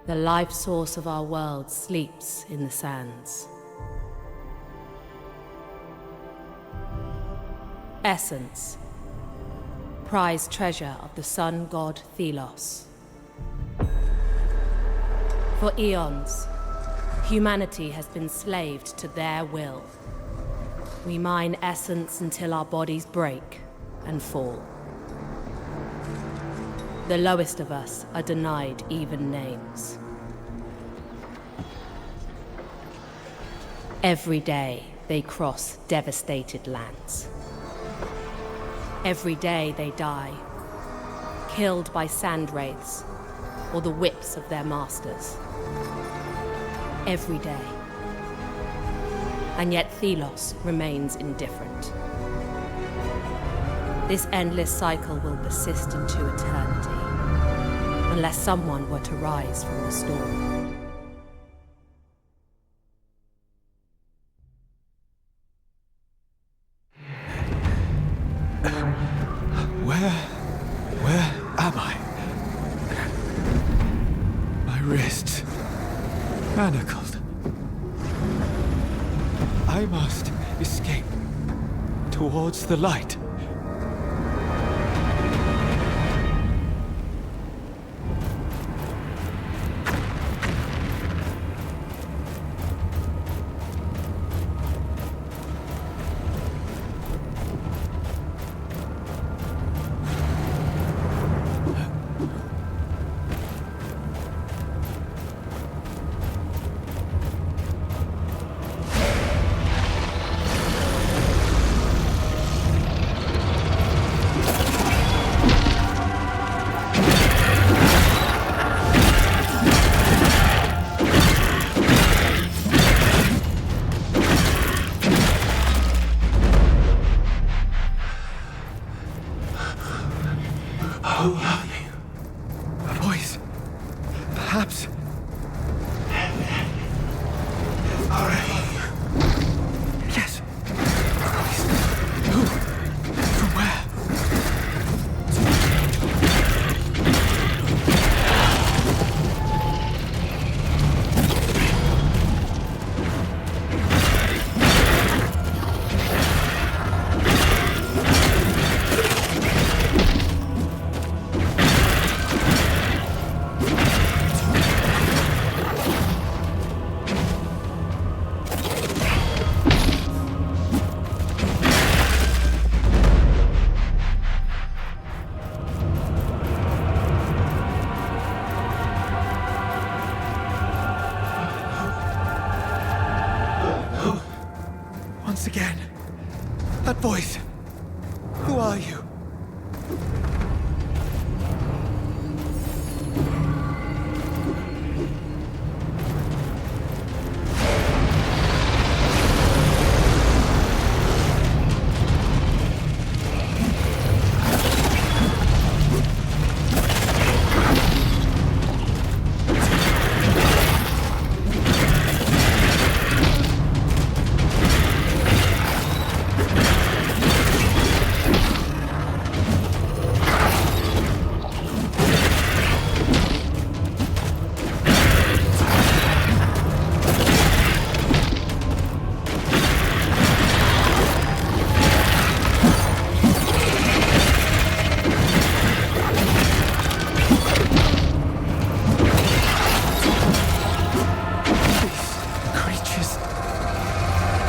The life source of our world sleeps in the sands. Essence, prized treasure of the sun god Thelos. For eons, humanity has been slaved to their will. We mine essence until our bodies break and fall. The lowest of us are denied even names. Every day, they cross devastated lands. Every day they die, killed by sand wraiths or the whips of their masters. Every day. And yet Thelos remains indifferent. This endless cycle will persist into eternity, unless someone were to rise from the storm. Where am I? My wrists manacled. I must escape towards the light. Who are you? A voice. Perhaps. Yes. A voice. Who? From where? Once again, that voice. Who are you?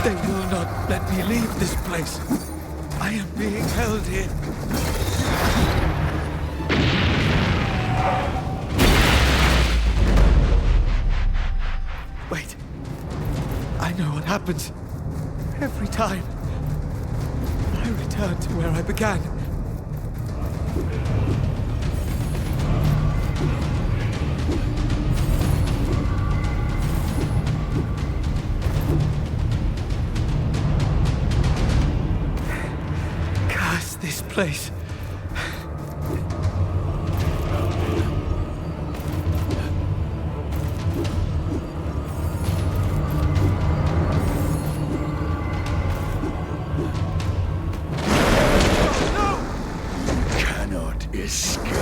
They will not let me leave this place. I am being held here. Wait. I know what happens. Every time. I return to where I began. This place. Cannot escape.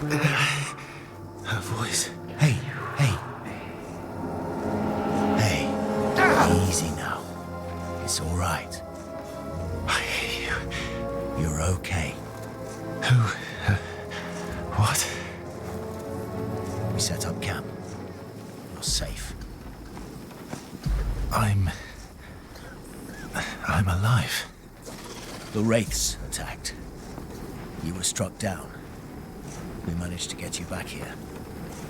Her voice. Hey, hey. Hey, easy now. It's all right. I hear you. You're okay. Who? What? We set up camp. You're safe. I'm alive. The Wraiths attacked. You were struck down. We managed to get you back here.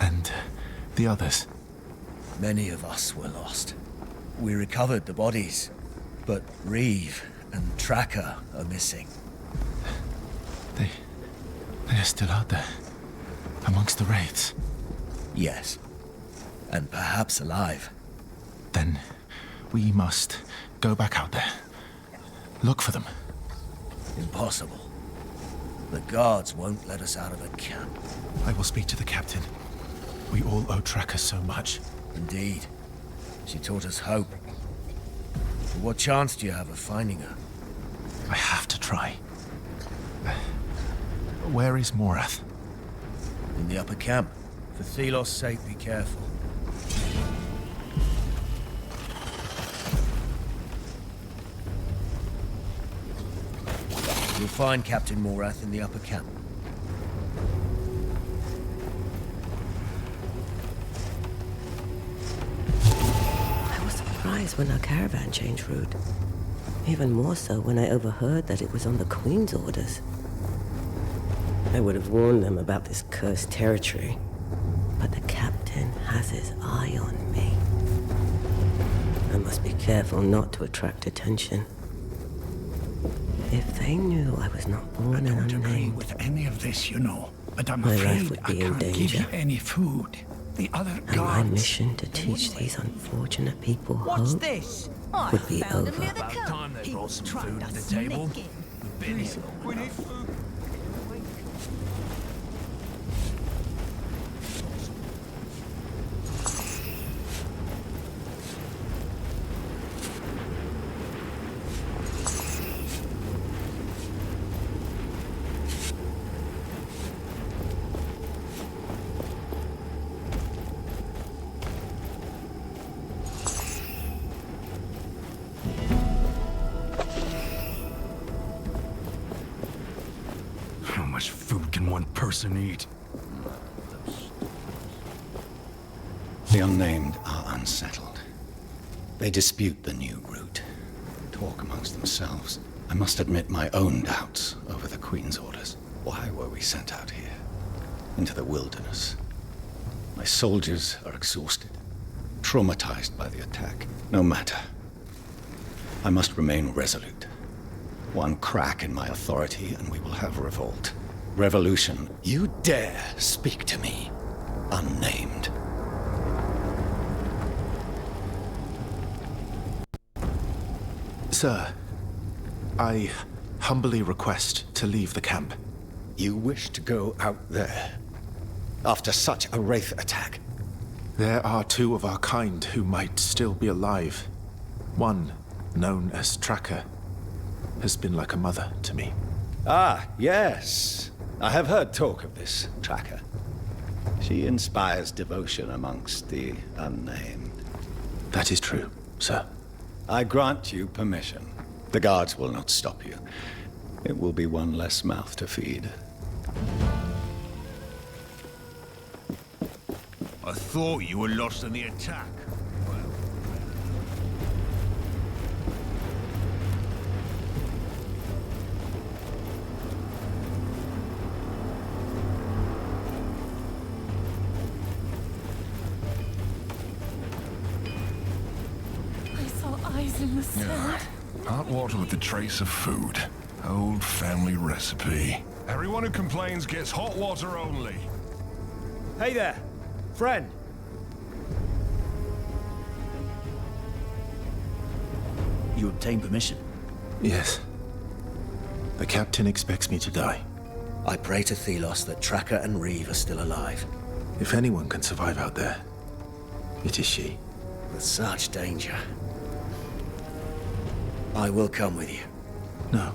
And the others? Many of us were lost. We recovered the bodies, but Reeve and Tracker are missing. They're still out there, amongst the Wraiths. Yes, and perhaps alive. Then we must go back out there. Look for them. Impossible. The guards won't let us out of the camp. I will speak to the captain. We all owe Tracker so much. Indeed. She taught us hope. But what chance do you have of finding her? I have to try. Where is Morath? In the upper camp. For Thelos' sake, be careful. You'll find Captain Morath in the upper camp. I was surprised when our caravan changed route. Even more so when I overheard that it was on the Queen's orders. I would have warned them about this cursed territory, but the captain has his eye on me. I must be careful not to attract attention. If they knew I was not born I and don't agree unnamed, with any of this, you know. But I'm My life afraid would I be in can't give you danger. any food. The other and my guards... mission to teach these unfortunate people What's hope this? would be Found him over. near the coat. He was trying to sneak in. We need food. How much food can one person eat? The unnamed are unsettled. They dispute the new route, talk amongst themselves. I must admit my own doubts over the Queen's orders. Why were we sent out here? Into the wilderness. My soldiers are exhausted, traumatized by the attack. No matter. I must remain resolute. One crack in my authority and we will have revolt. Revolution. You dare speak to me, unnamed. Sir, I humbly request to leave the camp. You wish to go out there? After such a Wraith attack? There are two of our kind who might still be alive. One, known as Tracker, has been like a mother to me. Ah, yes. I have heard talk of this Tracker. She inspires devotion amongst the unnamed. That is true, sir. I grant you permission. The guards will not stop you. It will be one less mouth to feed. I thought you were lost in the attack. Eyes in the sand. Hot water with a trace of food. Old family recipe. Everyone who complains gets hot water only. Hey there, friend. You obtained permission. Yes. The captain expects me to die. I pray to Thelos that Tracker and Reeve are still alive. If anyone can survive out there, it is she. With such danger. I will come with you. No.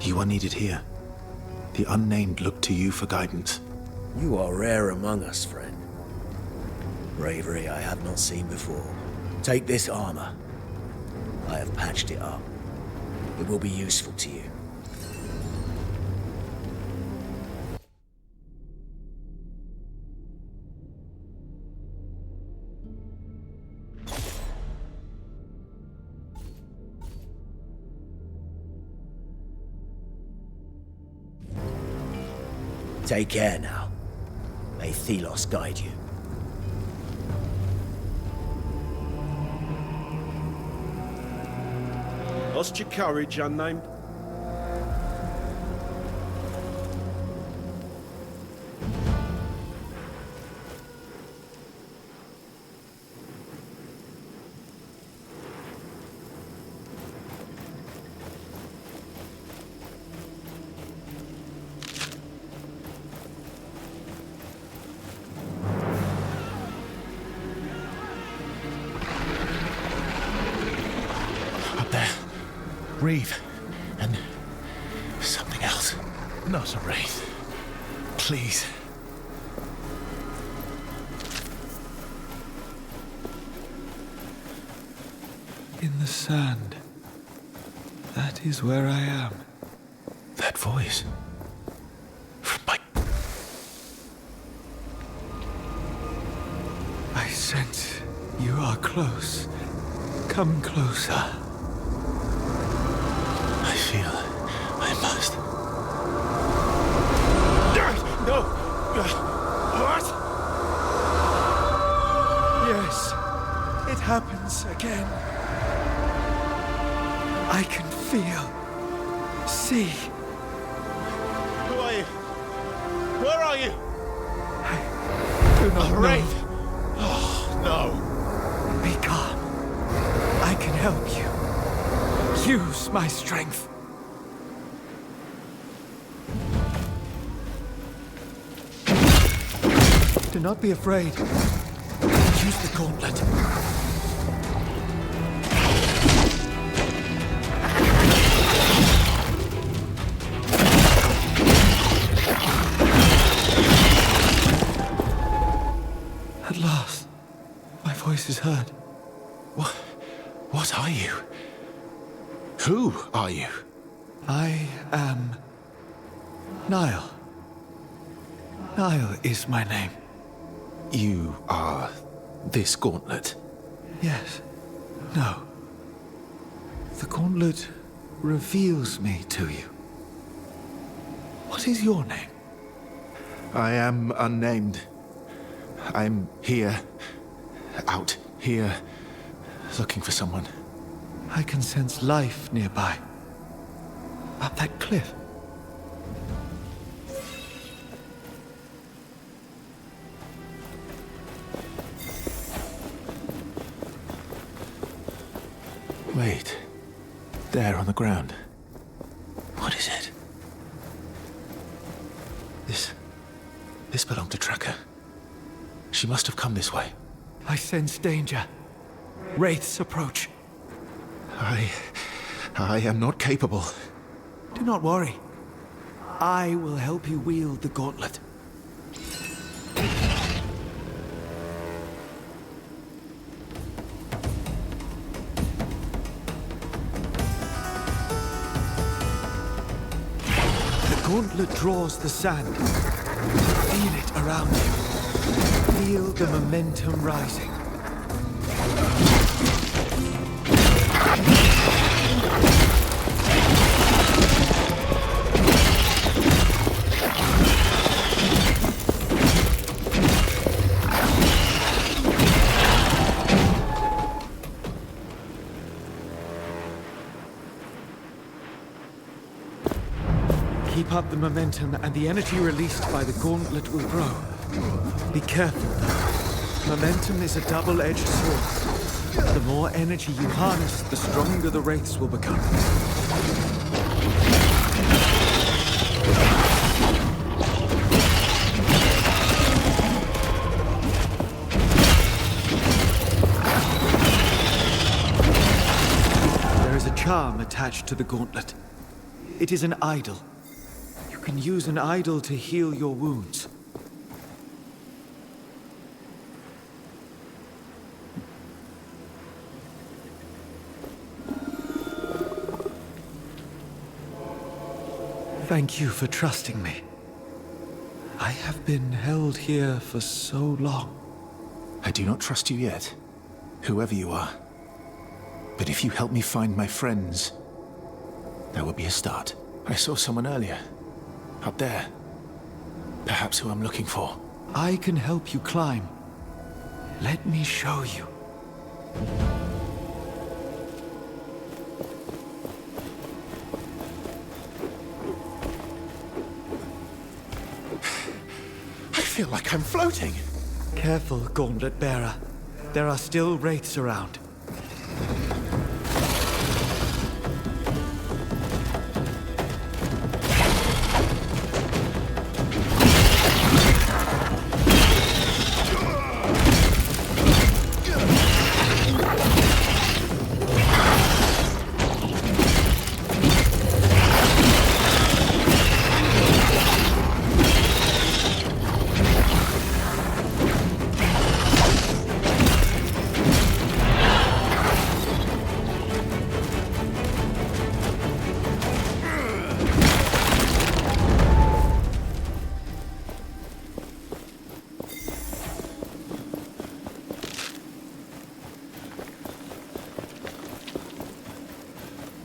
You are needed here. The Unnamed look to you for guidance. You are rare among us, friend. Bravery I have not seen before. Take this armor. I have patched it up. It will be useful to you. Take care now. May Thelos guide you. Lost your courage, Unnamed? Reeve. And something else. Not a wraith. Please. In the sand. That is where I am. That voice. From my... I sense you are close. Come closer. I feel I must. No! What? Yes, it happens again. I can feel, see. Who are you? Where are you? I do not know. Wraith! Oh, no. Be calm. I can help you. Use my strength. Do not be afraid. Use the gauntlet. At last, my voice is heard. What are you? Who are you? I am Nile. Nile is my name. You are this gauntlet? Yes. No. The gauntlet reveals me to you. What is your name? I am Unnamed. I'm here. Out here. Looking for someone. I can sense life nearby. Up that cliff. Wait. There on the ground. What is it? This belonged to Tracker. She must have come this way. I sense danger. Wraiths approach. I am not capable. Do not worry. I will help you wield the gauntlet. The gauntlet draws the sand. Feel it around you. Feel the momentum rising. Keep up the momentum, and the energy released by the gauntlet will grow. Be careful, though. Momentum is a double-edged sword. The more energy you harness, the stronger the wraiths will become. There is a charm attached to the gauntlet. It is an idol. You can use an idol to heal your wounds. Thank you for trusting me. I have been held here for so long. I do not trust you yet, whoever you are. But if you help me find my friends, that will be a start. I saw someone earlier, up there. Perhaps who I'm looking for. I can help you climb. Let me show you. I feel like I'm floating. Careful, Gauntlet Bearer. There are still wraiths around.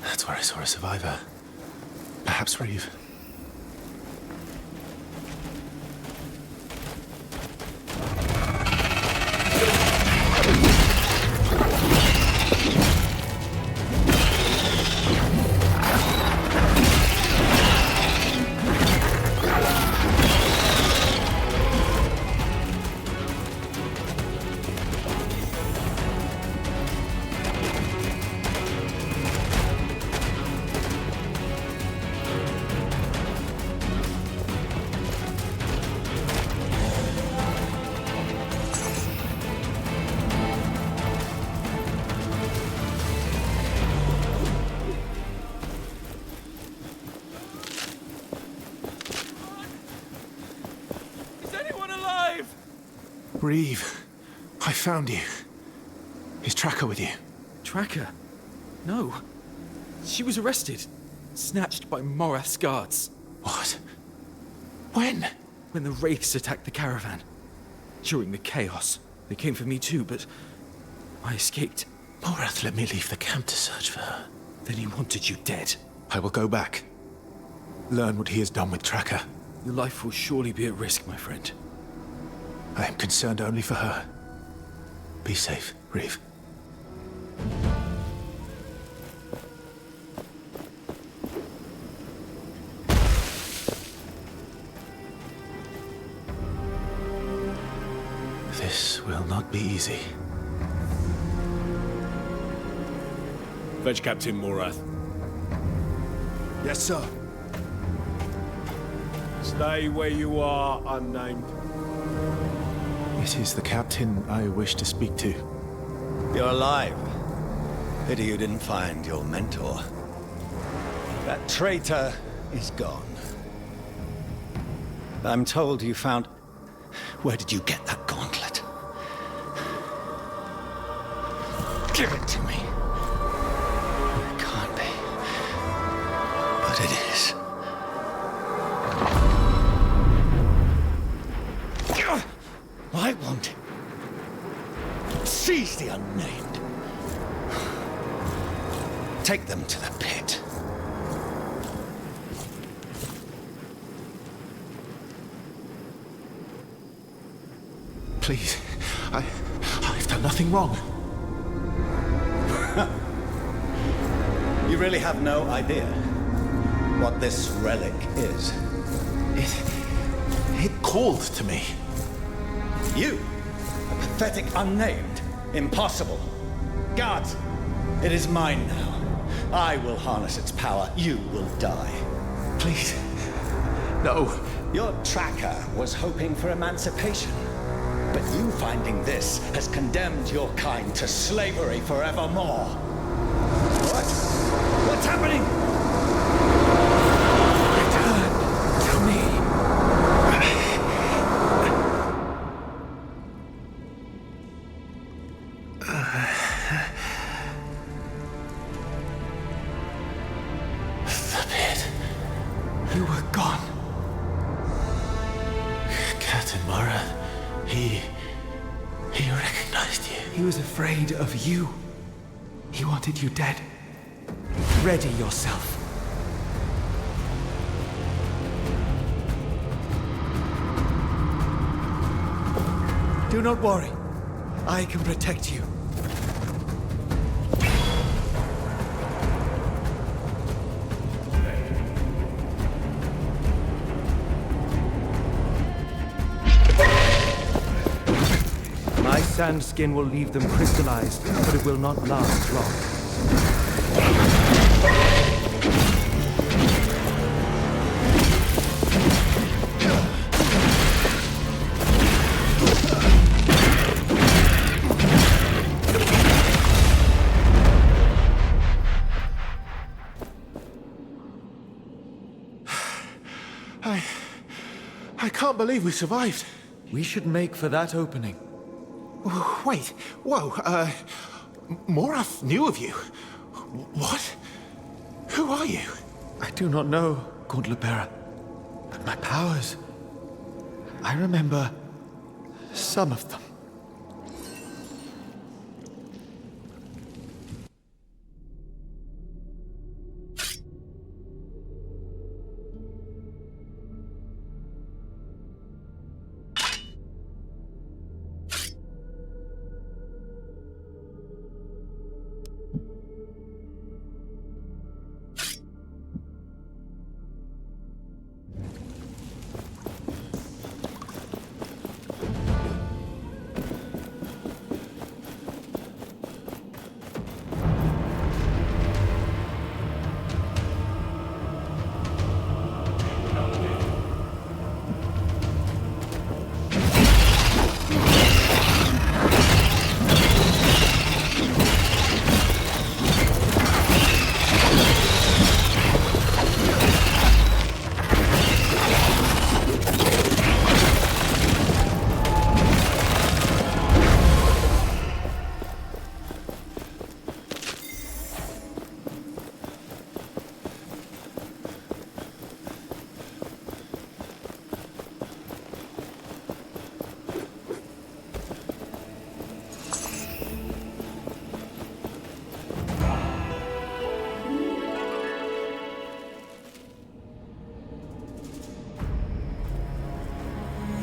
That's where I saw a survivor. Perhaps Reeve. Reeve, I found you. Is Tracker with you? Tracker? No. She was arrested. Snatched by Morath's guards. What? When? When the wraiths attacked the caravan. During the chaos. They came for me too, but I escaped. Morath let me leave the camp to search for her. Then he wanted you dead. I will go back. Learn what he has done with Tracker. Your life will surely be at risk, my friend. I am concerned only for her. Be safe, Reeve. This will not be easy. Fetch Captain Morath. Yes, sir. Stay where you are, unnamed. It is the captain I wish to speak to. You're alive. Pity you didn't find your mentor. That traitor is gone. I'm told you found... Where did you get that gauntlet? Give it to me. It can't be. But it is. I want it. Seize the unnamed. Take them to the pit. Please, I've done nothing wrong. You really have no idea what this relic is. It called to me. You, a pathetic unnamed. Impossible. Guards, it is mine now. I will harness its power. You will die. Please, no. Your tracker was hoping for emancipation. But you finding this has condemned your kind to slavery forevermore. What? What's happening? Return to Tinmara, he recognized you. He was afraid of you. He wanted you dead. Ready yourself. Do not worry. I can protect you. My sand skin will leave them crystallized, but it will not last long. I can't believe we survived. We should make for that opening. Wait, whoa, Morath knew of you. What? Who are you? I do not know, Gauntlet Bearer. But my powers... I remember some of them.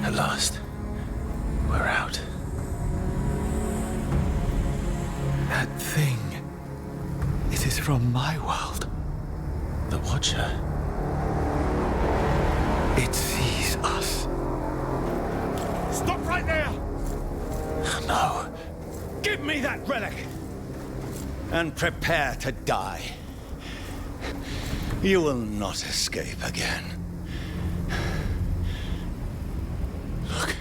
At last, we're out. That thing... it is from my world. The Watcher. It sees us. Stop right there! No. Give me that relic! And prepare to die. You will not escape again. Look.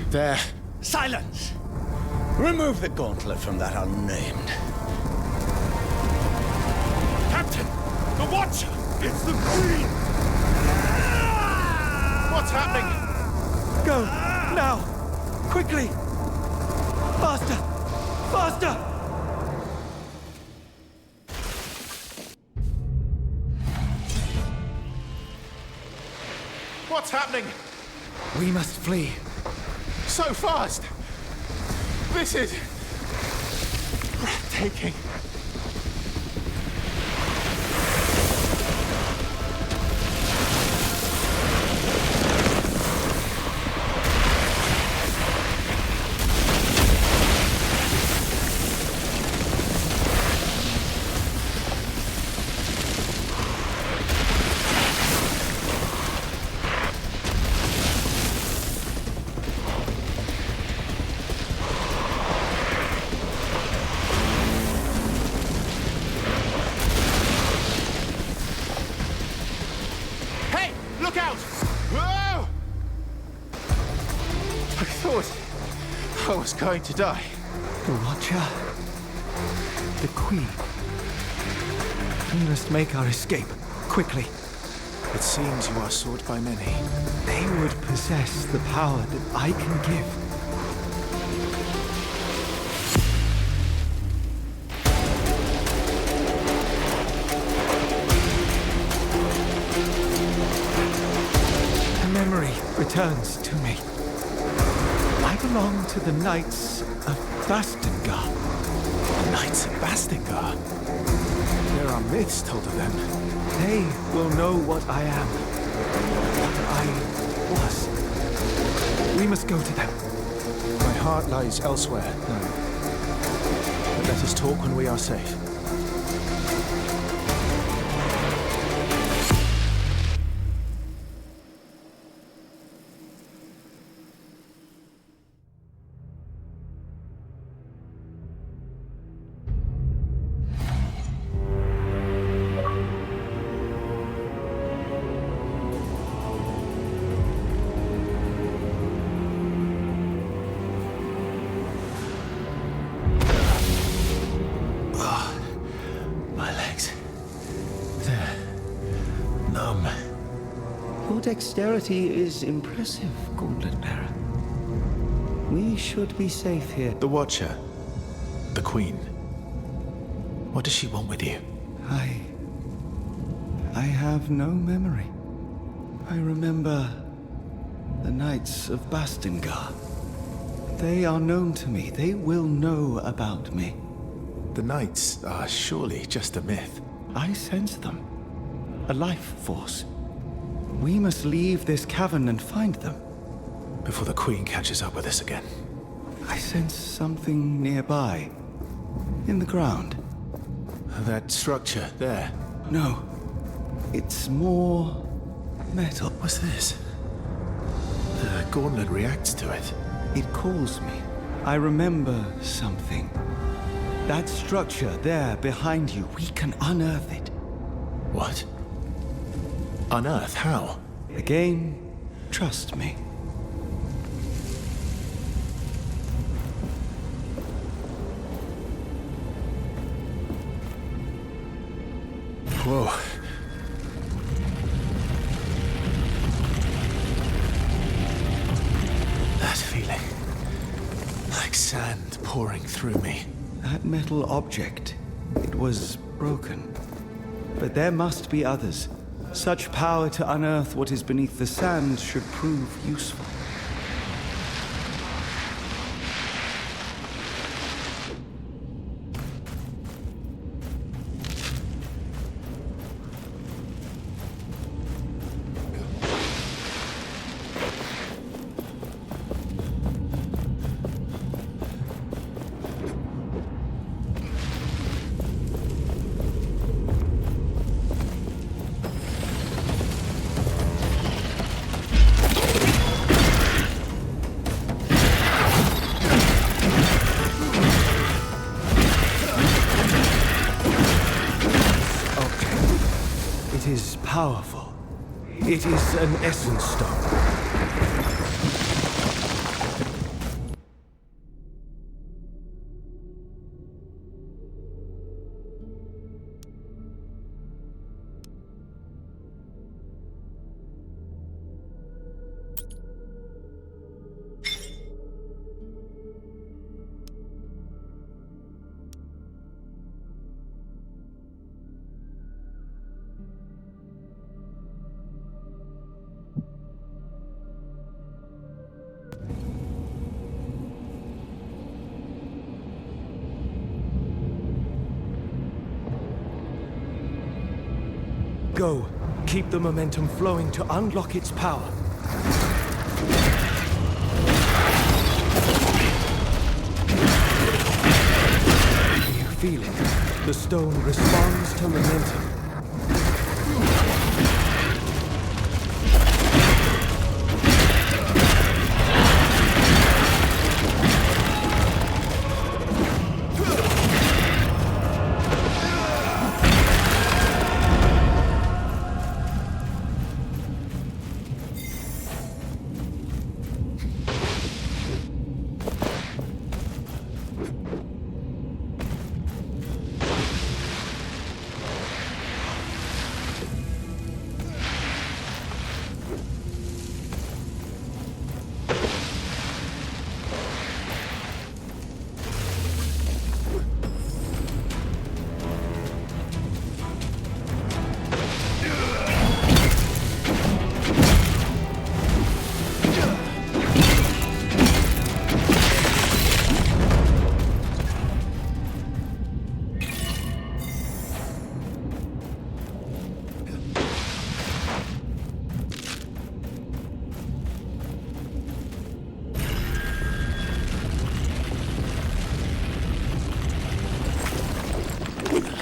There. Silence! Remove the gauntlet from that unnamed. Captain! The Watcher! It's the Queen! What's happening? Go! Now! Quickly! Faster! Faster! What's happening? We must flee. So fast! This is... breathtaking. Look out! Whoa! I thought I was going to die. The Watcher. The Queen. We must make our escape, quickly. It seems you are sought by many. They would possess the power that I can give. A memory returns to me. I belong to the Knights of Bastingar. The Knights of Bastingar? There are myths told of them. They will know what I am. What I was. We must go to them. My heart lies elsewhere now. But let us talk when we are safe. Dexterity is impressive, Gauntlet Bearer. We should be safe here. The Watcher. The Queen. What does she want with you? I have no memory. I remember the Knights of Bastingar. They are known to me. They will know about me. The Knights are surely just a myth. I sense them. A life force. We must leave this cavern and find them. Before the Queen catches up with us again. I sense something nearby. In the ground. That structure there? No. It's more metal. What's this? The gauntlet reacts to it. It calls me. I remember something. That structure there behind you, we can unearth it. What? Unearth? How? Again, trust me. Whoa. That feeling. Like sand pouring through me. That metal object, it was broken. But there must be others. Such power to unearth what is beneath the sand should prove useful. It is powerful. It is an essence stone. Go. Keep the momentum flowing to unlock its power. You feel it. The stone responds to momentum.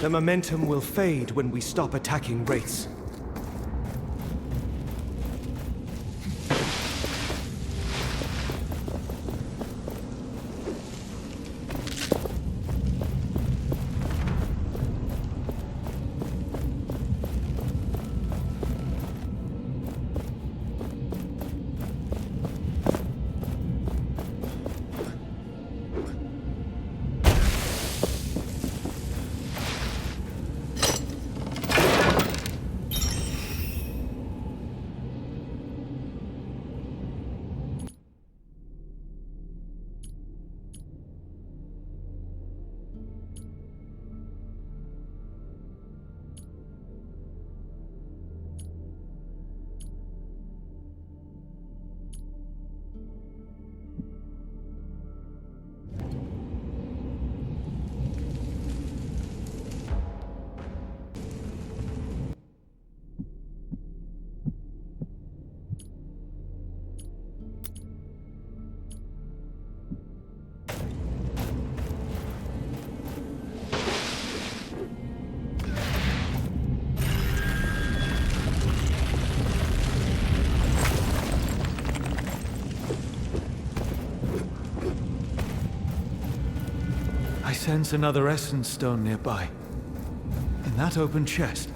The momentum will fade when we stop attacking wraiths. I sense another essence stone nearby. In that open chest.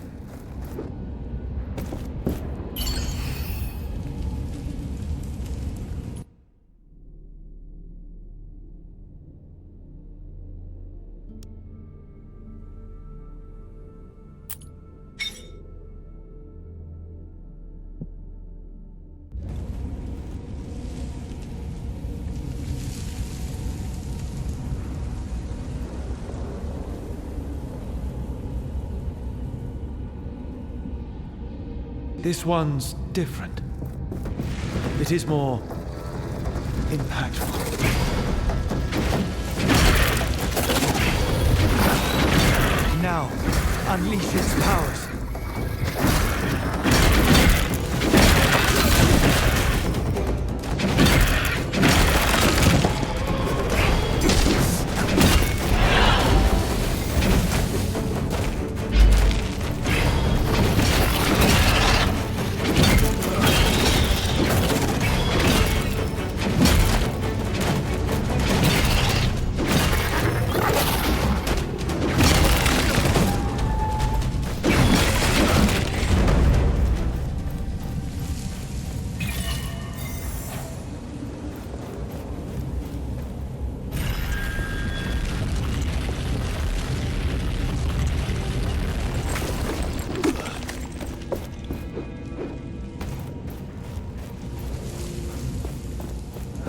This one's different. It is more impactful. Now, unleash its powers.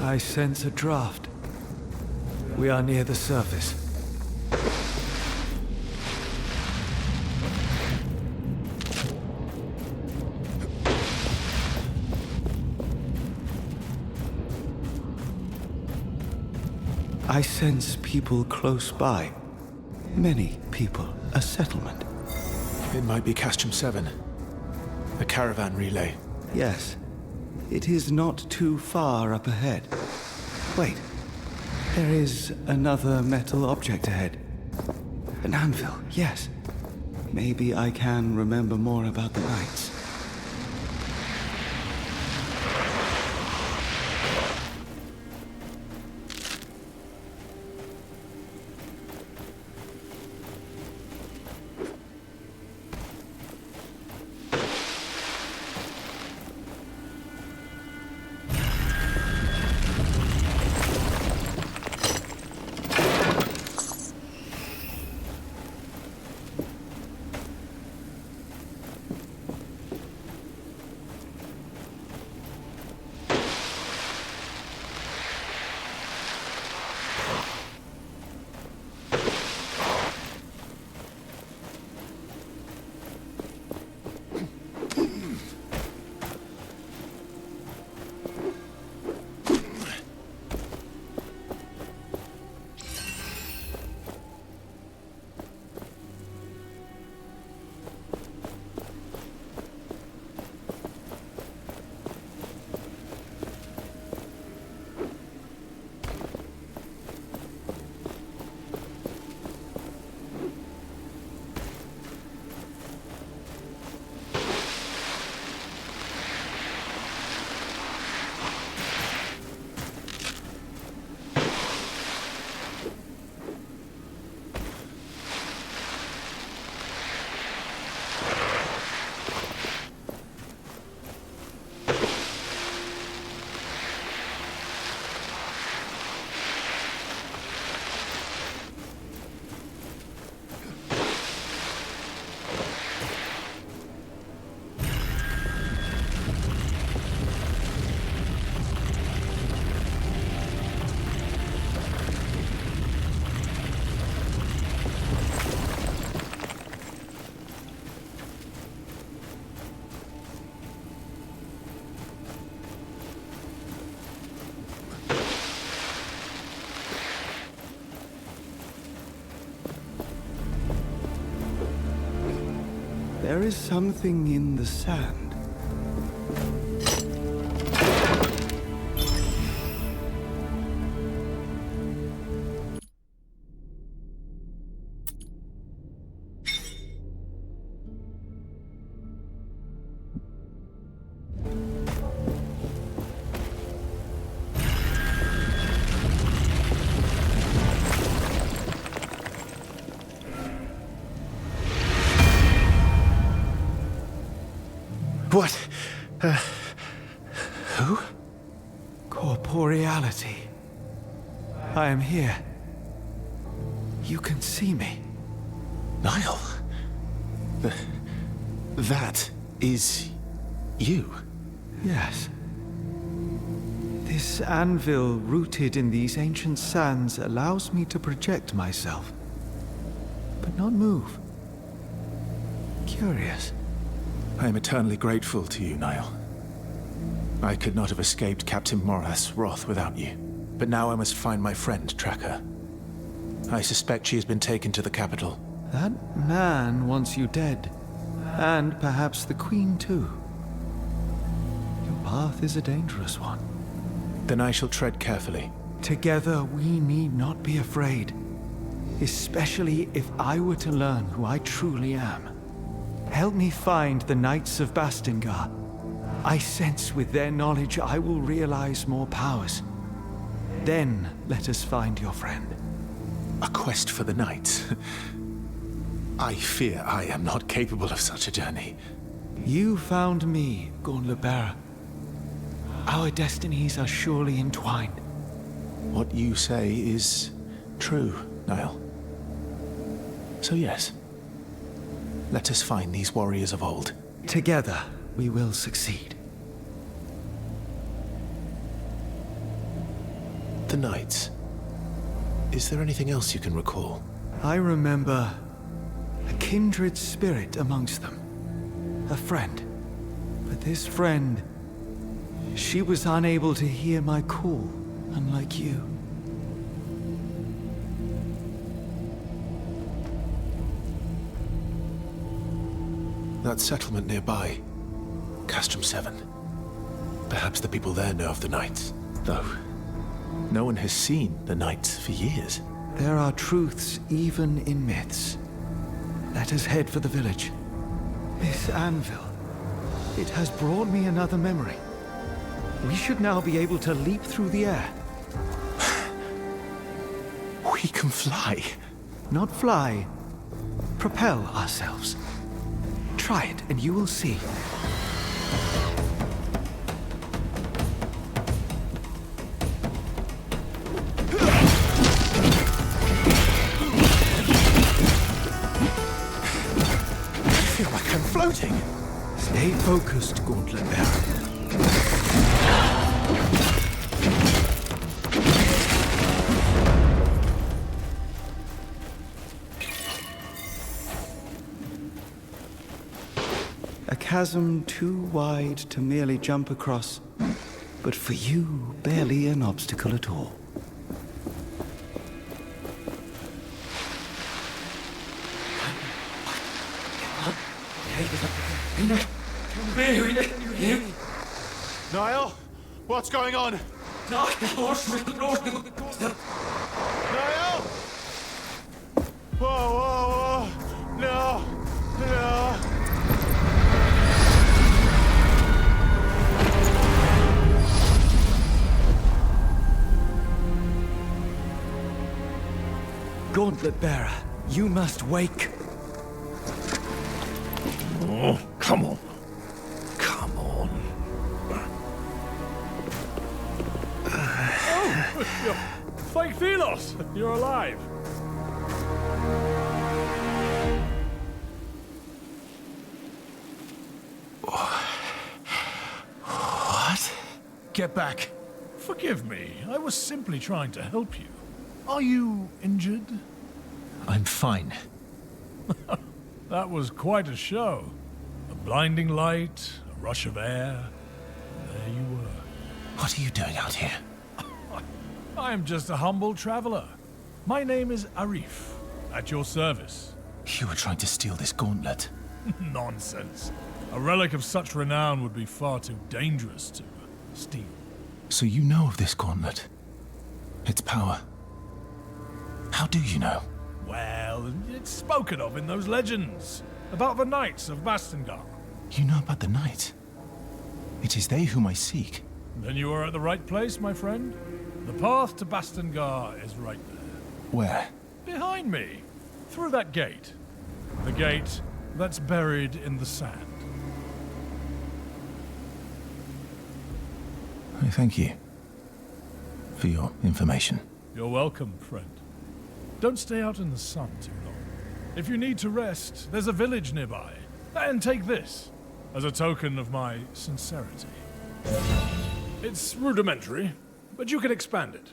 I sense a draft. We are near the surface. I sense people close by. Many people. A settlement. It might be Castrum 7. The caravan relay. Yes. It is not too far up ahead. Wait. There is another metal object ahead. An anvil, yes. Maybe I can remember more about the knights. There is something in the sand. What? Who? Corporeality. I am here. You can see me. Niall? That is you? Yes. This anvil rooted in these ancient sands allows me to project myself, but not move. Curious. I am eternally grateful to you, Niall. I could not have escaped Captain Morath's wrath without you. But now I must find my friend, Tracker. I suspect she has been taken to the capital. That man wants you dead. And perhaps the Queen too. Your path is a dangerous one. Then I shall tread carefully. Together we need not be afraid. Especially if I were to learn who I truly am. Help me find the Knights of Bastingar. I sense with their knowledge I will realize more powers. Then let us find your friend. A quest for the Knights? I fear I am not capable of such a journey. You found me, Gauntlet Bearer. Our destinies are surely entwined. What you say is true, Niall. So yes. Let us find these warriors of old. Together, we will succeed. The Knights. Is there anything else you can recall? I remember a kindred spirit amongst them. A friend. But this friend, she was unable to hear my call, unlike you. That settlement nearby. Castrum 7. Perhaps the people there know of the Knights. Though, no one has seen the Knights for years. There are truths even in myths. Let us head for the village. This anvil, it has brought me another memory. We should now be able to leap through the air. We can fly. Not fly. Propel ourselves. Try it, and you will see. I feel like I'm floating. Stay focused, Gauntlet Bearer. A chasm too wide to merely jump across, but for you, barely an obstacle at all. Niall? What's going on? Niall? Whoa, whoa, whoa! No! No! Gauntlet Bearer, you must wake. Oh, come on. Come on. Fake Philos! You're alive. What? Get back. Forgive me. I was simply trying to help you. Are you injured? I'm fine. That was quite a show. A blinding light, a rush of air. There you were. What are you doing out here? I am just a humble traveler. My name is Arif, at your service. You were trying to steal this gauntlet. Nonsense. A relic of such renown would be far too dangerous to steal. So you know of this gauntlet? Its power? How do you know? Well, it's spoken of in those legends about the Knights of Bastengar. You know about the Knight? It is they whom I seek. Then you are at the right place, my friend. The path to Bastengar is right there. Where? Behind me. Through that gate. The gate that's buried in the sand. I thank you for your information. You're welcome, friend. Don't stay out in the sun too long. If you need to rest, there's a village nearby. And take this as a token of my sincerity. It's rudimentary, but you can expand it.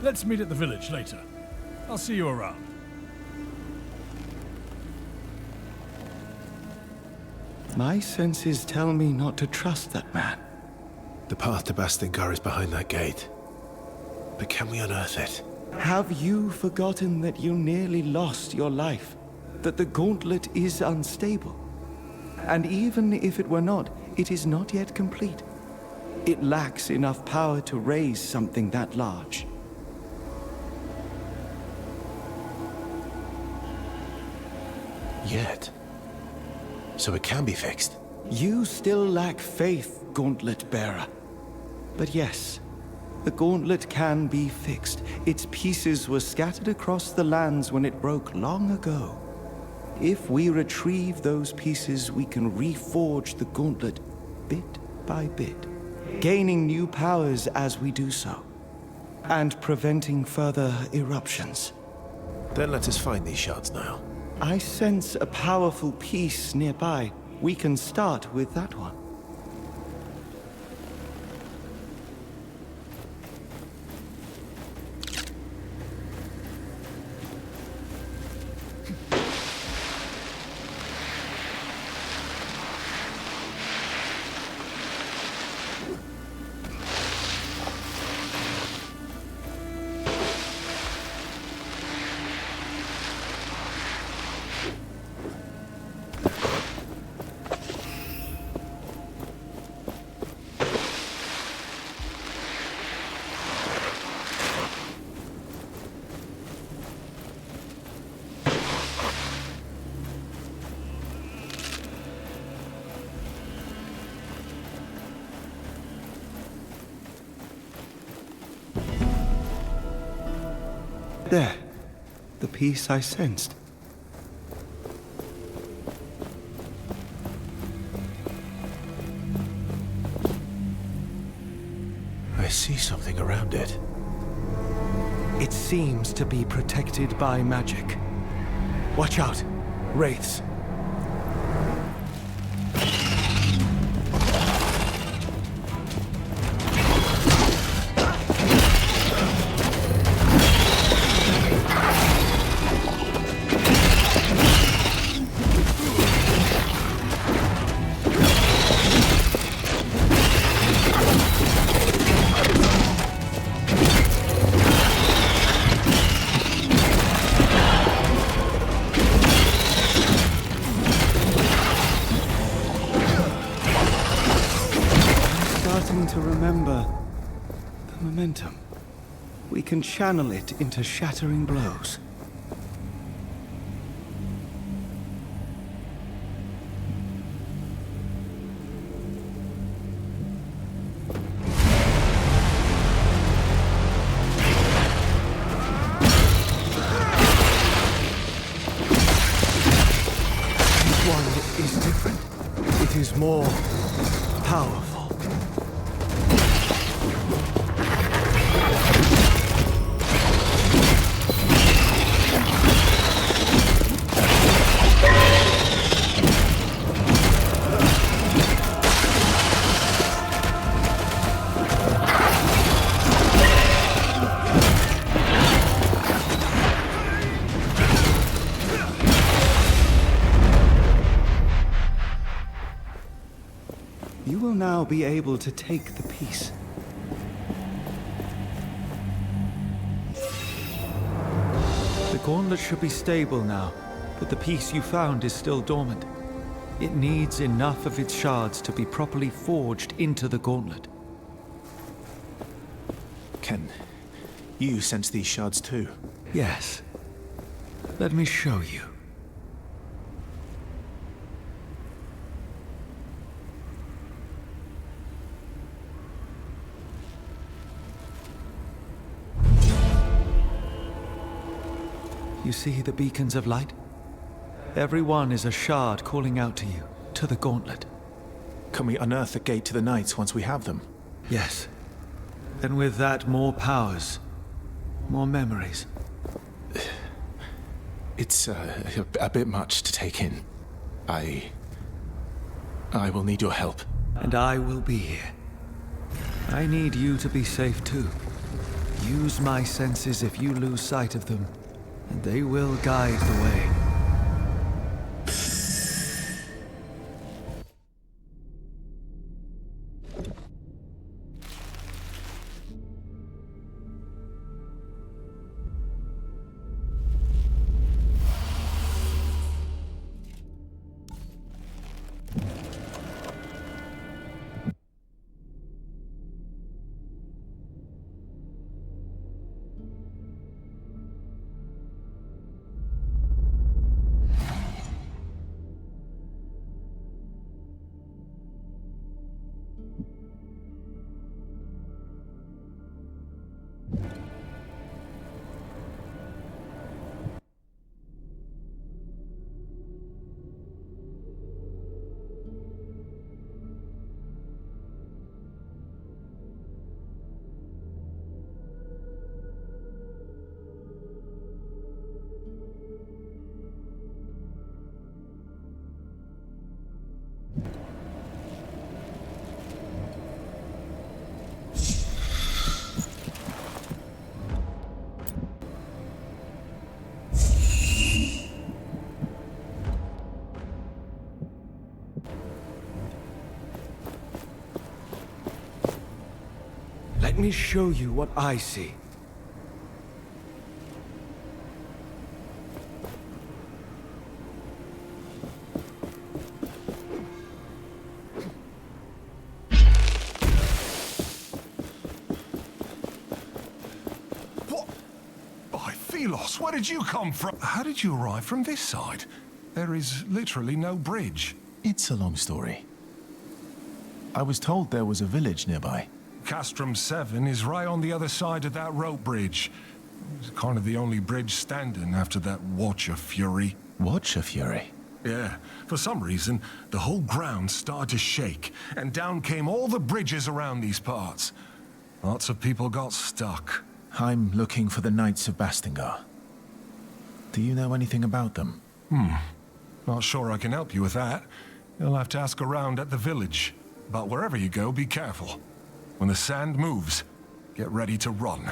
Let's meet at the village later. I'll see you around. My senses tell me not to trust that man. The path to Bastengar is behind that gate. But can we unearth it? Have you forgotten that you nearly lost your life? That the gauntlet is unstable? And even if it were not, it is not yet complete. It lacks enough power to raise something that large. Yet. So it can be fixed. You still lack faith, Gauntlet Bearer. But yes, the gauntlet can be fixed. Its pieces were scattered across the lands when it broke long ago. If we retrieve those pieces, we can reforge the gauntlet bit by bit, gaining new powers as we do so, and preventing further eruptions. Then let us find these shards now. I sense a powerful piece nearby. We can start with that one. There. The piece I sensed. I see something around it. It seems to be protected by magic. Watch out. Wraiths. To remember the momentum. We can channel it into shattering blows. This one will now be able to take the piece. The gauntlet should be stable now, but the piece you found is still dormant. It needs enough of its shards to be properly forged into the gauntlet. Can you sense these shards too? Yes. Let me show you. You see the beacons of light? Every one is a shard calling out to you, to the gauntlet. Can we unearth the gate to the Knights once we have them? Yes. And with that, more powers. More memories. It's a bit much to take in. I will need your help. And I will be here. I need you to be safe too. Use my senses if you lose sight of them, and they will guide the way. Let me show you what I see. What? By Thelos, where did you come from? How did you arrive from this side? There is literally no bridge. It's a long story. I was told there was a village nearby. Castrum 7 is right on the other side of that rope bridge. It's kind of the only bridge standing after that Watcher Fury. Watcher Fury? Yeah. For some reason, the whole ground started to shake, and down came all the bridges around these parts. Lots of people got stuck. I'm looking for the Knights of Bastingar. Do you know anything about them? Not sure I can help you with that. You'll have to ask around at the village. But wherever you go, be careful. When the sand moves, get ready to run.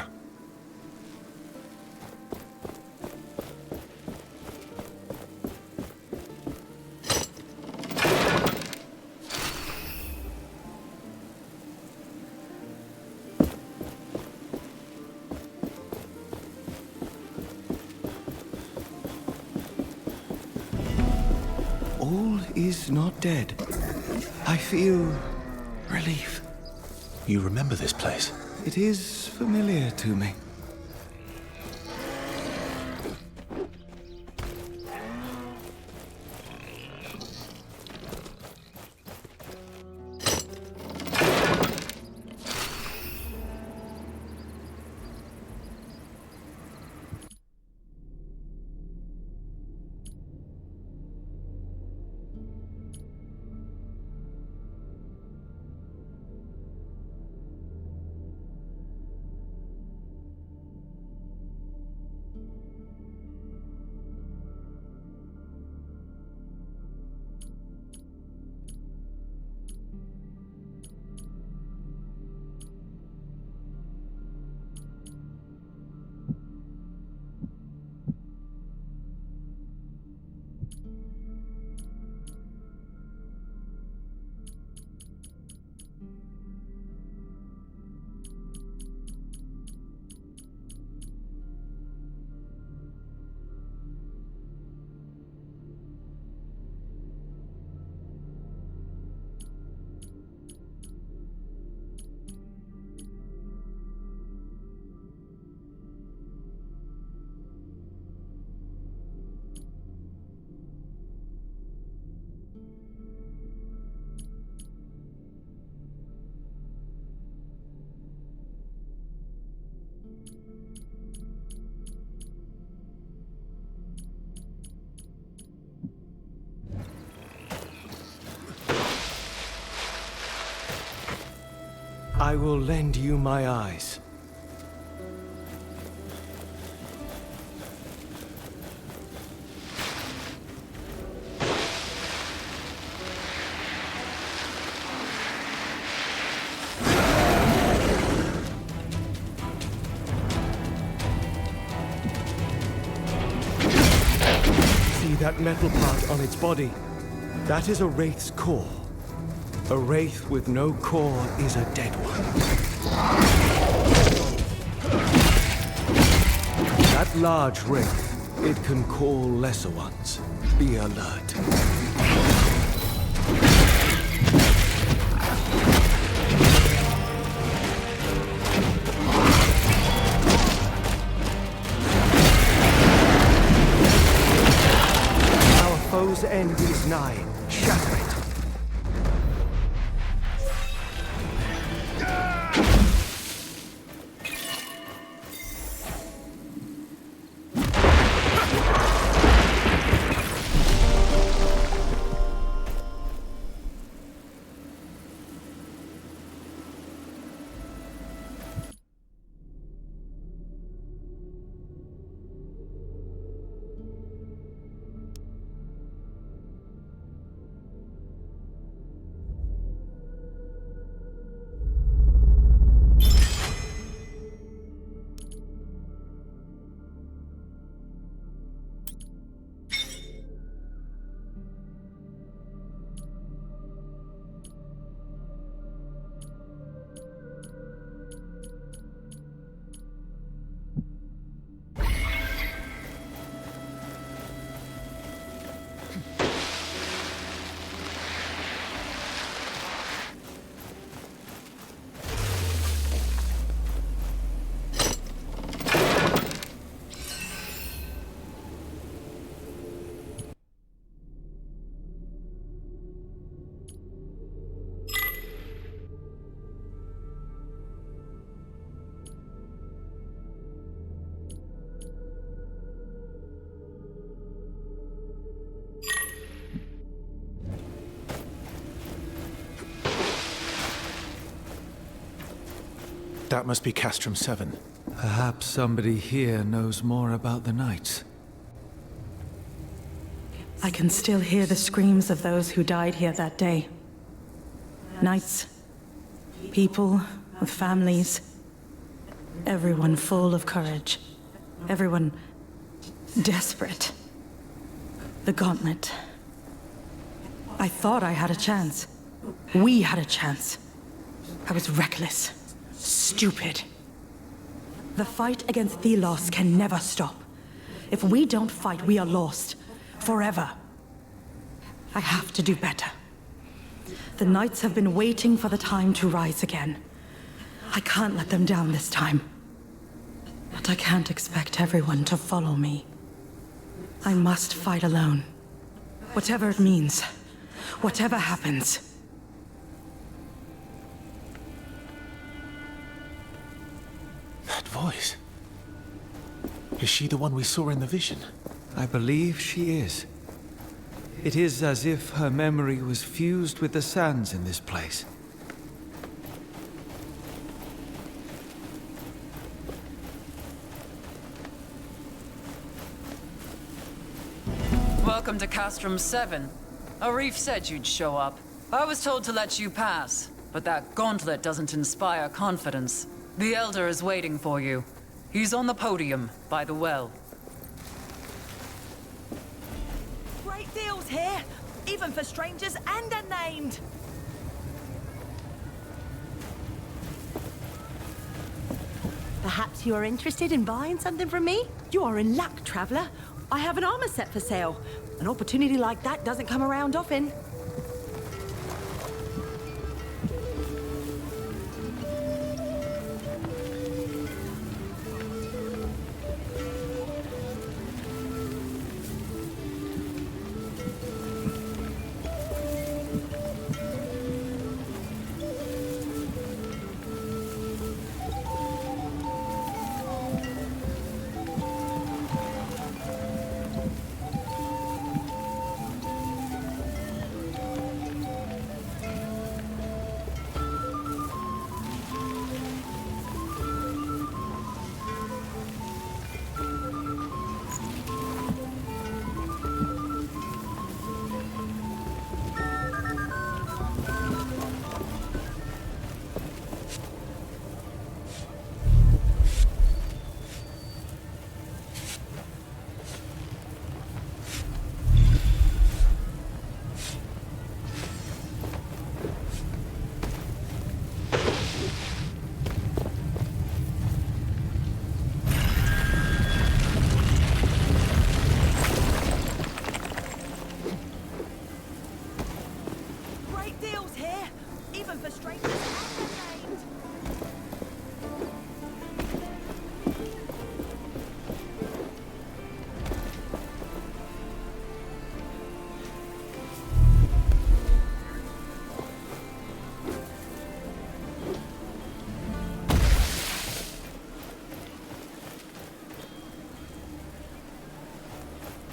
All is not dead. I feel relief. You remember this place? It is familiar to me. I will lend you my eyes. See that metal part on its body? That is a wraith's core. A wraith with no core is a dead one. That large wraith, it can call lesser ones. Be alert. Our foe's end is nigh. Shatter it. That must be Castrum 7. Perhaps somebody here knows more about the Knights. I can still hear the screams of those who died here that day. Knights, people with families, everyone full of courage, everyone desperate. The gauntlet. I thought I had a chance. We had a chance. I was reckless. Stupid. The fight against Thelos can never stop. If we don't fight, we are lost. Forever. I have to do better. The Knights have been waiting for the time to rise again. I can't let them down this time. But I can't expect everyone to follow me. I must fight alone. Whatever it means. Whatever happens. That voice. Is she the one we saw in the vision? I believe she is. It is as if her memory was fused with the sands in this place. Welcome to Castrum 7. Arif said you'd show up. I was told to let you pass, but that gauntlet doesn't inspire confidence. The Elder is waiting for you. He's on the podium, by the well. Great deals here, even for strangers and unnamed. Perhaps you are interested in buying something from me? You are in luck, traveler. I have an armor set for sale. An opportunity like that doesn't come around often.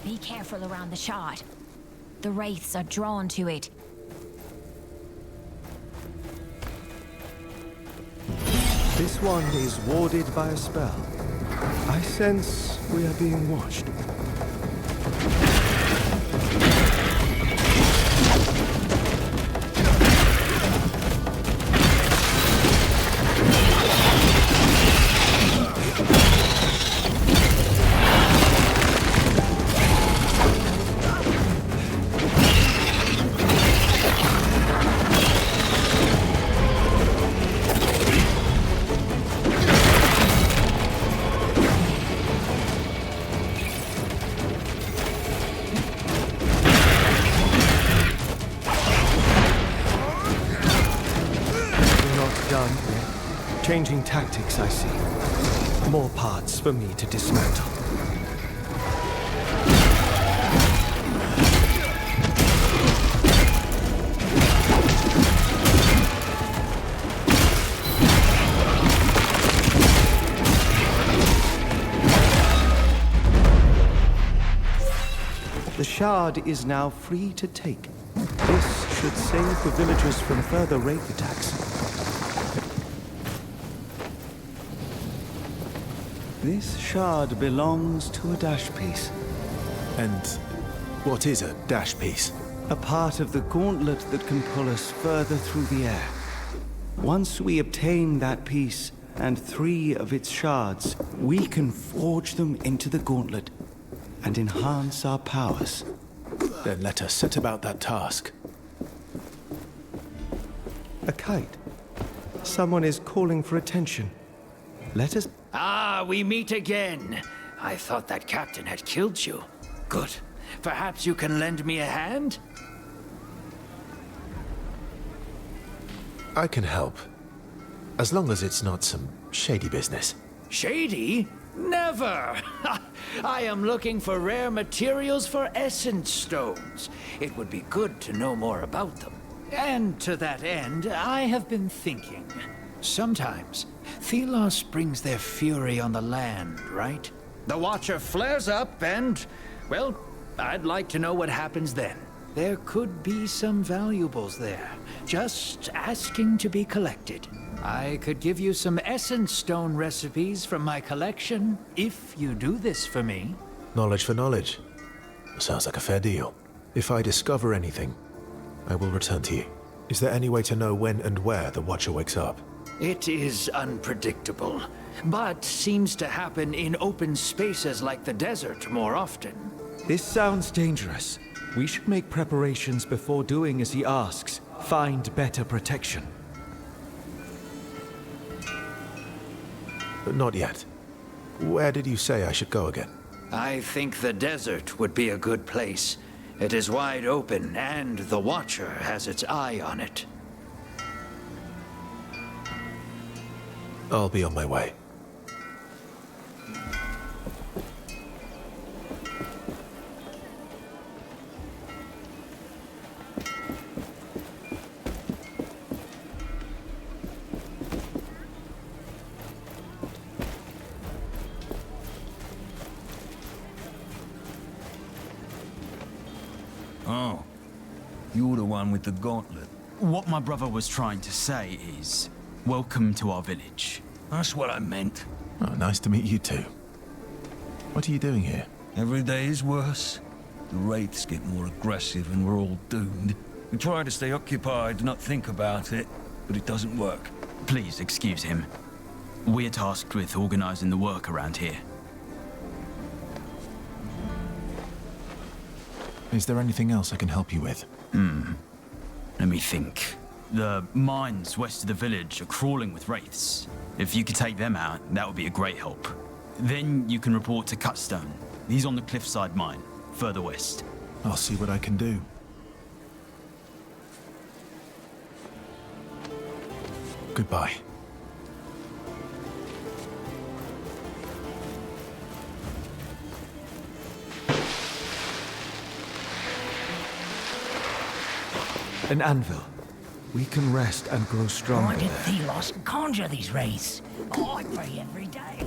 Be careful around the shard. The wraiths are drawn to it. This one is warded by a spell. I sense we are being watched. Changing tactics, I see. More parts for me to dismantle. The shard is now free to take. This should save the villagers from further wraith attacks. This shard belongs to a dash piece. And what is a dash piece? A part of the gauntlet that can pull us further through the air. Once we obtain that piece and 3 of its shards, we can forge them into the gauntlet and enhance our powers. Then let us set about that task. A kite. Someone is calling for attention. Let us... Ah, we meet again. I thought that captain had killed you. Good. Perhaps you can lend me a hand? I can help. As long as it's not some shady business. Shady? Never! I am looking for rare materials for essence stones. It would be good to know more about them. And to that end, I have been thinking. Sometimes, Thelos brings their fury on the land, right? The Watcher flares up and, well, I'd like to know what happens then. There could be some valuables there, just asking to be collected. I could give you some essence stone recipes from my collection, if you do this for me. Knowledge for knowledge. Sounds like a fair deal. If I discover anything, I will return to you. Is there any way to know when and where the Watcher wakes up? It is unpredictable, but seems to happen in open spaces like the desert more often. This sounds dangerous. We should make preparations before doing as he asks. Find better protection. But not yet. Where did you say I should go again? I think the desert would be a good place. It is wide open, and the Watcher has its eye on it. I'll be on my way. Oh, you're the one with the gauntlet. What my brother was trying to say is, welcome to our village. That's what I meant. Oh, nice to meet you too. What are you doing here? Every day is worse. The wraiths get more aggressive and we're all doomed. We try to stay occupied, not think about it, but it doesn't work. Please excuse him. We're tasked with organizing the work around here. Is there anything else I can help you with? Let me think. The mines west of the village are crawling with wraiths. If you could take them out, that would be a great help. Then you can report to Cutstone. He's on the cliffside mine, further west. I'll see what I can do. Goodbye. An anvil. We can rest and grow stronger. Why did there. Thelos conjure these wraiths? Oh, I pray every day.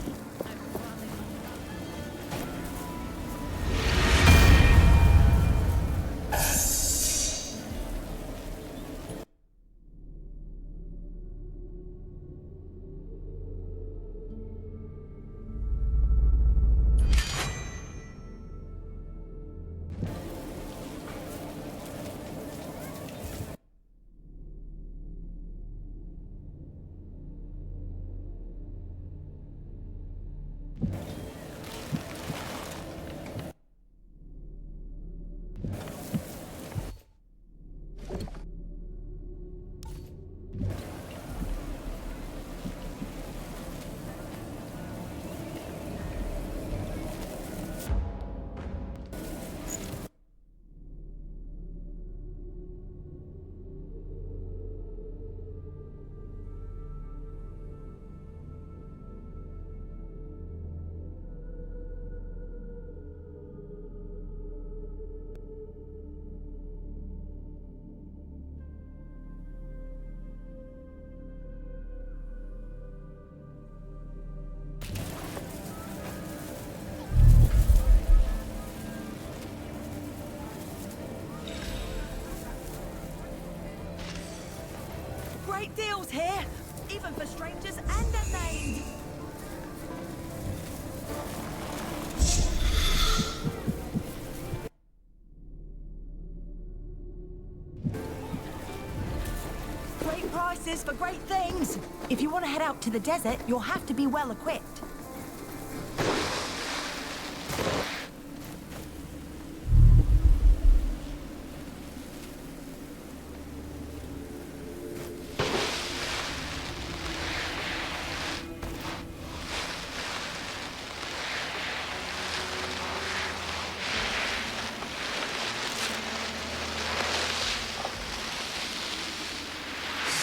here, even for strangers and unnamed. Great prices for great things. If you want to head out to the desert, you'll have to be well equipped.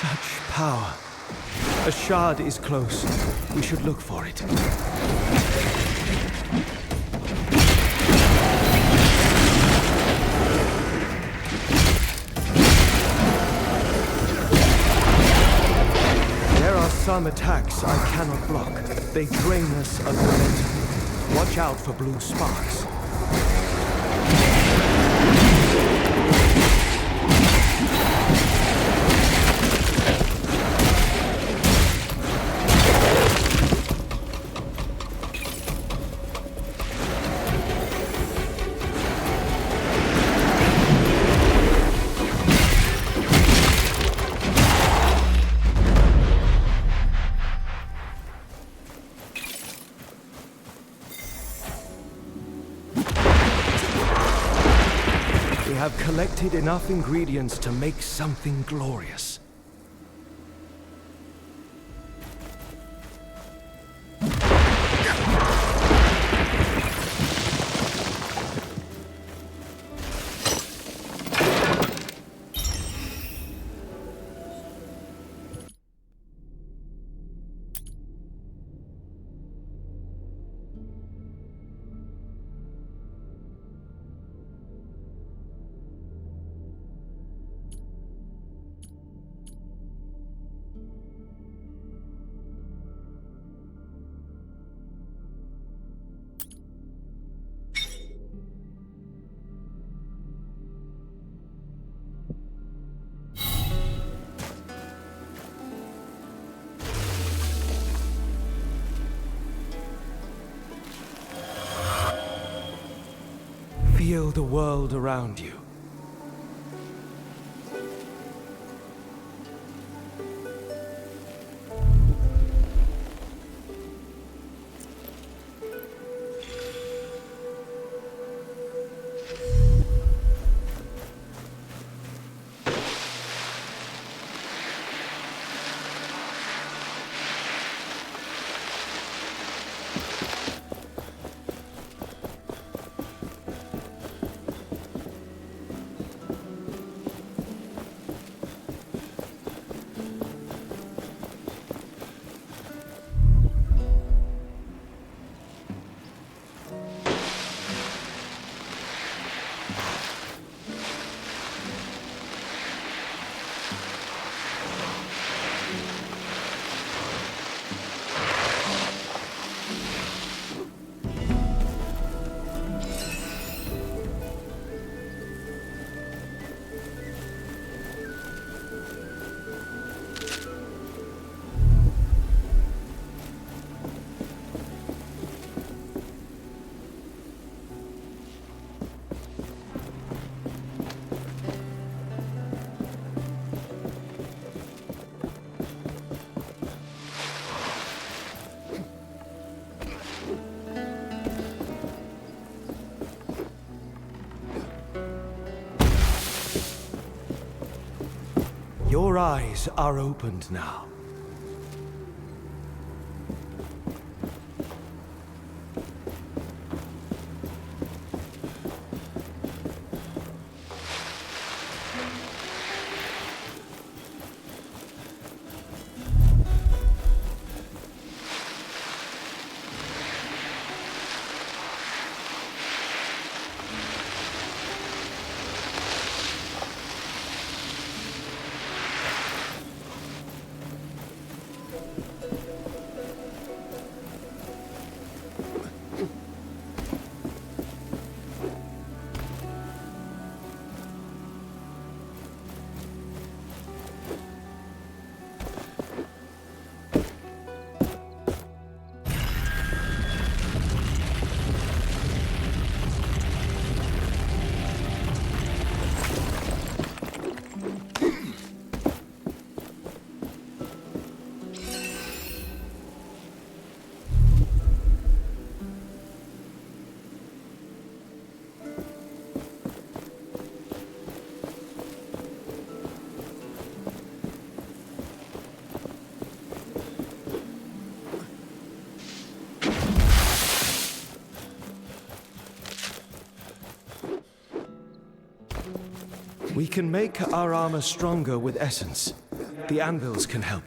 Such power. A shard is close. We should look for it. There are some attacks I cannot block. They drain us of momentum. Watch out for blue sparks. Have collected enough ingredients to make something glorious. Feel the world around you. Your eyes are opened now. We can make our armor stronger with essence. The anvils can help.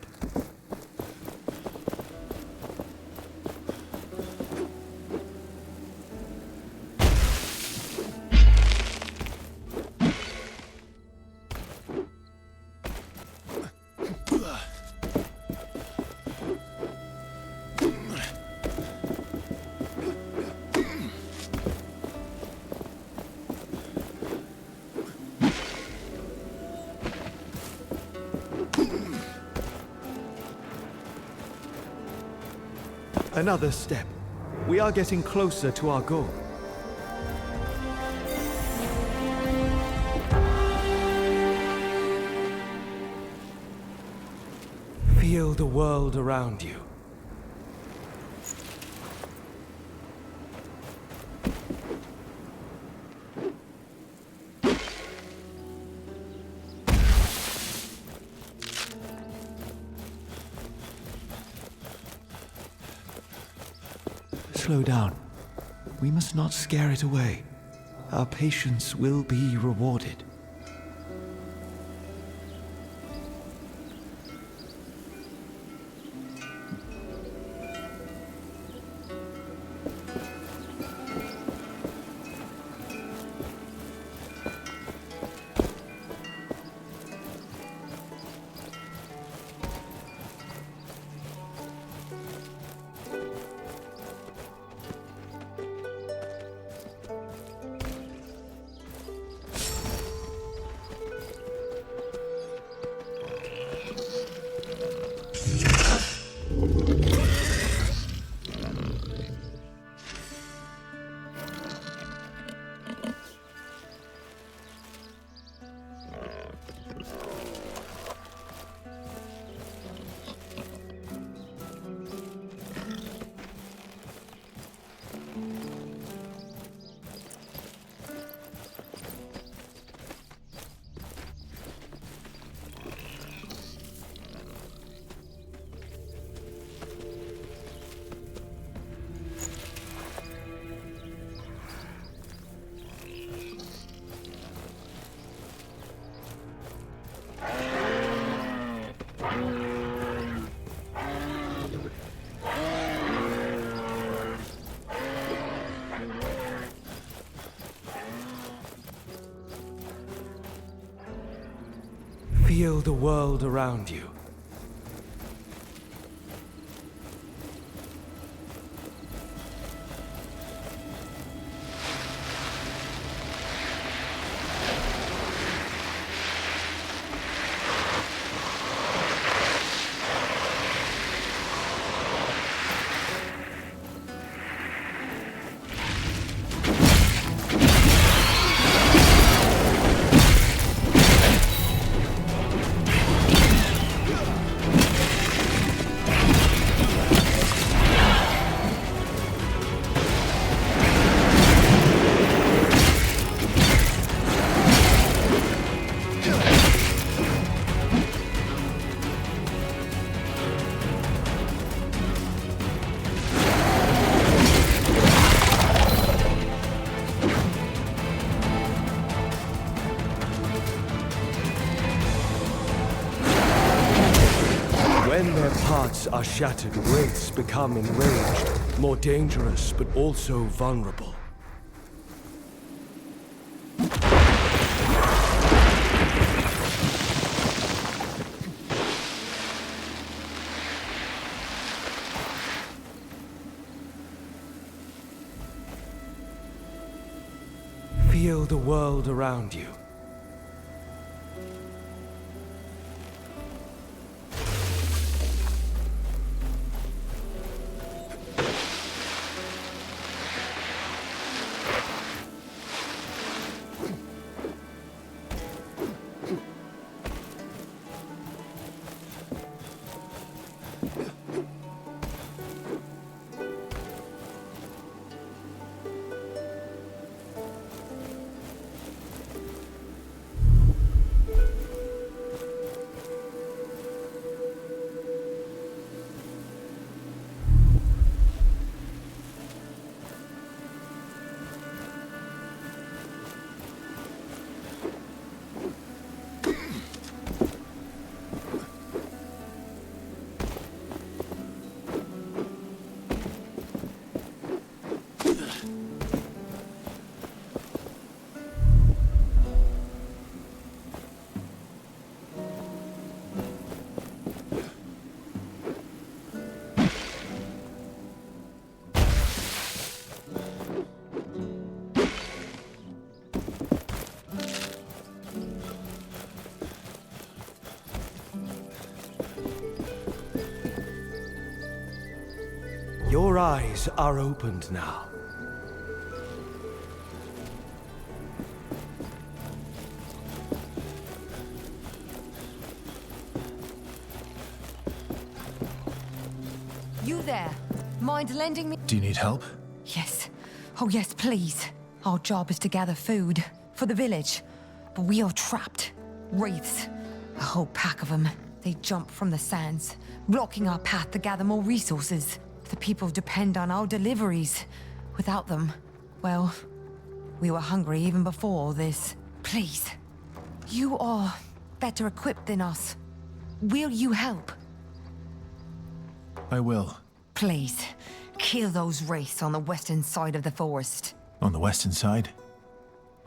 Another step. We are getting closer to our goal. Feel the world around you. Slow down. We must not scare it away. Our patience will be rewarded. Feel the world around you. When their parts are shattered, wraiths become enraged, more dangerous but also vulnerable. Feel the world around you. Your eyes are opened now. You there? Mind lending me? Do you need help? Yes. Oh yes, please. Our job is to gather food for the village. But we are trapped. Wraiths. A whole pack of them. They jump from the sands, blocking our path to gather more resources. The people depend on our deliveries. Without them, well, we were hungry even before all this. Please. You are better equipped than us. Will you help? I will. Please, kill those wraiths on the western side of the forest. On the western side?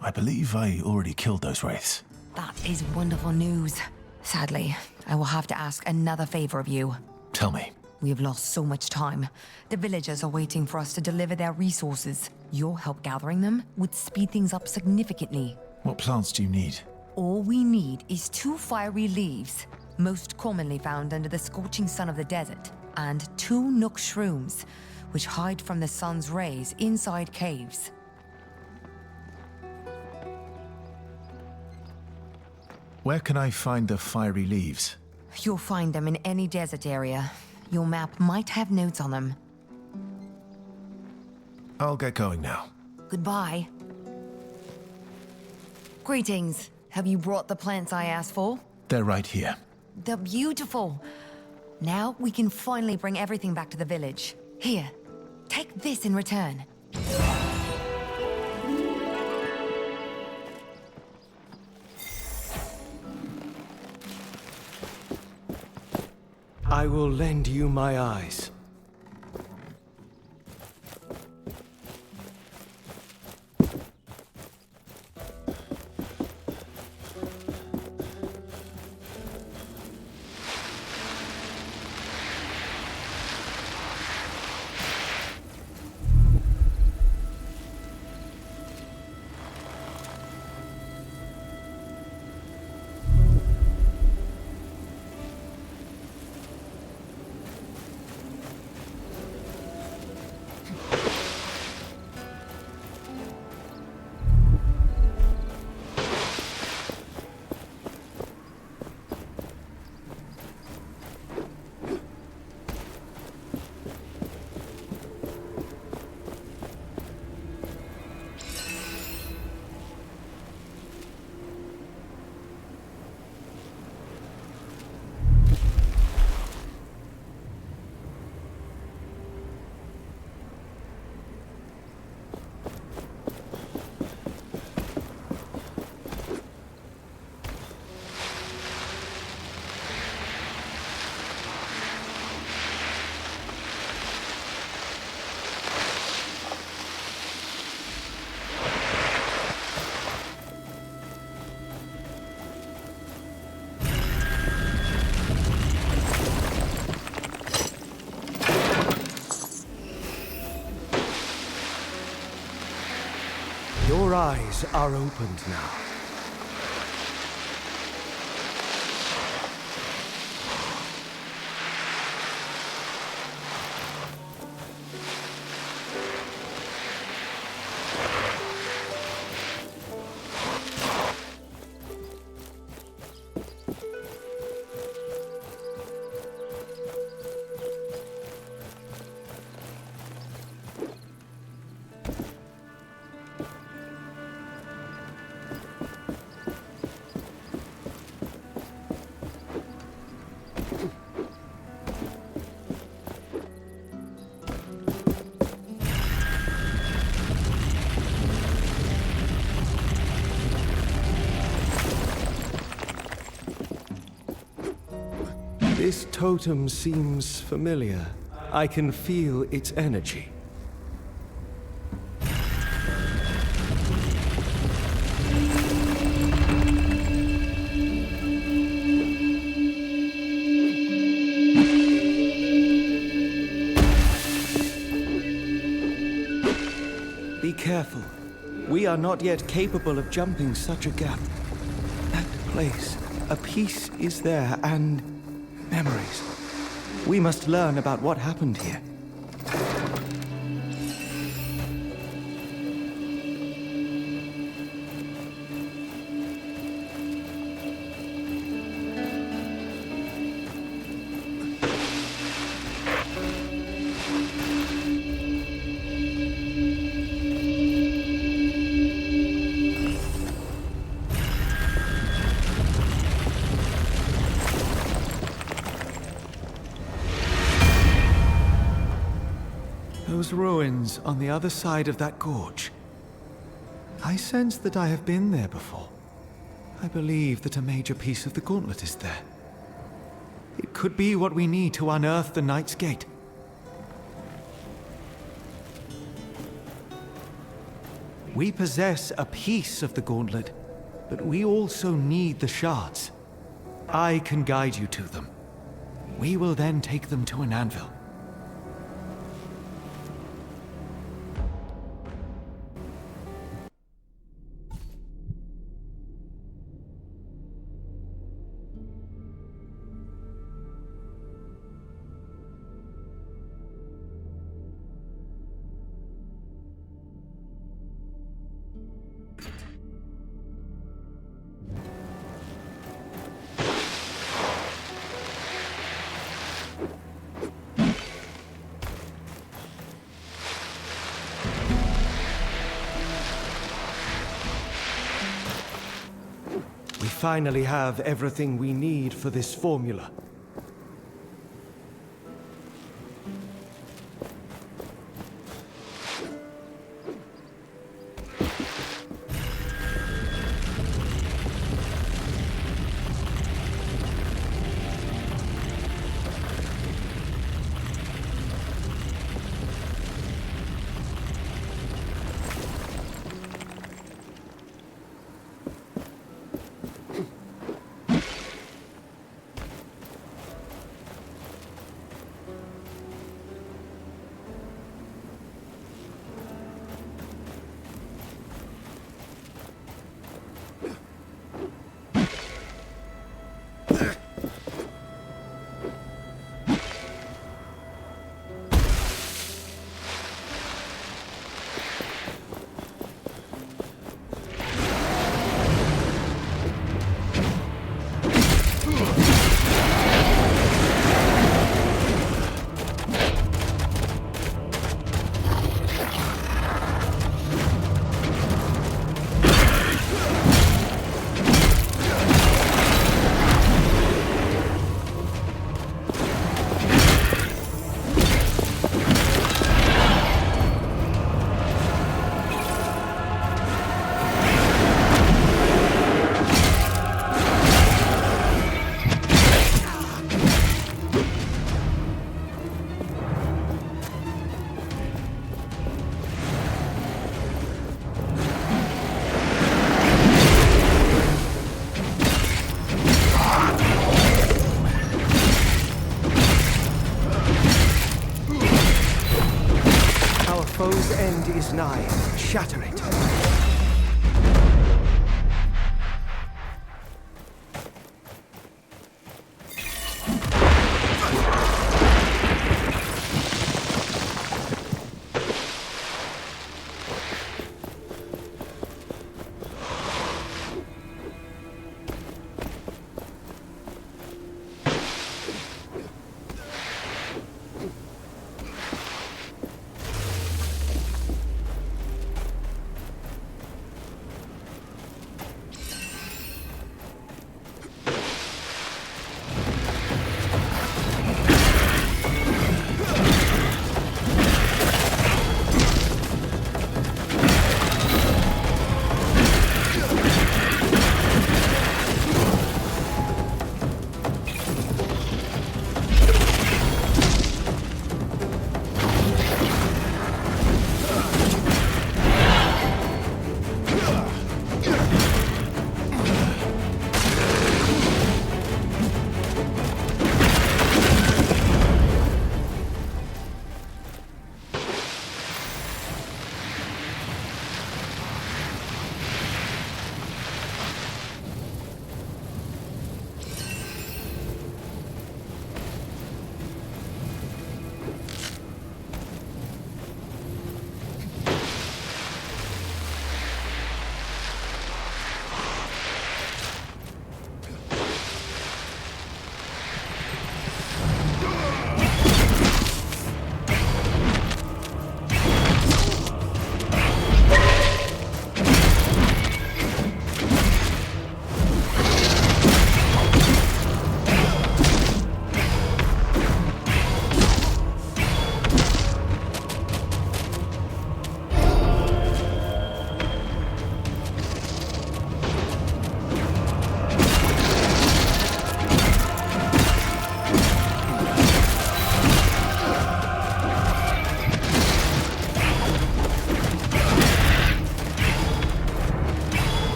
I believe I already killed those wraiths. That is wonderful news. Sadly, I will have to ask another favor of you. Tell me. We have lost so much time. The villagers are waiting for us to deliver their resources. Your help gathering them would speed things up significantly. What plants do you need? All we need is 2 fiery leaves, most commonly found under the scorching sun of the desert, and 2 nook shrooms, which hide from the sun's rays inside caves. Where can I find the fiery leaves? You'll find them in any desert area. Your map might have notes on them. I'll get going now. Goodbye. Greetings. Have you brought the plants I asked for? They're right here. They're beautiful. Now we can finally bring everything back to the village. Here, take this in return. I will lend you my eyes. Your eyes are opened now. This totem seems familiar. I can feel its energy. Be careful. We are not yet capable of jumping such a gap. That place, a piece is there, and memories. We must learn about what happened here. ruins on the other side of that gorge. I sense that I have been there before. I believe that a major piece of the gauntlet is there. It could be what we need to unearth the Knight's Gate. We possess a piece of the gauntlet, but we also need the shards. I can guide you to them. We will then take them to an anvil. We finally have everything we need for this formula. Foe's end is nigh. Shatter it.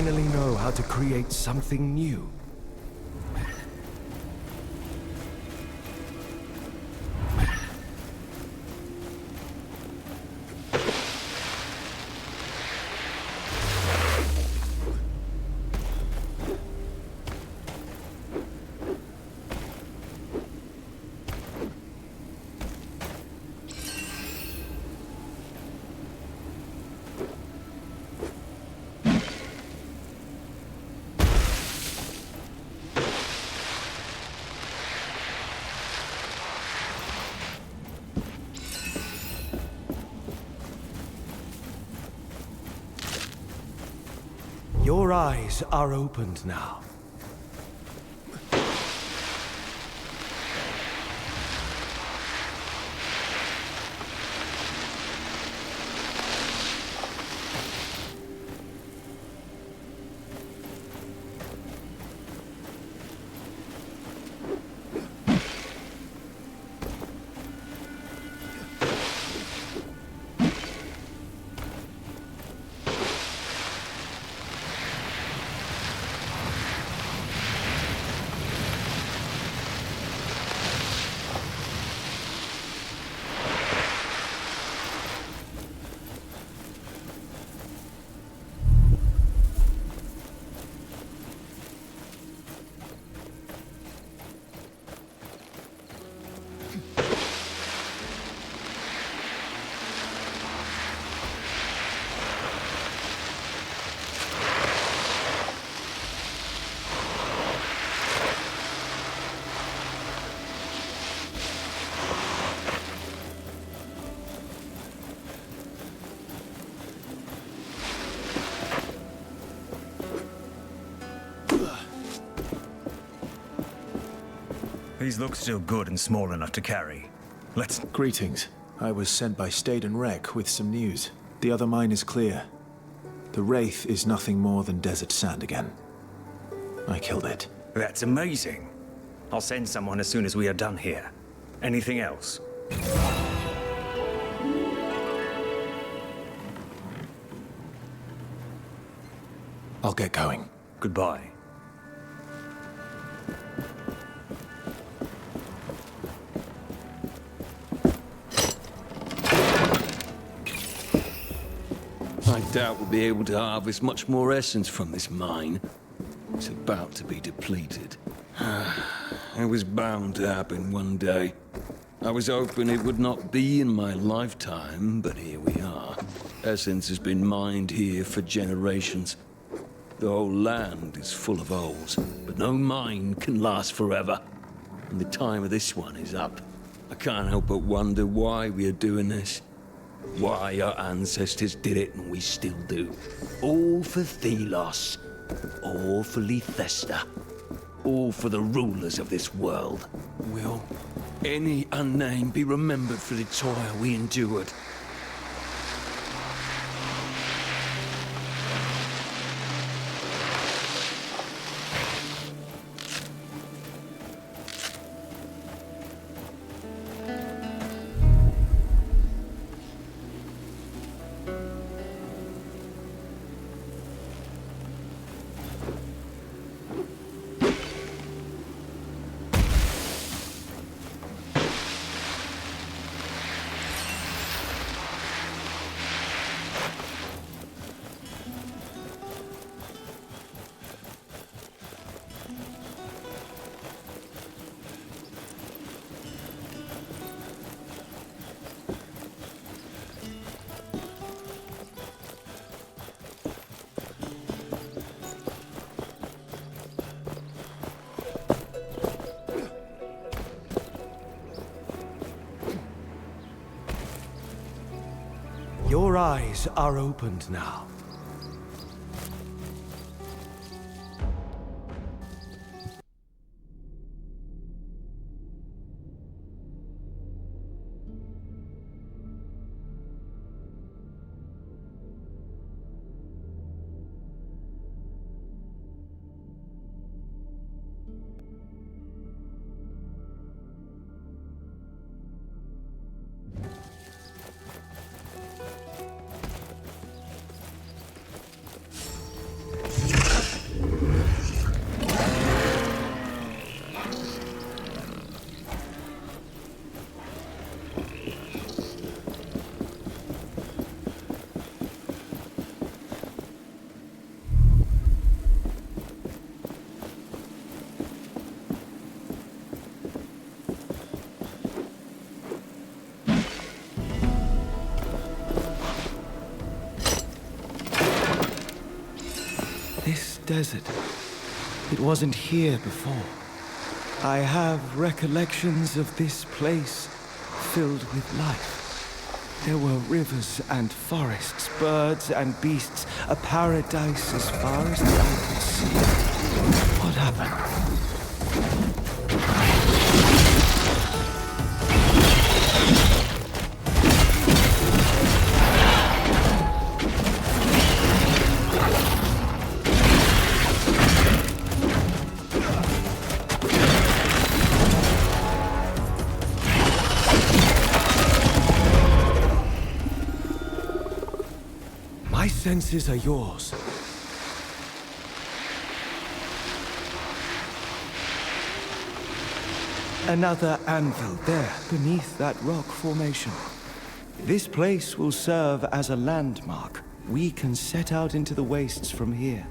finally know how to create something new. Your eyes are opened now. These look still good and small enough to carry. Let's... Greetings. I was sent by Staden Rek with some news. The other mine is clear. The Wraith is nothing more than desert sand again. I killed it. That's amazing. I'll send someone as soon as we are done here. Anything else? I'll get going. Goodbye. I doubt we'll be able to harvest much more essence from this mine. It's about to be depleted. It was bound to happen one day. I was hoping it would not be in my lifetime, but here we are. Essence has been mined here for generations. The whole land is full of holes, but no mine can last forever. And the time of this one is up. I can't help but wonder why we are doing this. Why our ancestors did it and we still do. All for Thelos. All for Lethesta. All for the rulers of this world. Will any unnamed be remembered for the toil we endured? Your eyes are opened now. This desert, it wasn't here before. I have recollections of this place filled with life. There were rivers and forests, birds and beasts, a paradise as far as the eye could see. What happened? My senses are yours. Another anvil there, beneath that rock formation. This place will serve as a landmark. We can set out into the wastes from here.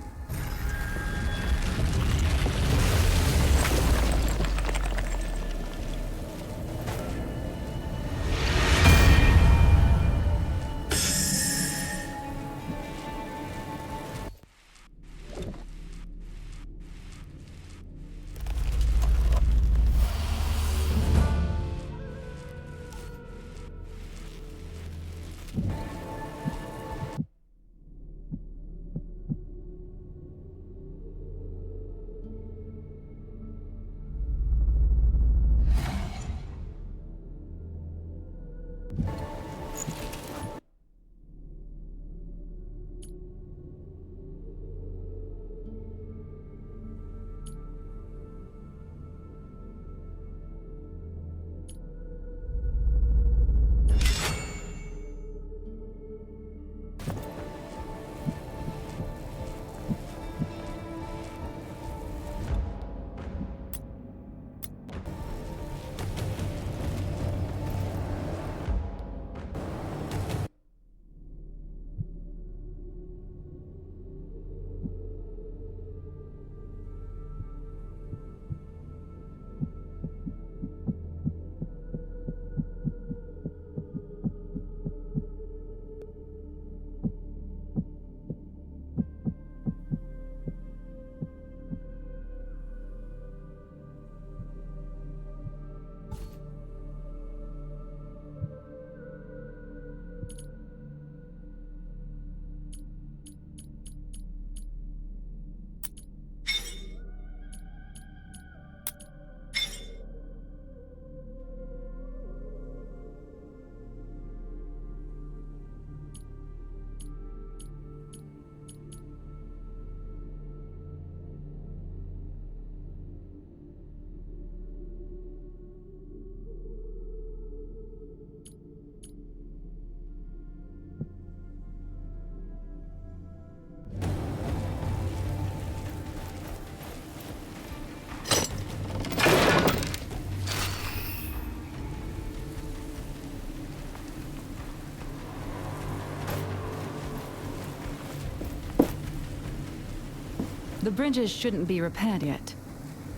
The bridges shouldn't be repaired yet.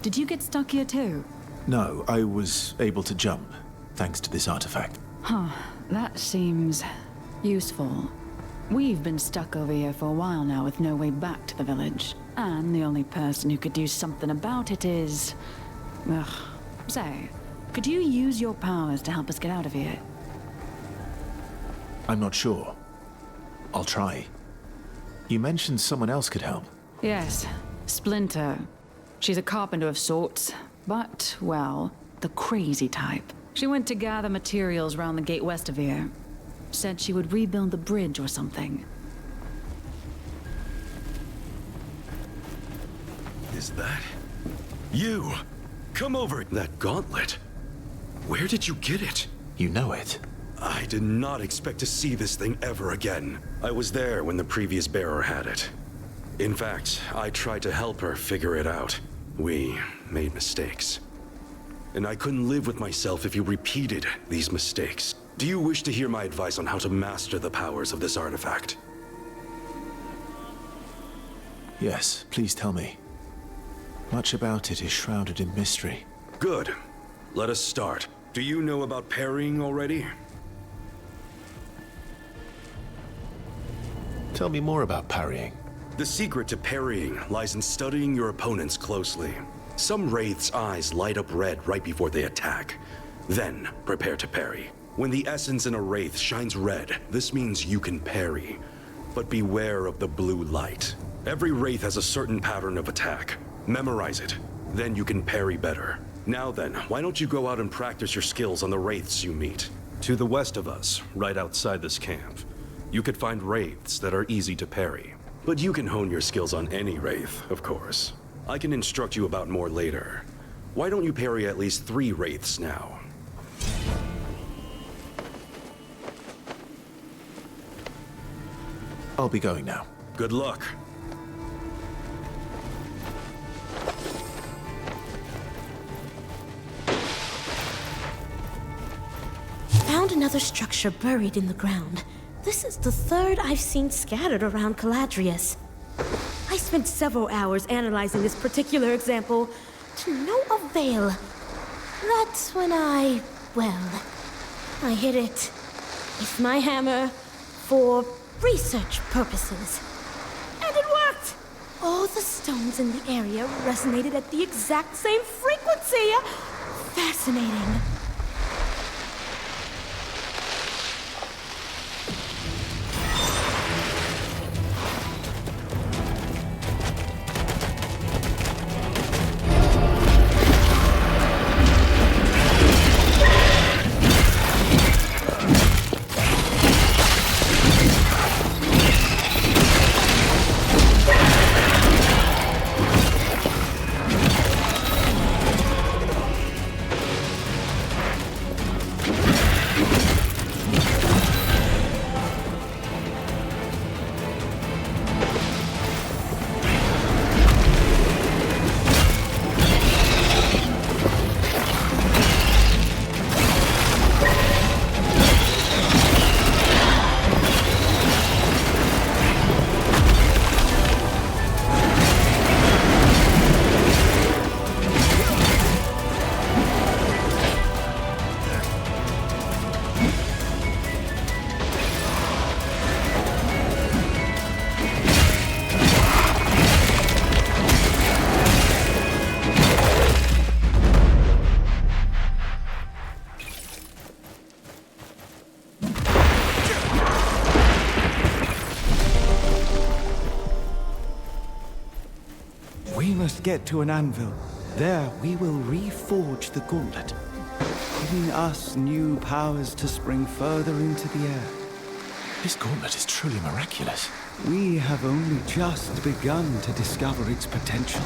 Did you get stuck here too? No, I was able to jump, thanks to this artifact. Huh, that seems useful. We've been stuck over here for a while now with no way back to the village. And the only person who could do something about it is... Ugh. Say, could you use your powers to help us get out of here? I'm not sure. I'll try. You mentioned someone else could help. Yes, Splinter. She's a carpenter of sorts, but, well, the crazy type. She went to gather materials around the gate west of here. Said she would rebuild the bridge or something. Is that... you? Come over. That gauntlet. Where did you get it? You know it. I did not expect to see this thing ever again. I was there when the previous bearer had it. In fact, I tried to help her figure it out. We made mistakes. and I couldn't live with myself if you repeated these mistakes. Do you wish to hear my advice on how to master the powers of this artifact? Yes, please tell me. Much about it is shrouded in mystery. Good. Let us start. Do you know about parrying already? Tell me more about parrying. The secret to parrying lies in studying your opponents closely. Some wraiths' eyes light up red right before they attack. Then, prepare to parry. When the essence in a wraith shines red, this means you can parry. But beware of the blue light. Every wraith has a certain pattern of attack. Memorize it. Then you can parry better. Now then, why don't you go out and practice your skills on the wraiths you meet? To the west of us, right outside this camp, you could find wraiths that are easy to parry. But you can hone your skills on any wraith, of course. I can instruct you about more later. Why don't you parry at least 3 wraiths now? I'll be going now. Good luck. Found another structure buried in the ground. This is the third I've seen scattered around Caladrius. I spent several hours analyzing this particular example, to no avail. That's when I hit it with my hammer for research purposes. And it worked! All the stones in the area resonated at the exact same frequency! Fascinating. We must get to an anvil. There we will reforge the gauntlet, giving us new powers to spring further into the air. This gauntlet is truly miraculous. We have only just begun to discover its potential.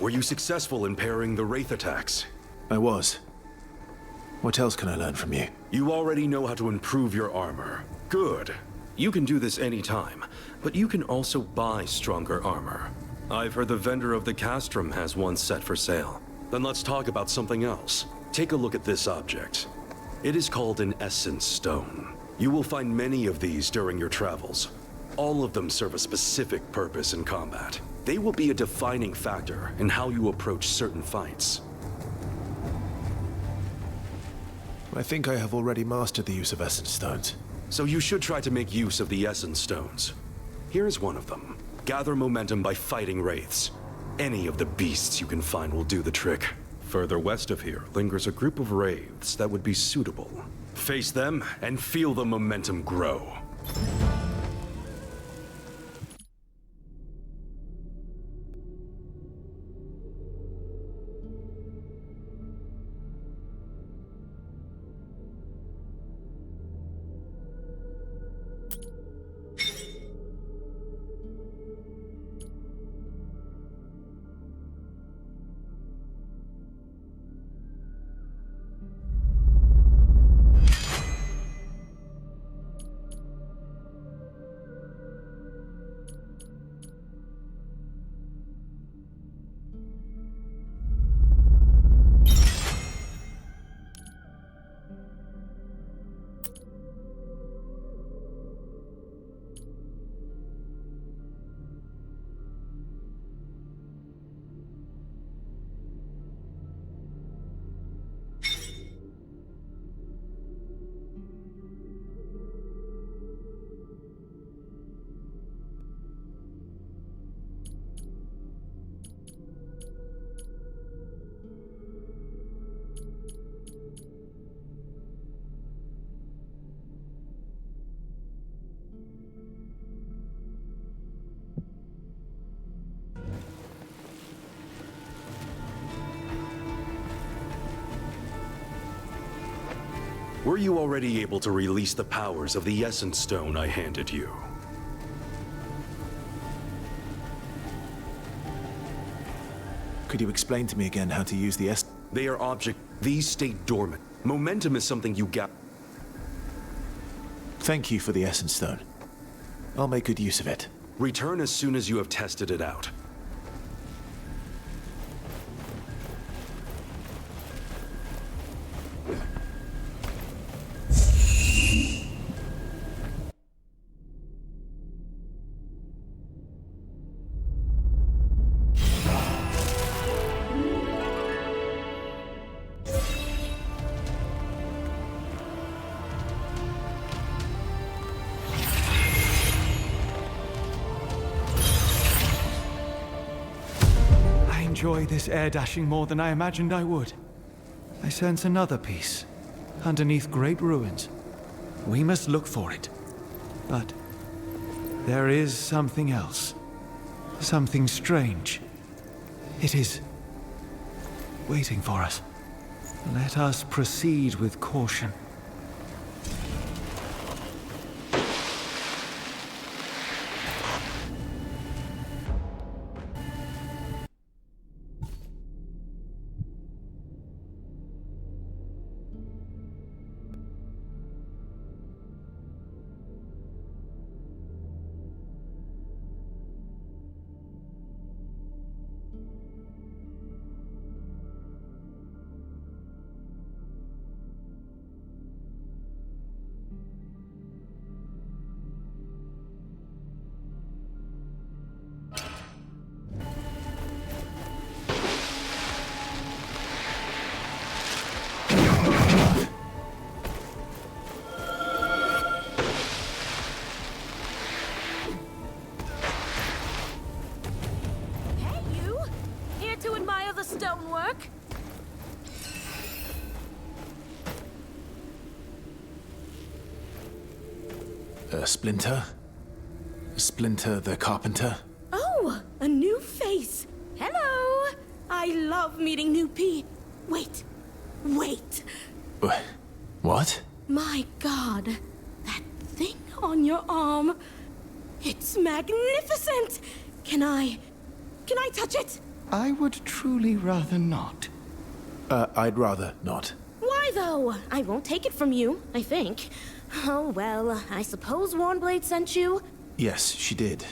Were you successful in parrying the Wraith attacks? I was. What else can I learn from you? You already know how to improve your armor. Good. You can do this anytime, but you can also buy stronger armor. I've heard the vendor of the Castrum has one set for sale. Then let's talk about something else. Take a look at this object. It is called an Essence Stone. You will find many of these during your travels. All of them serve a specific purpose in combat. They will be a defining factor in how you approach certain fights. I think I have already mastered the use of Essence Stones. So you should try to make use of the Essence Stones. Here's one of them. Gather momentum by fighting wraiths. Any of the beasts you can find will do the trick. Further west of here lingers a group of wraiths that would be suitable. Face them and feel the momentum grow. Were you already able to release the powers of the Essence Stone I handed you? Could you explain to me again how to use the They are object. These stay dormant. Momentum is something you get. Thank you for the Essence Stone. I'll make good use of it. Return as soon as you have tested it out. I enjoy this air dashing more than I imagined I would. I sense another piece, underneath great ruins. We must look for it. But there is something else. Something strange. It is waiting for us. Let us proceed with caution. Stonework? Splinter? Splinter the Carpenter? Oh, a new face. Hello. I love meeting new Wait. What? My God. That thing on your arm. It's magnificent. Can I touch it? I would truly rather not. I'd rather not. Why, though? I won't take it from you, I think. Oh, well, I suppose Warnblade sent you? Yes, she did.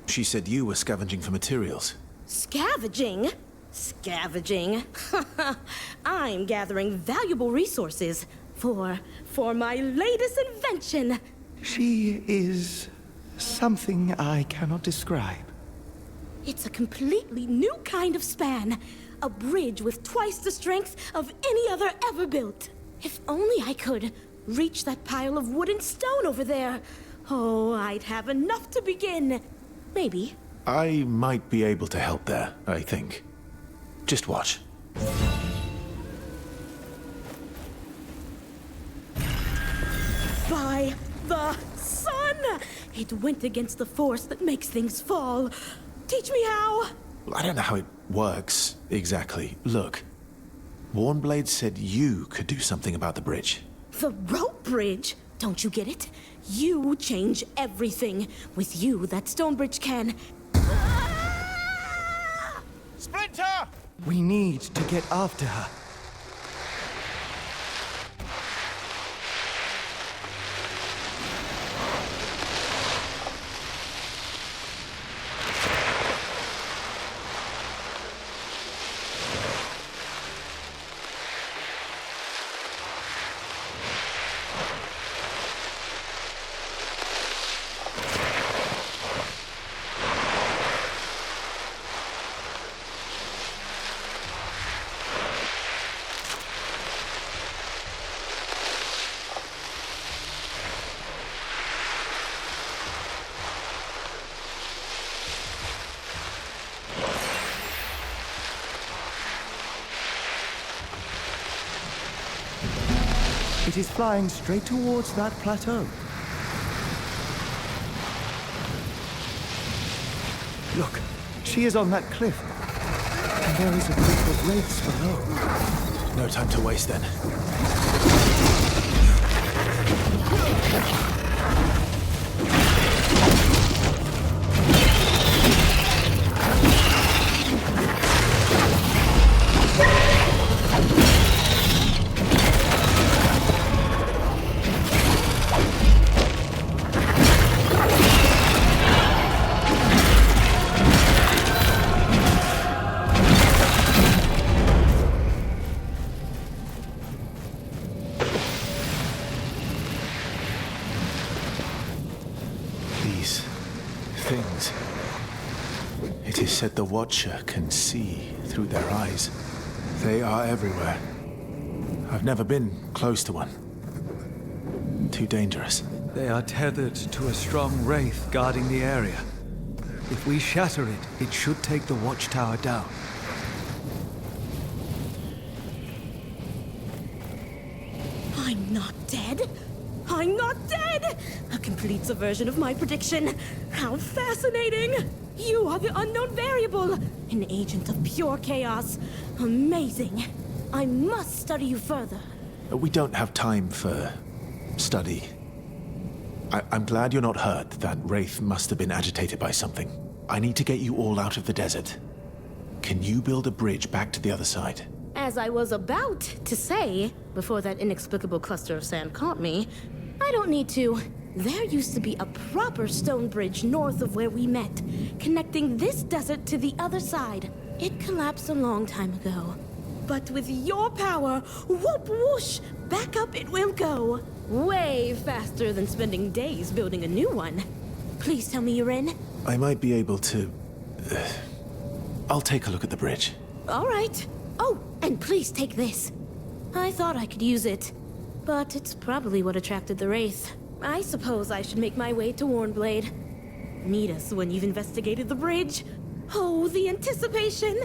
She said you were scavenging for materials. Scavenging? Scavenging? I'm gathering valuable resources for my latest invention. She is something I cannot describe. It's a completely new kind of span. A bridge with twice the strength of any other ever built. If only I could reach that pile of wood and stone over there. Oh, I'd have enough to begin. Maybe. I might be able to help there, I think. Just watch. By the sun! It went against the force that makes things fall. Teach me how! I don't know how it works, exactly. Look, Warnblade said you could do something about the bridge. The rope bridge? Don't you get it? You change everything. With you, that stone bridge can... Splinter! We need to get after her. It is flying straight towards that plateau. Look, she is on that cliff. And there is a group of wraiths below. No time to waste then. Things. It is said the Watcher can see through their eyes. They are everywhere. I've never been close to one. Too dangerous. They are tethered to a strong wraith guarding the area. If we shatter it, it should take the watchtower down. I'm not dead. I'm not dead! A complete subversion of my prediction. How fascinating! You are the unknown variable, an agent of pure chaos. Amazing. I must study you further. We don't have time for study. I'm glad you're not hurt. That wraith must have been agitated by something. I need to get you all out of the desert. Can you build a bridge back to the other side? As I was about to say, before that inexplicable cluster of sand caught me, I don't need to. There used to be a proper stone bridge north of where we met, connecting this desert to the other side. It collapsed a long time ago. But with your power, whoop whoosh, back up it will go. Way faster than spending days building a new one. Please tell me you're in. I might be able to... I'll take a look at the bridge. All right. Oh, and please take this. I thought I could use it, but it's probably what attracted the Wraith. I suppose I should make my way to Warnblade. Meet us when you've investigated the bridge. Oh, the anticipation!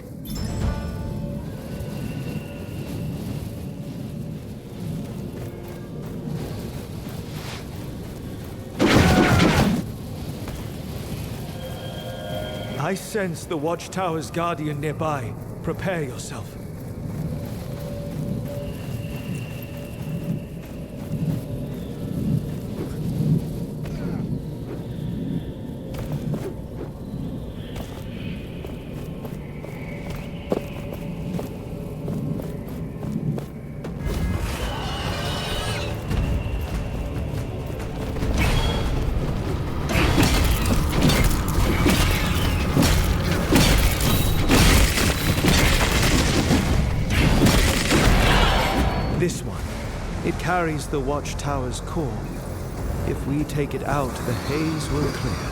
I sense the Watchtower's guardian nearby. Prepare yourself. carries the watchtower's core. If we take it out, the haze will clear.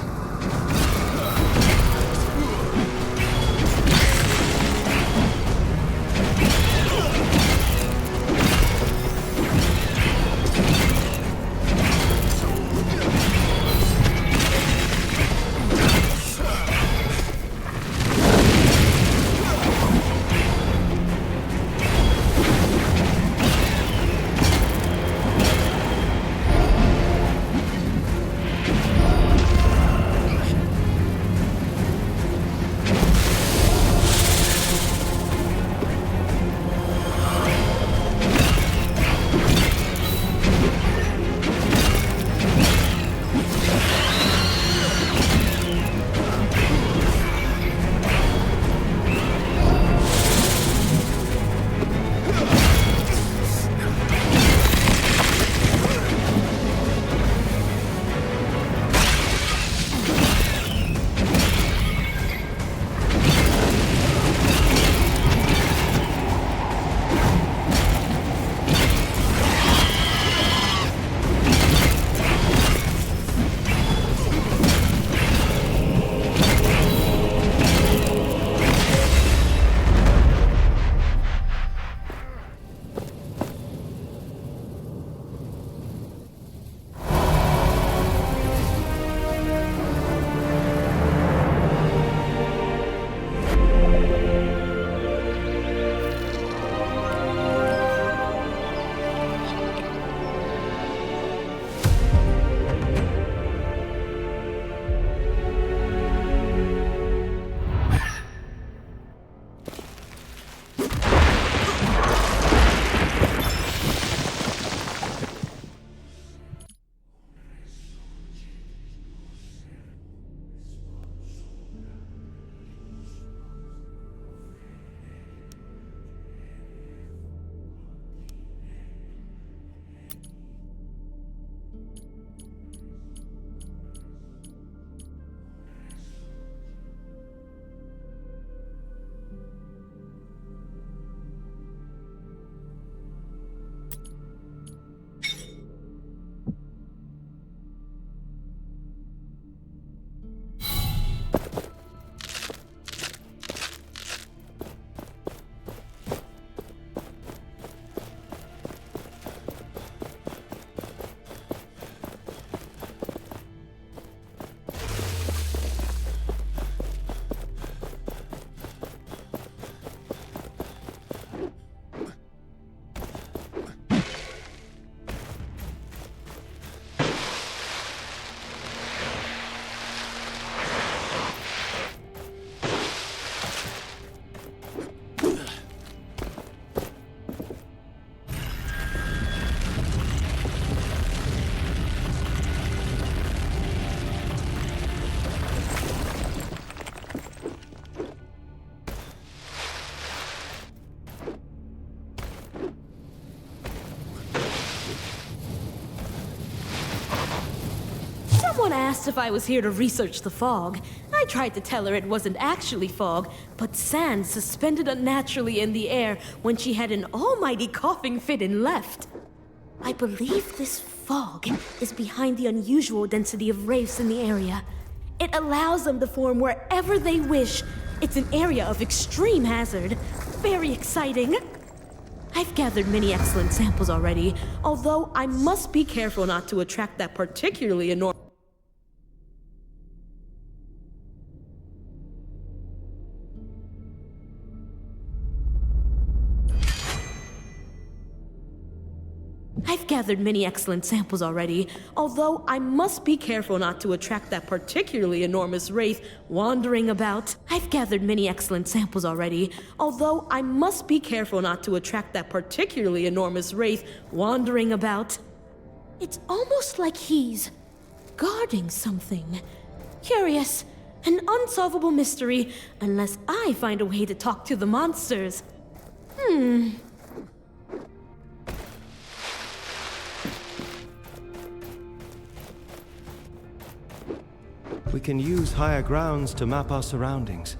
Someone asked if I was here to research the fog. I tried to tell her it wasn't actually fog, but sand suspended unnaturally in the air when she had an almighty coughing fit and left. I believe this fog is behind the unusual density of wraiths in the area. It allows them to form wherever they wish. It's an area of extreme hazard. Very exciting. I've gathered many excellent samples already, although I must be careful not to attract that particularly enormous... I've gathered many excellent samples already, although I must be careful not to attract that particularly enormous wraith wandering about. I've gathered many excellent samples already, although I must be careful not to attract that particularly enormous wraith wandering about. It's almost like he's guarding something. Curious, an unsolvable mystery, unless I find a way to talk to the monsters. We can use higher grounds to map our surroundings.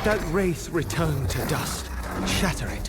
Let that wraith return to dust. Shatter it.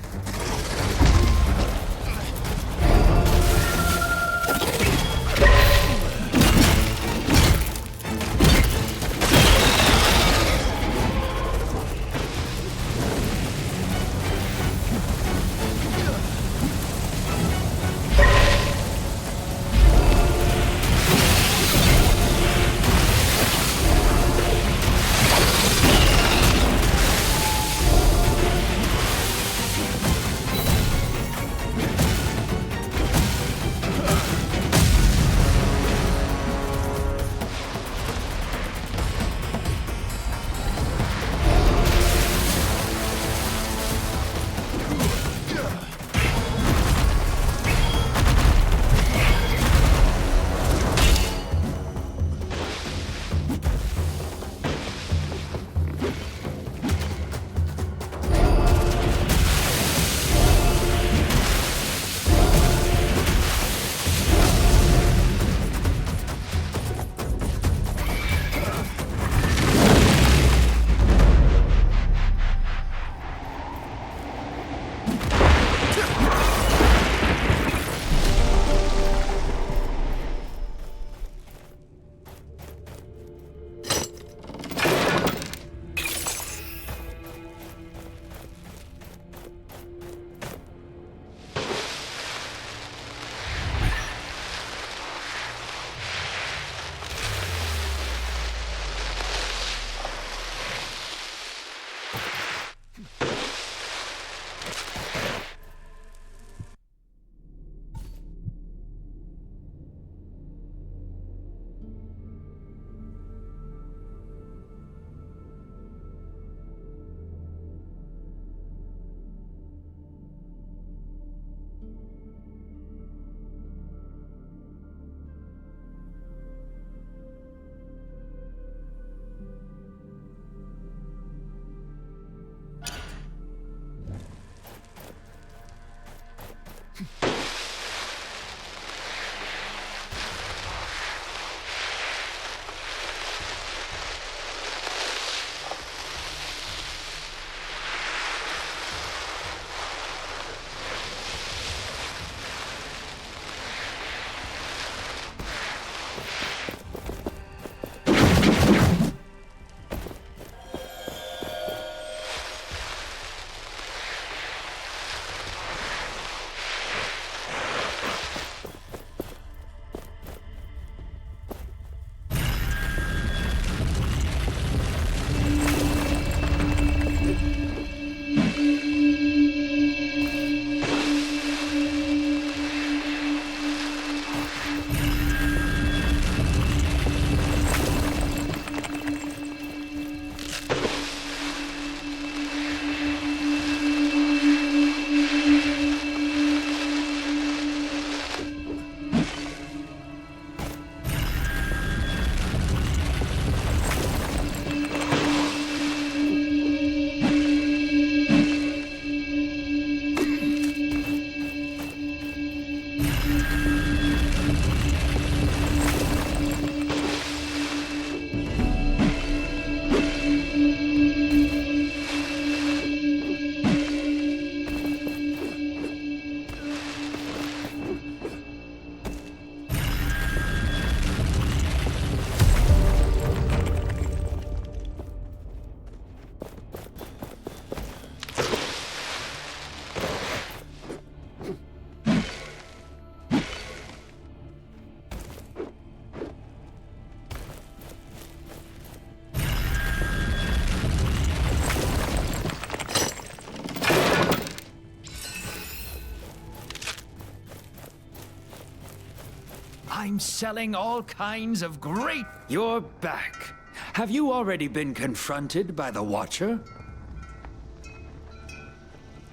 I'm selling all kinds of great... You're back. Have you already been confronted by the Watcher?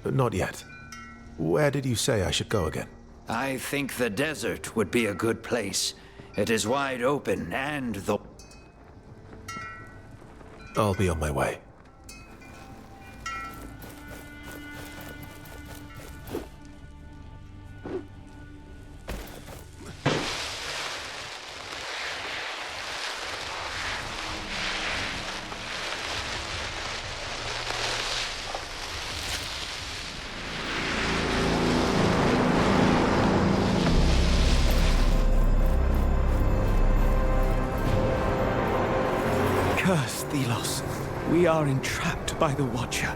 Not yet. Where did you say I should go again? I think the desert would be a good place. It is wide open, and the... I'll be on my way. Delos. We are entrapped by the Watcher.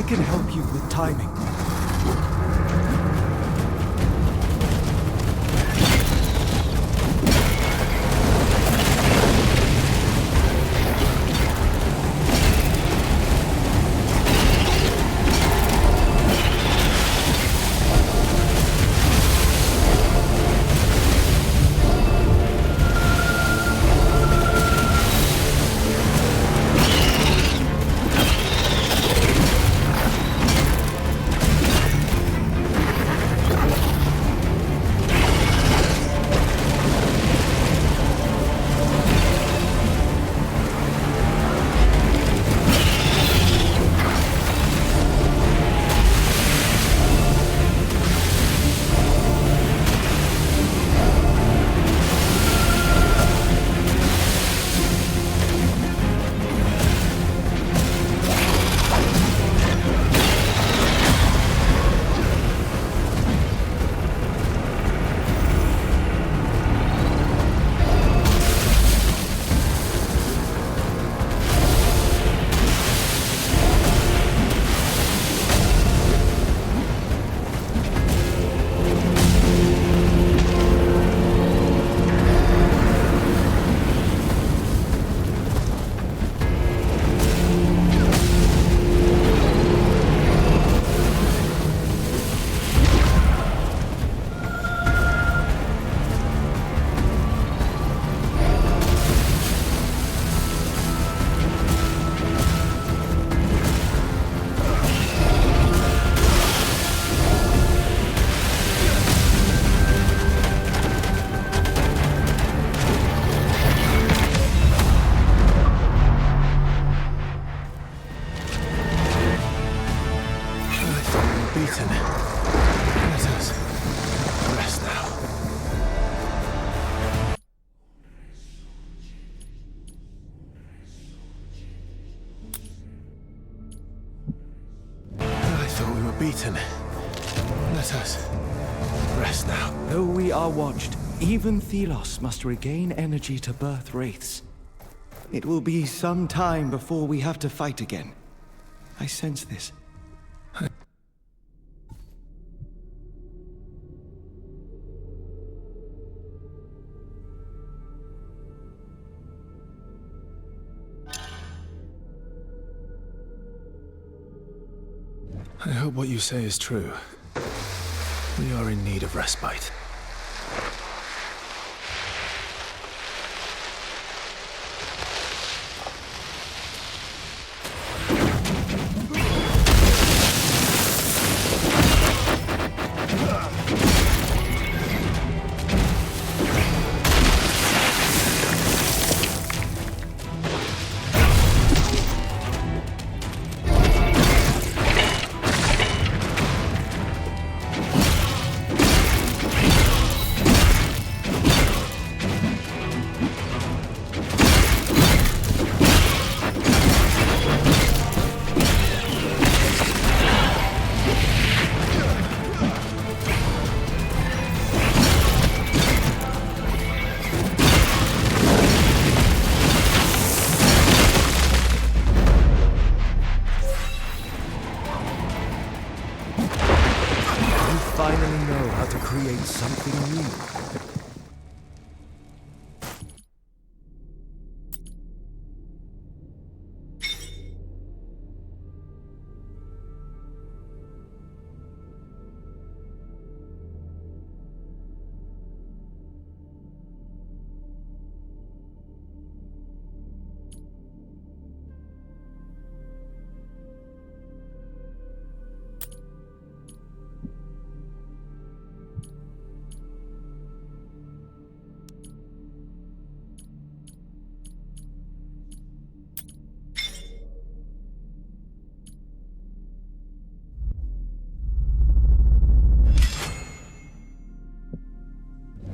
can help you with timing. were beaten. Let us rest now. I thought we were beaten. Let us rest now. Though we are watched, even Thelos must regain energy to birth wraiths. It will be some time before we have to fight again. I sense this. I hope what you say is true. We are in need of respite. Finally know how to create something new.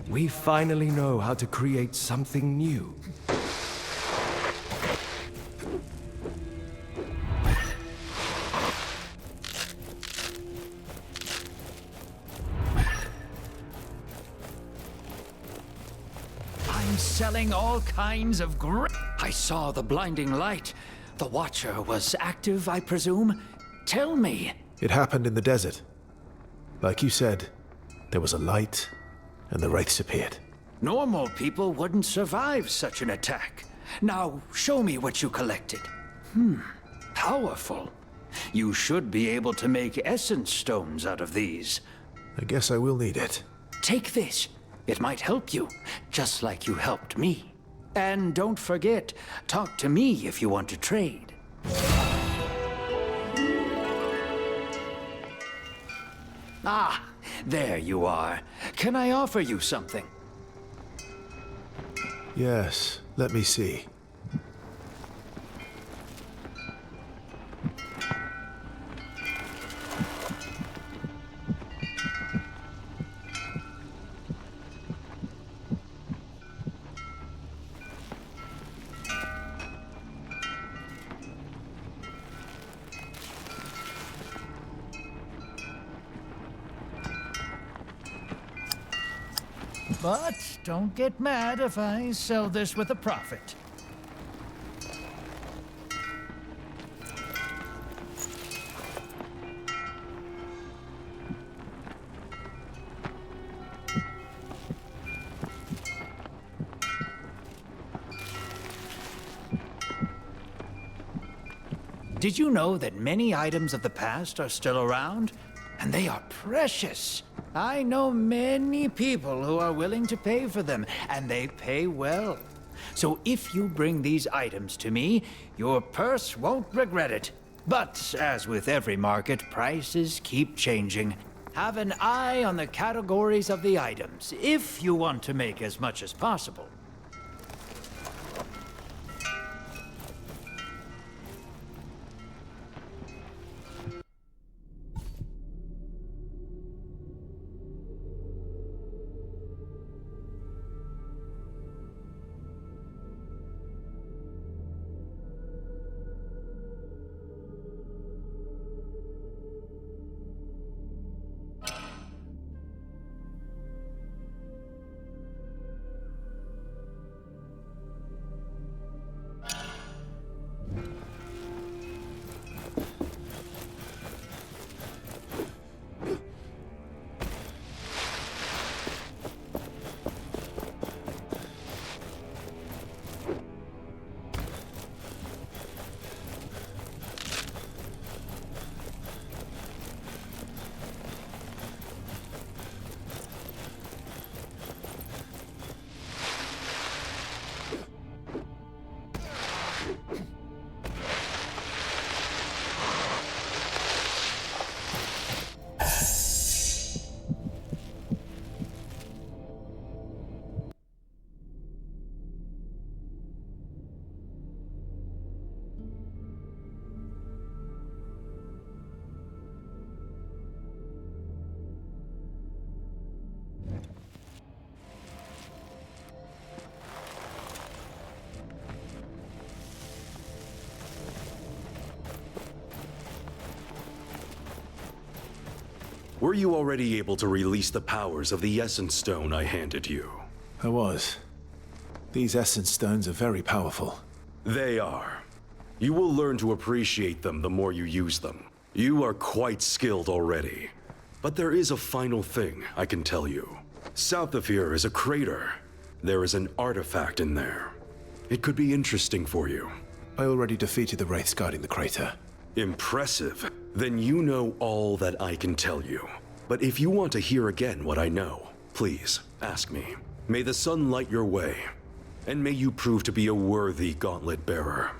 We finally know how to create something new. I'm selling all kinds of I saw the blinding light. The Watcher was active, I presume? Tell me. It happened in the desert. Like you said, there was a light, and the wraiths appeared. Normal people wouldn't survive such an attack. Now, show me what you collected. Powerful. You should be able to make essence stones out of these. I guess I will need it. Take this. It might help you, just like you helped me. And don't forget, talk to me if you want to trade. Ah, there you are. Can I offer you something? Yes, let me see. But don't get mad if I sell this with a profit. Did you know that many items of the past are still around? And they are precious. I know many people who are willing to pay for them, and they pay well. So if you bring these items to me, your purse won't regret it. But as with every market, prices keep changing. Have an eye on the categories of the items, if you want to make as much as possible. Were you already able to release the powers of the Essence Stone I handed you? I was. These Essence Stones are very powerful. They are. You will learn to appreciate them the more you use them. You are quite skilled already. But there is a final thing I can tell you. South of here is a crater. There is an artifact in there. It could be interesting for you. I already defeated the wraiths guarding the crater. Impressive. Then you know all that I can tell you. But if you want to hear again what I know, please, ask me. May the sun light your way, and may you prove to be a worthy gauntlet bearer.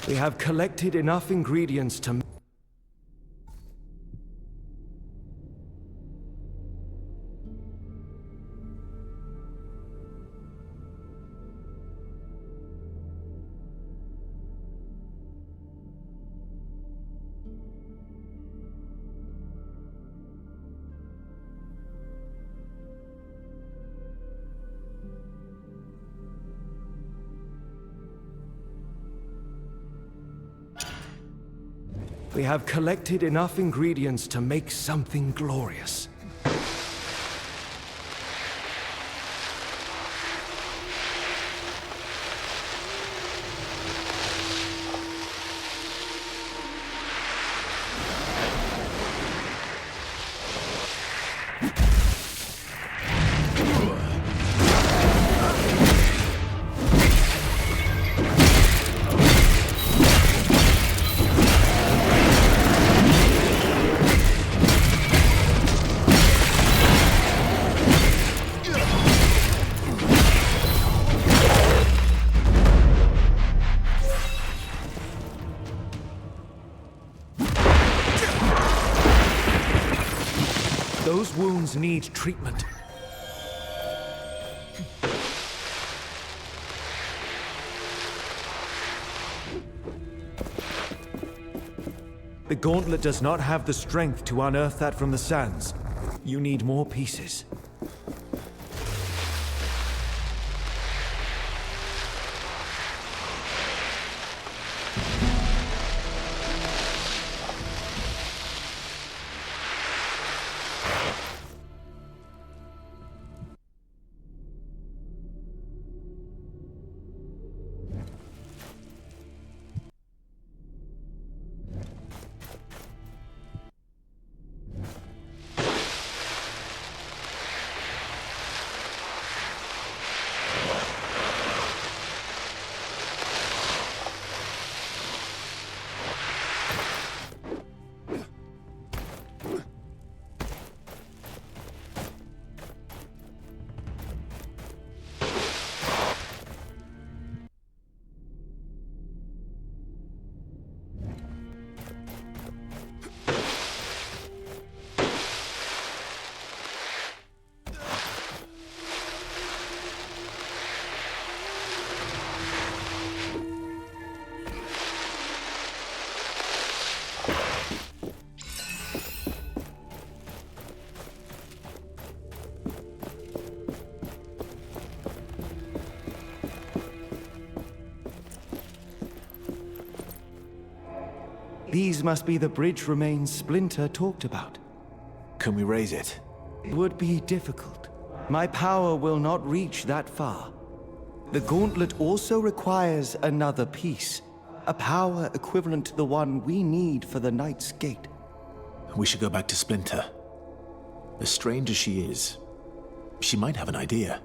We have collected enough ingredients to... We have collected enough ingredients to make something glorious. Those wounds need treatment. The gauntlet does not have the strength to unearth that from the sands. You need more pieces. These must be the bridge remains Splinter talked about. Can we raise it? It would be difficult. My power will not reach that far. The gauntlet also requires another piece. A power equivalent to the one we need for the Knight's Gate. We should go back to Splinter. As strange as she is, she might have an idea.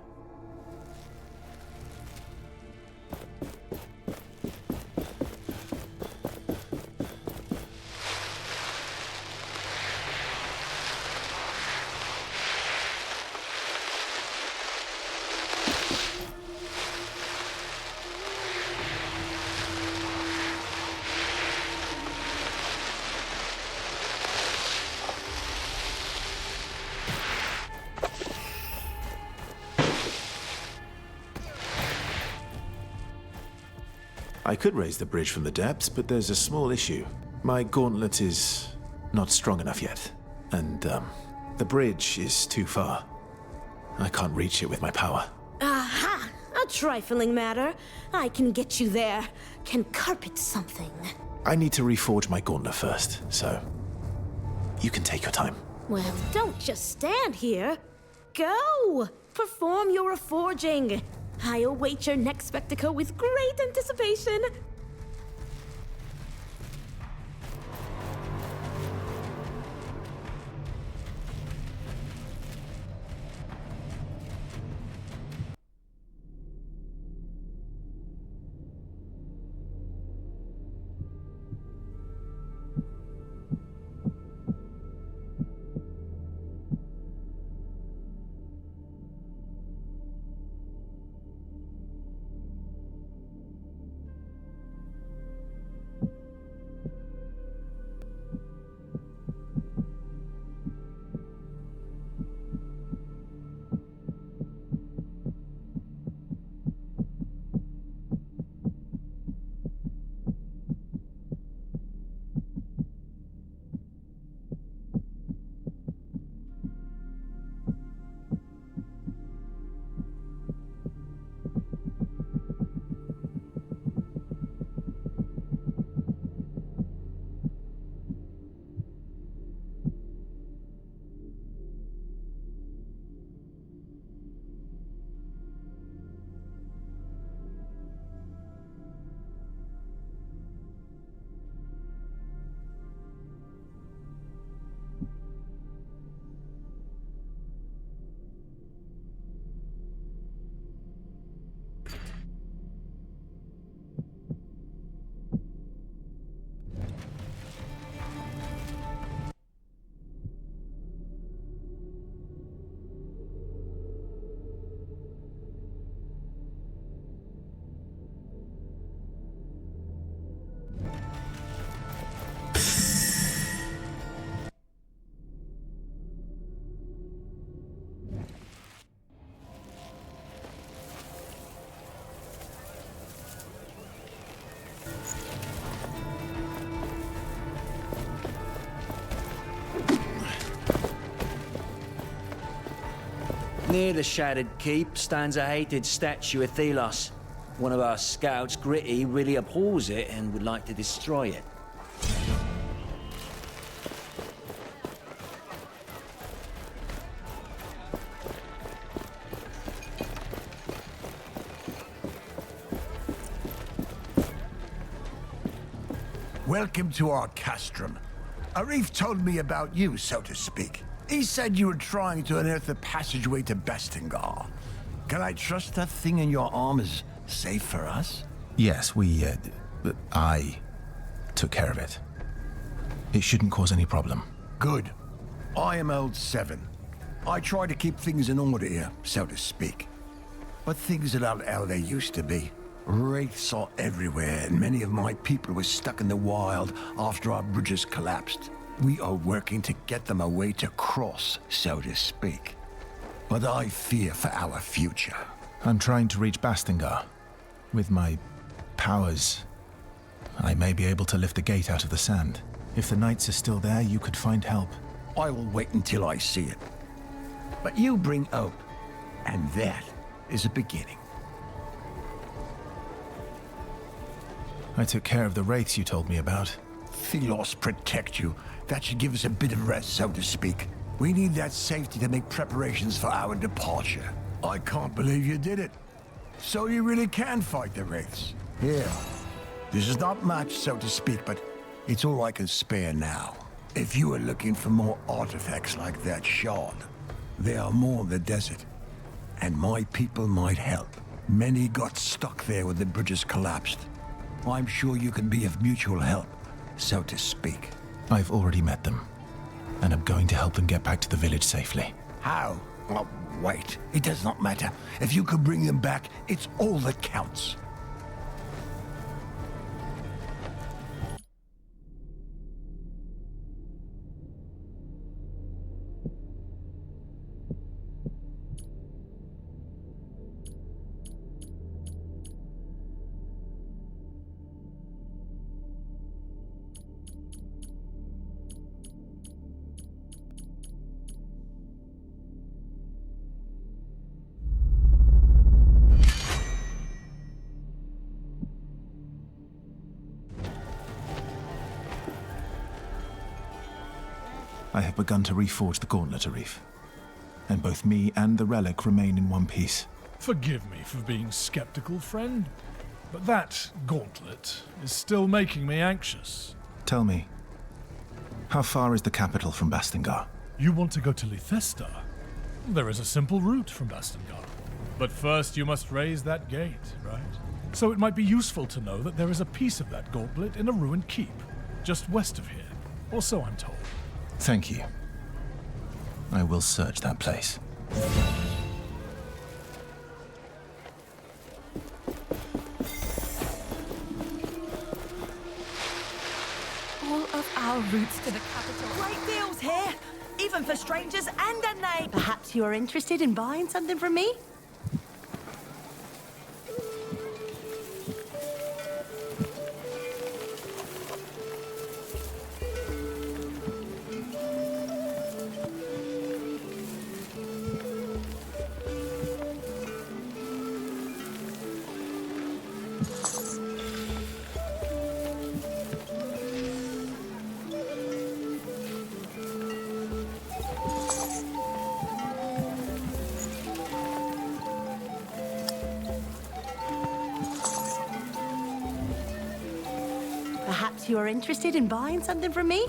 I could raise the bridge from the depths, but there's a small issue. My gauntlet is not strong enough yet, and the bridge is too far. I can't reach it with my power. Aha! A trifling matter. I can get you there. Can carpet something. I need to reforge my gauntlet first, so you can take your time. Well, don't just stand here. Go! Perform your reforging. I await your next spectacle with great anticipation. Near the Shattered Keep stands a hated statue of Thelos. One of our scouts, Gritty, really abhors it and would like to destroy it. Welcome to our castrum. Arif told me about you, so to speak. He said you were trying to unearth the passageway to Bastingar. Can I trust that thing in your arm is safe for us? Yes, I took care of it. It shouldn't cause any problem. Good. I am Old Seven. I try to keep things in order here, so to speak. But things are not how they used to be. Wraiths are everywhere, and many of my people were stuck in the wild after our bridges collapsed. We are working to get them a way to cross, so to speak. But I fear for our future. I'm trying to reach Bastingar. With my powers, I may be able to lift the gate out of the sand. If the knights are still there, you could find help. I will wait until I see it. But you bring hope, and that is a beginning. I took care of the wraiths you told me about. Thelos protect you. That should give us a bit of rest, so to speak. We need that safety to make preparations for our departure. I can't believe you did it. So you really can fight the Wraiths. Here. This is not much, so to speak, but it's all I can spare now. If you were looking for more artifacts like that shard, there are more in the desert. And my people might help. Many got stuck there when the bridges collapsed. I'm sure you can be of mutual help, so to speak. I've already met them, and I'm going to help them get back to the village safely. How? Oh, wait. It does not matter. If you can bring them back, it's all that counts. I have begun to reforge the gauntlet, Arif. And both me and the relic remain in one piece. Forgive me for being skeptical, friend, but that gauntlet is still making me anxious. Tell me, how far is the capital from Bastengar? You want to go to Lithesta? There is a simple route from Bastengar. But first you must raise that gate, right? So it might be useful to know that there is a piece of that gauntlet in a ruined keep, just west of here, or so I'm told. Thank you. I will search that place. All of our routes to the capital. Great deals here, even for strangers and a name. Perhaps you are interested in buying something from me? Perhaps you are interested in buying something from me?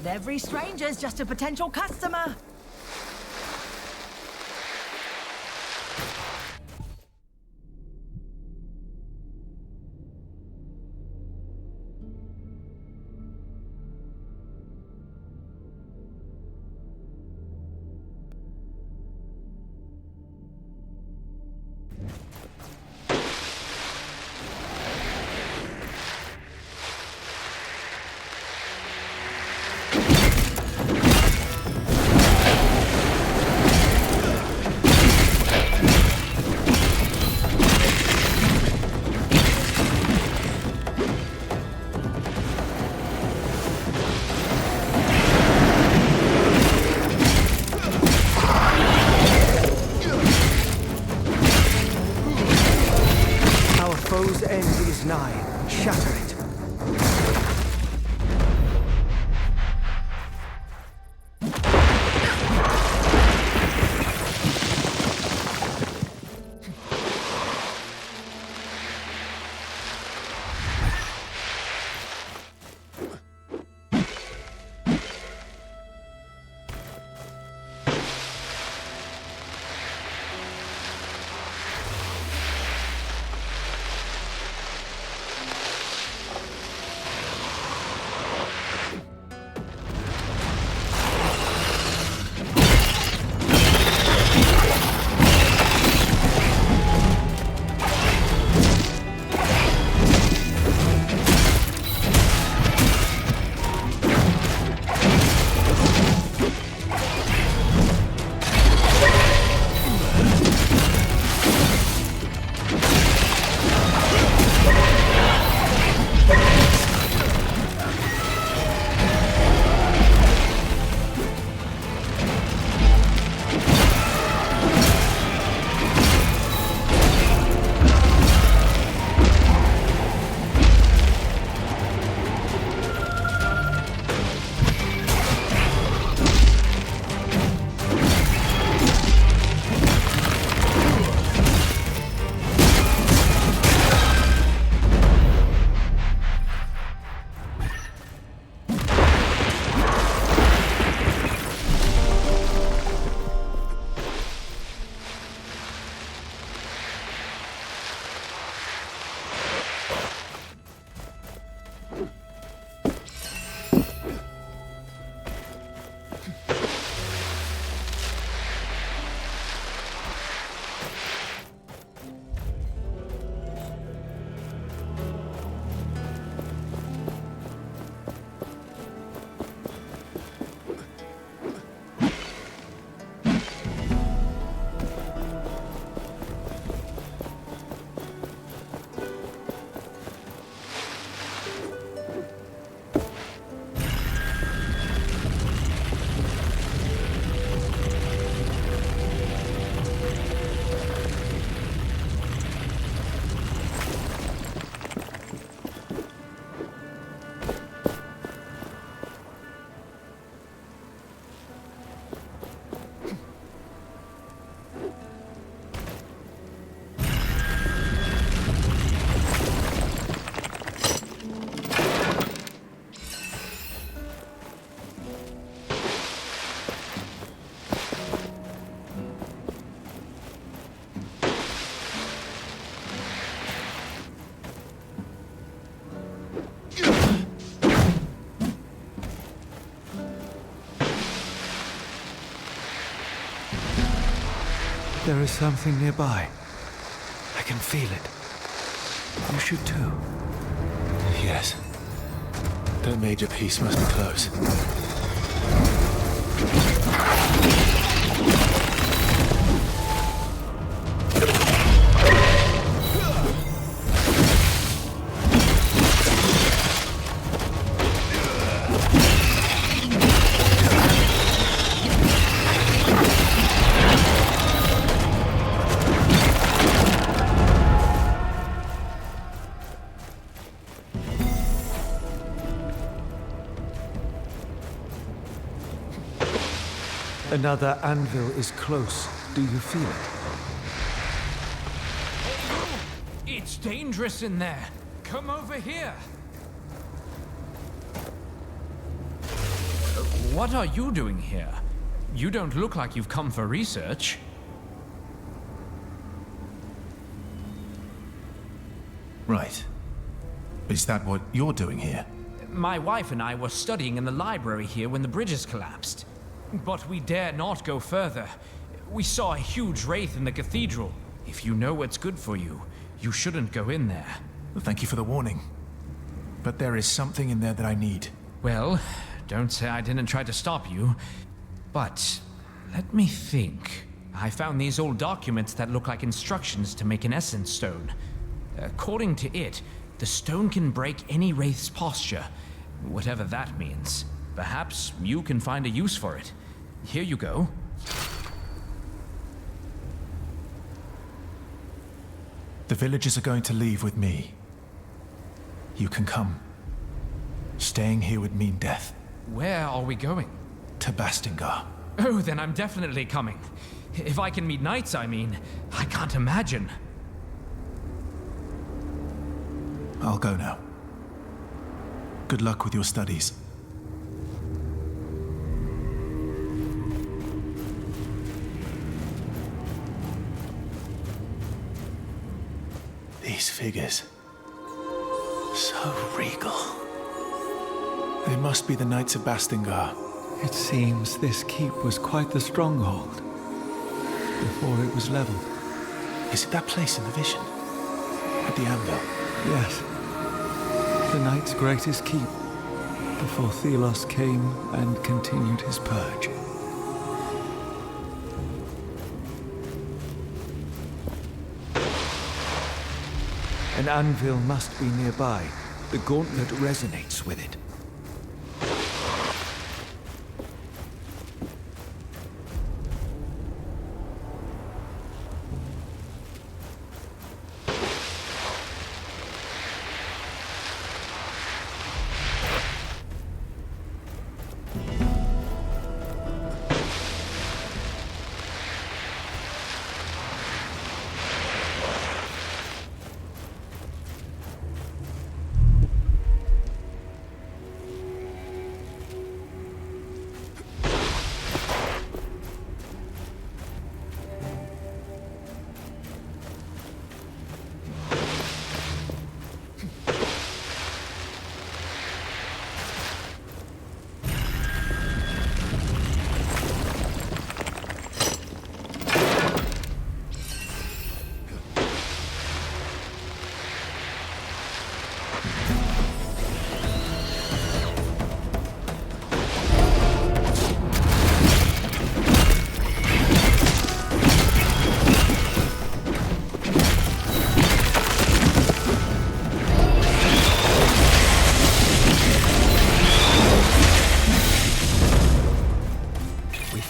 Every stranger's just a potential customer. Foe's end is nigh. Shatter it. There is something nearby. I can feel it. You should too. Yes. That major piece must be close. Another anvil is close. Do you feel it? It's dangerous in there. Come over here. What are you doing here? You don't look like you've come for research. Right. Is that what you're doing here? My wife and I were studying in the library here when the bridges collapsed. But we dare not go further. We saw a huge wraith in the cathedral. If you know what's good for you, you shouldn't go in there. Well, thank you for the warning. But there is something in there that I need. Well, don't say I didn't try to stop you. But let me think. I found these old documents that look like instructions to make an essence stone. According to it, the stone can break any wraith's posture, whatever that means. Perhaps you can find a use for it. Here you go. The villagers are going to leave with me. You can come. Staying here would mean death. Where are we going? To Bastingar. Oh, then I'm definitely coming. If I can meet knights, I mean. I can't imagine. I'll go now. Good luck with your studies. These figures. So regal. They must be the Knights of Bastingar. It seems this keep was quite the stronghold before it was leveled. Is it that place in the vision? At the anvil? Yes. The Knight's greatest keep before Thelos came and continued his purge. An anvil must be nearby. The gauntlet resonates with it.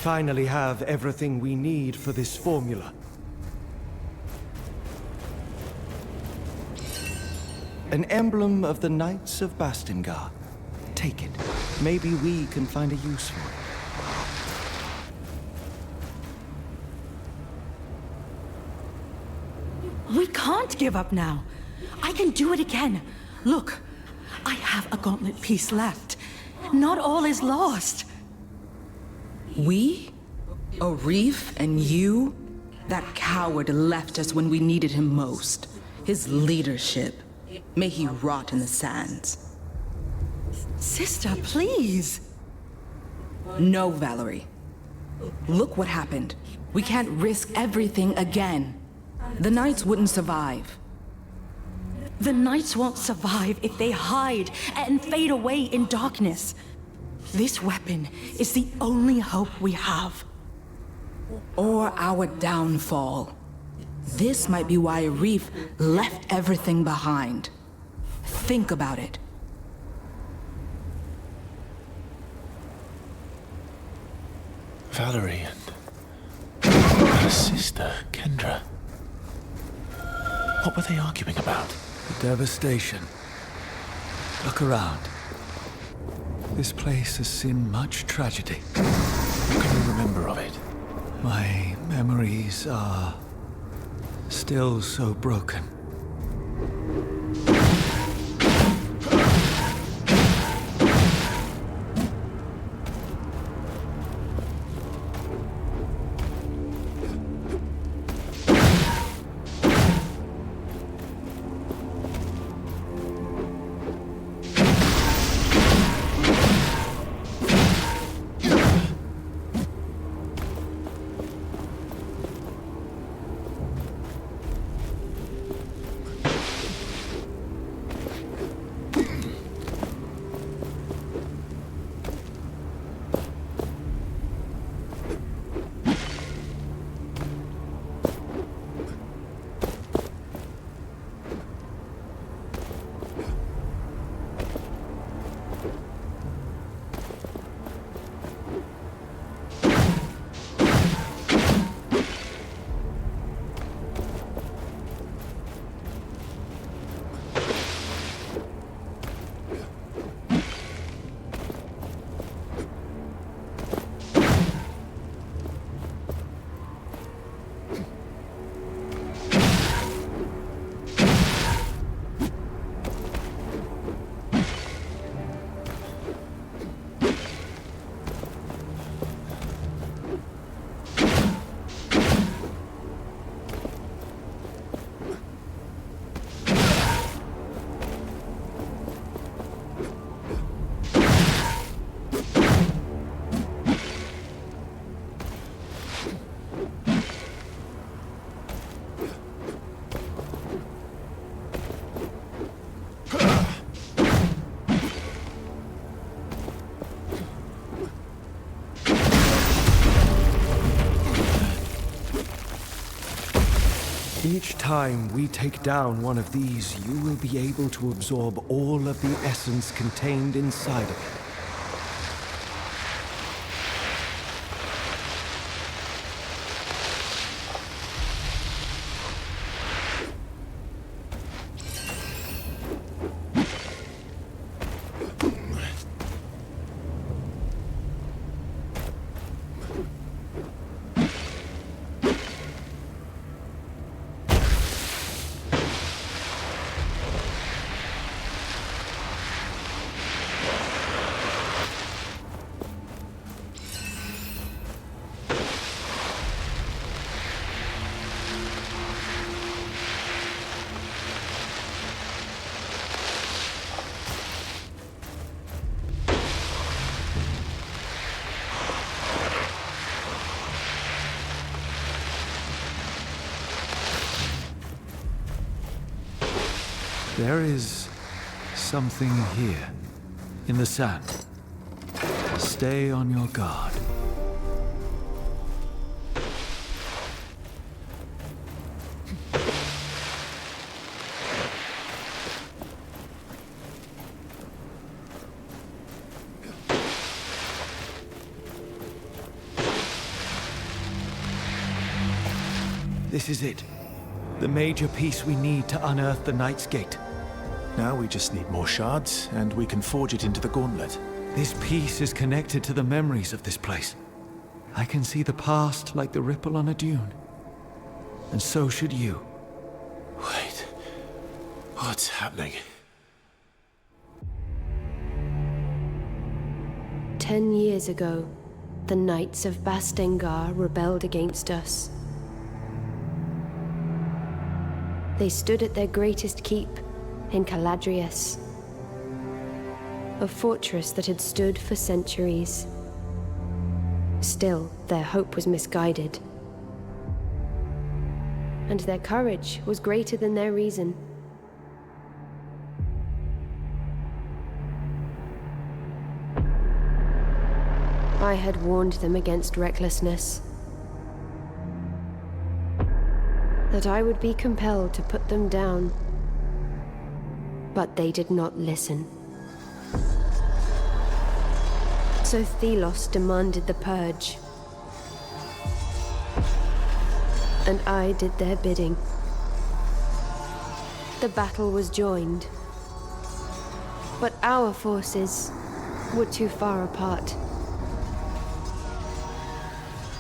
Finally have everything we need for this formula. An emblem of the Knights of Bastingar. Take it. Maybe we can find a use for it. We can't give up now. I can do it again. Look, I have a gauntlet piece left. Not all is lost. We? Arif and you? That coward left us when we needed him most. His leadership. May he rot in the sands. Sister, please. No, Valerie. Look what happened. We can't risk everything again. The Knights wouldn't survive. The Knights won't survive if they hide and fade away in darkness. This weapon is the only hope we have. Or our downfall. This might be why Arif left everything behind. Think about it. Valerie and her sister, Kendra. What were they arguing about? The devastation. Look around. This place has seen much tragedy. What can you remember of it? My memories are still so broken. Each time we take down one of these, you will be able to absorb all of the essence contained inside of it. There is something here, in the sand. Stay on your guard. This is it. The major piece we need to unearth the Knight's Gate. Now we just need more shards, and we can forge it into the gauntlet. This piece is connected to the memories of this place. I can see the past like the ripple on a dune. And so should you. Wait. What's happening? 10 years ago, the Knights of Bastengar rebelled against us. They stood at their greatest keep in Caladrius, a fortress that had stood for centuries. Still, their hope was misguided, and their courage was greater than their reason. I had warned them against recklessness, that I would be compelled to put them down. But they did not listen. So Thelos demanded the purge. And I did their bidding. The battle was joined. But our forces were too far apart.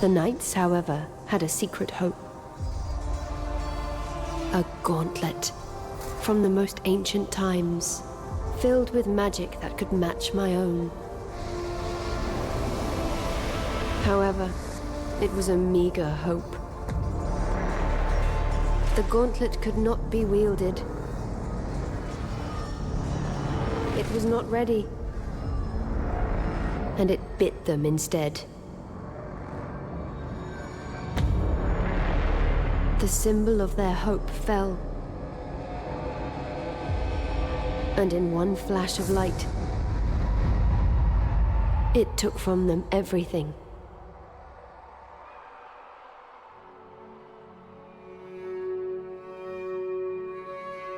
The Knights, however, had a secret hope. A gauntlet from the most ancient times, filled with magic that could match my own. However, it was a meager hope. The gauntlet could not be wielded. It was not ready, and it bit them instead. The symbol of their hope fell. And in one flash of light, it took from them everything.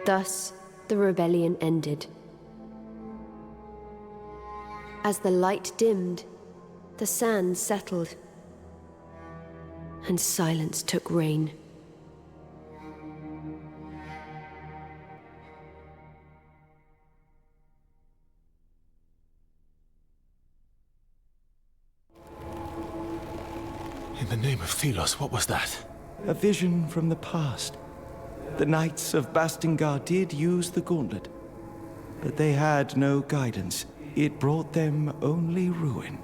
Thus, the rebellion ended. As the light dimmed, the sand settled, and silence took reign. In the name of Thelos, what was that? A vision from the past. The Knights of Bastengar did use the gauntlet, but they had no guidance. It brought them only ruin.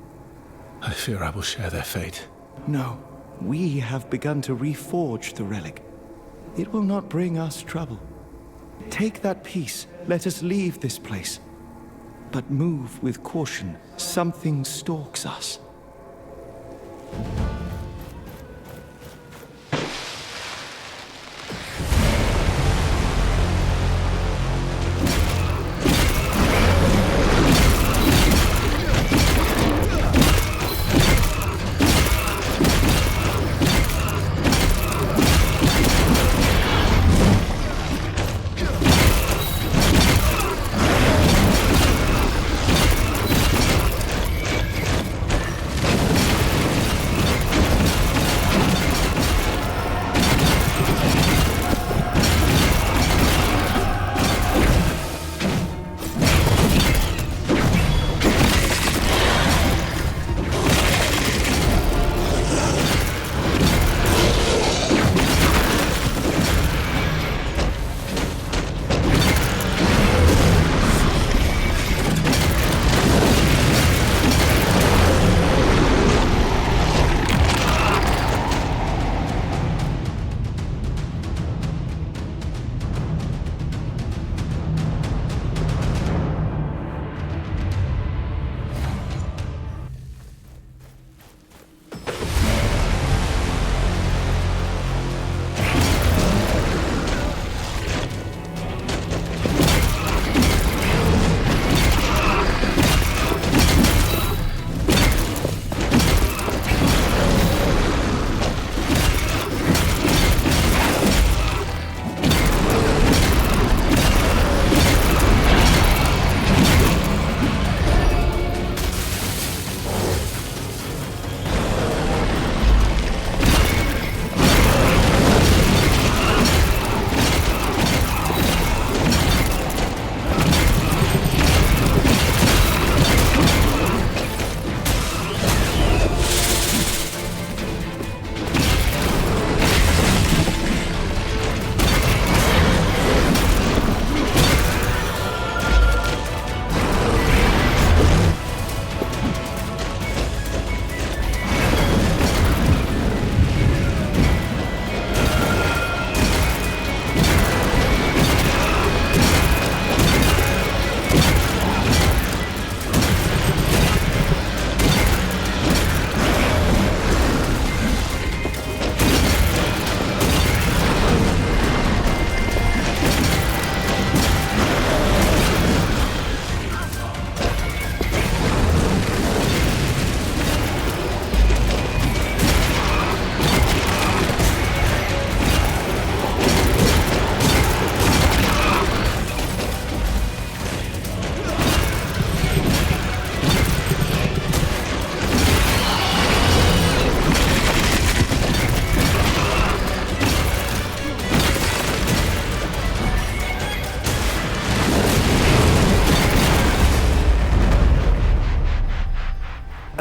I fear I will share their fate. No, we have begun to reforge the relic. It will not bring us trouble. Take that piece. Let us leave this place. But move with caution. Something stalks us.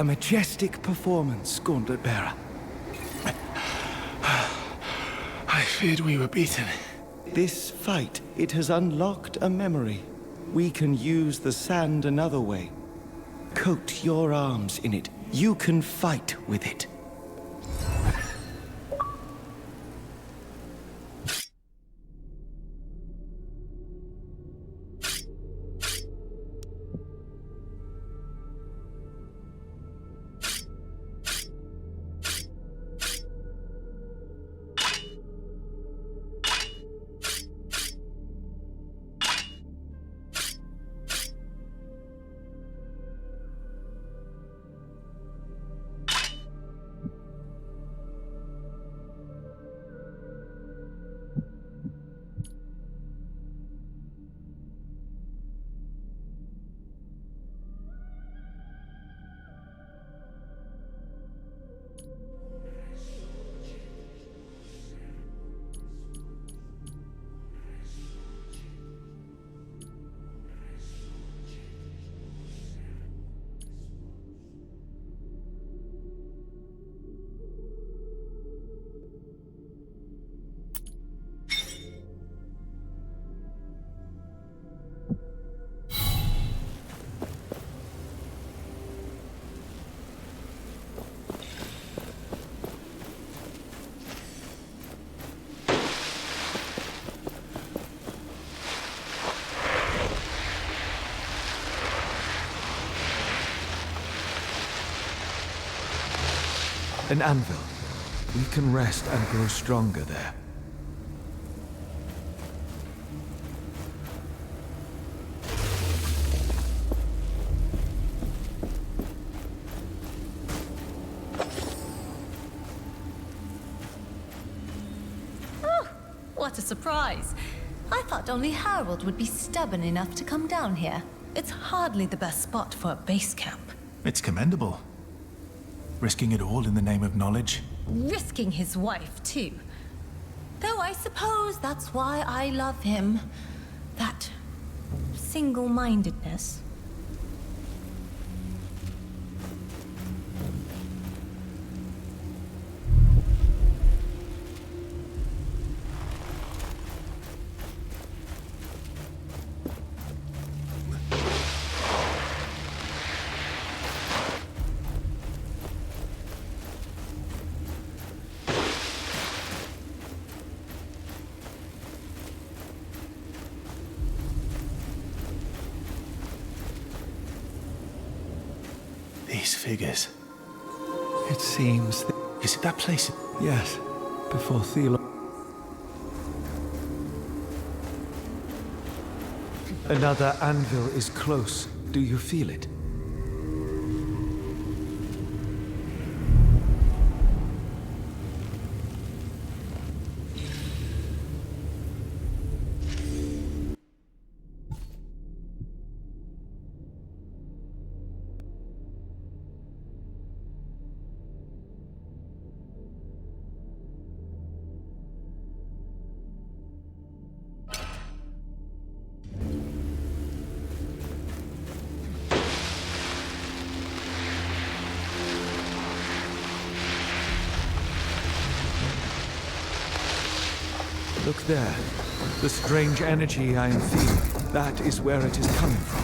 A majestic performance, Gauntlet Bearer. I feared we were beaten. This fight, it has unlocked a memory. We can use the sand another way. Coat your arms in it. You can fight with it. An anvil. We can rest and grow stronger there. Oh, what a surprise. I thought only Harold would be stubborn enough to come down here. It's hardly the best spot for a base camp. It's commendable. Risking it all in the name of knowledge. Risking his wife, too. Though I suppose that's why I love him. That single-mindedness. These figures. It seems... Is it that place? Yes, before Thelo... Another anvil is close. Do you feel it? Look there. The strange energy I am feeling. That is where it is coming from.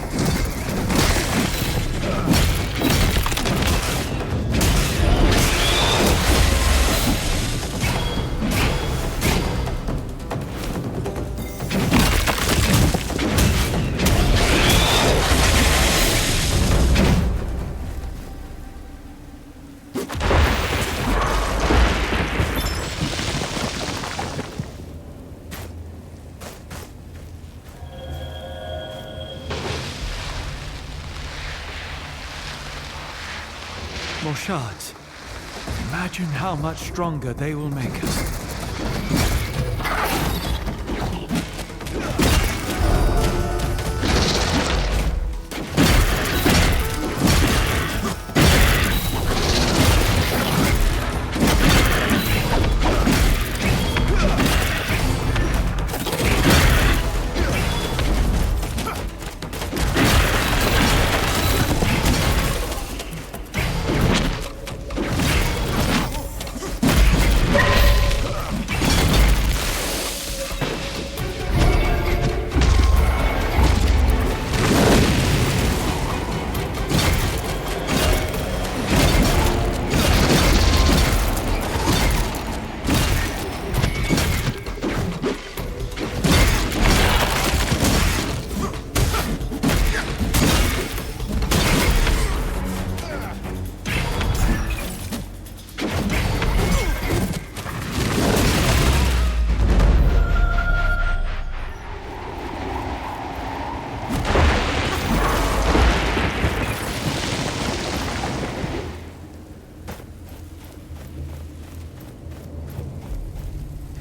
More shards. Imagine how much stronger they will make us.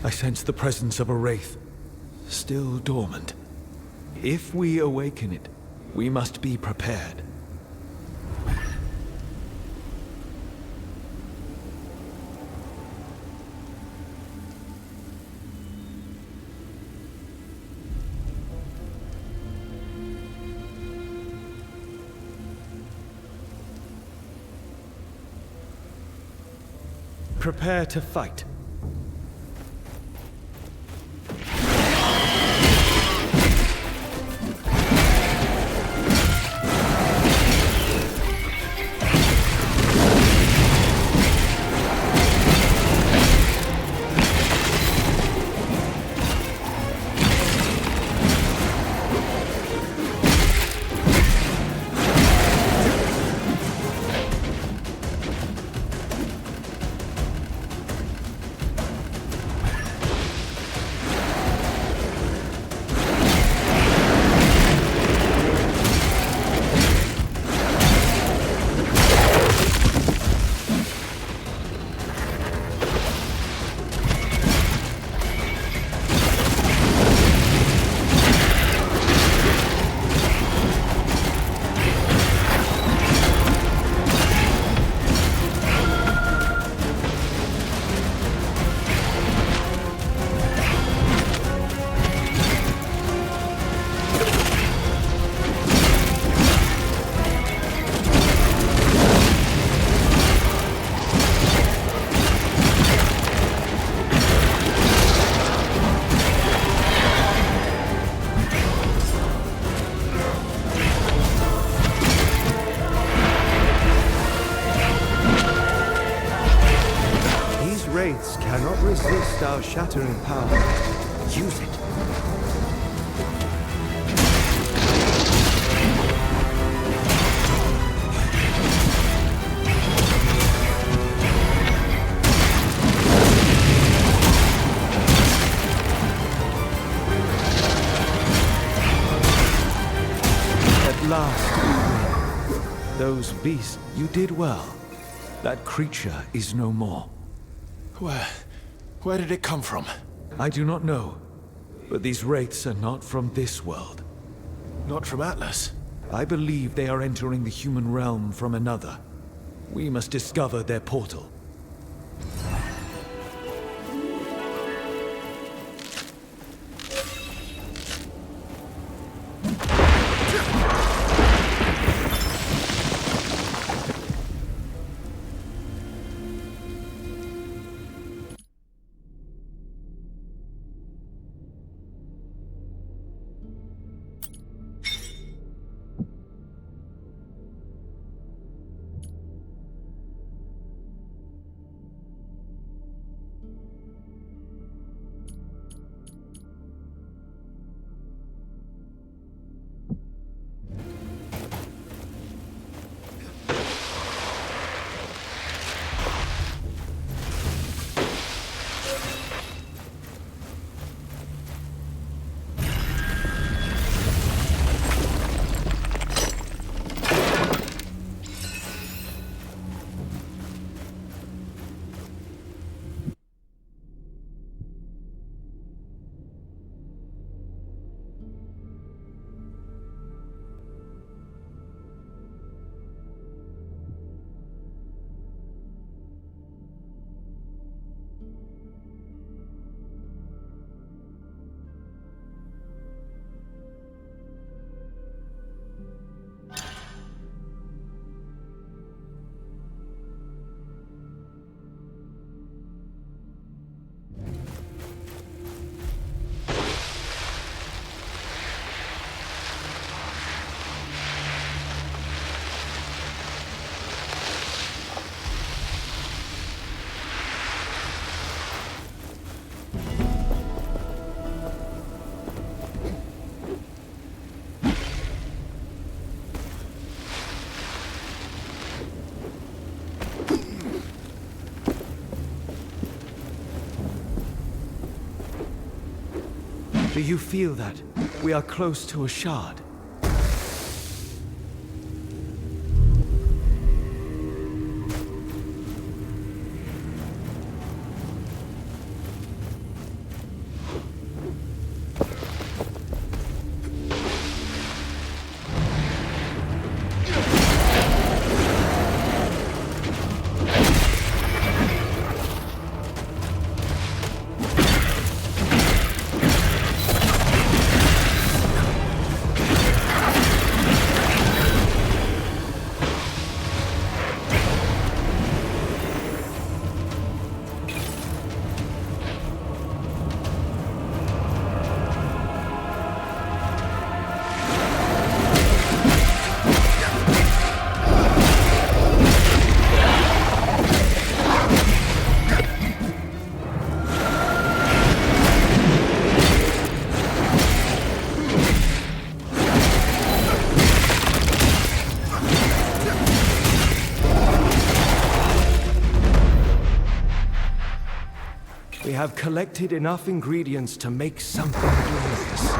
I sense the presence of a wraith, still dormant. If we awaken it, we must be prepared. Prepare to fight. Cannot resist our shattering power. Use it. At last, you win. Those beasts, you did well. That creature is no more. Where did it come from? I do not know, but these wraiths are not from this world. Not from Atlas? I believe they are entering the human realm from another. We must discover their portal. Do you feel that? We are close to a shard. have collected enough ingredients to make something glorious.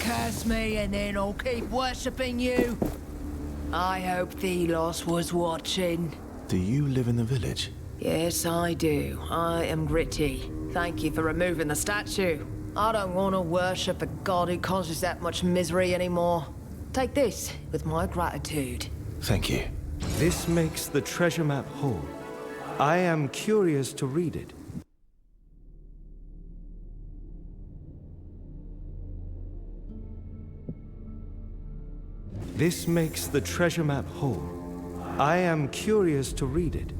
Curse me and then I'll keep worshipping you. I hope Thelos was watching. Do you live in the village? Yes, I do. I am Gritty. Thank you for removing the statue. I don't want to worship a god who causes that much misery anymore. Take this with my gratitude. Thank you. This makes the treasure map whole. I am curious to read it. This makes the treasure map whole. I am curious to read it.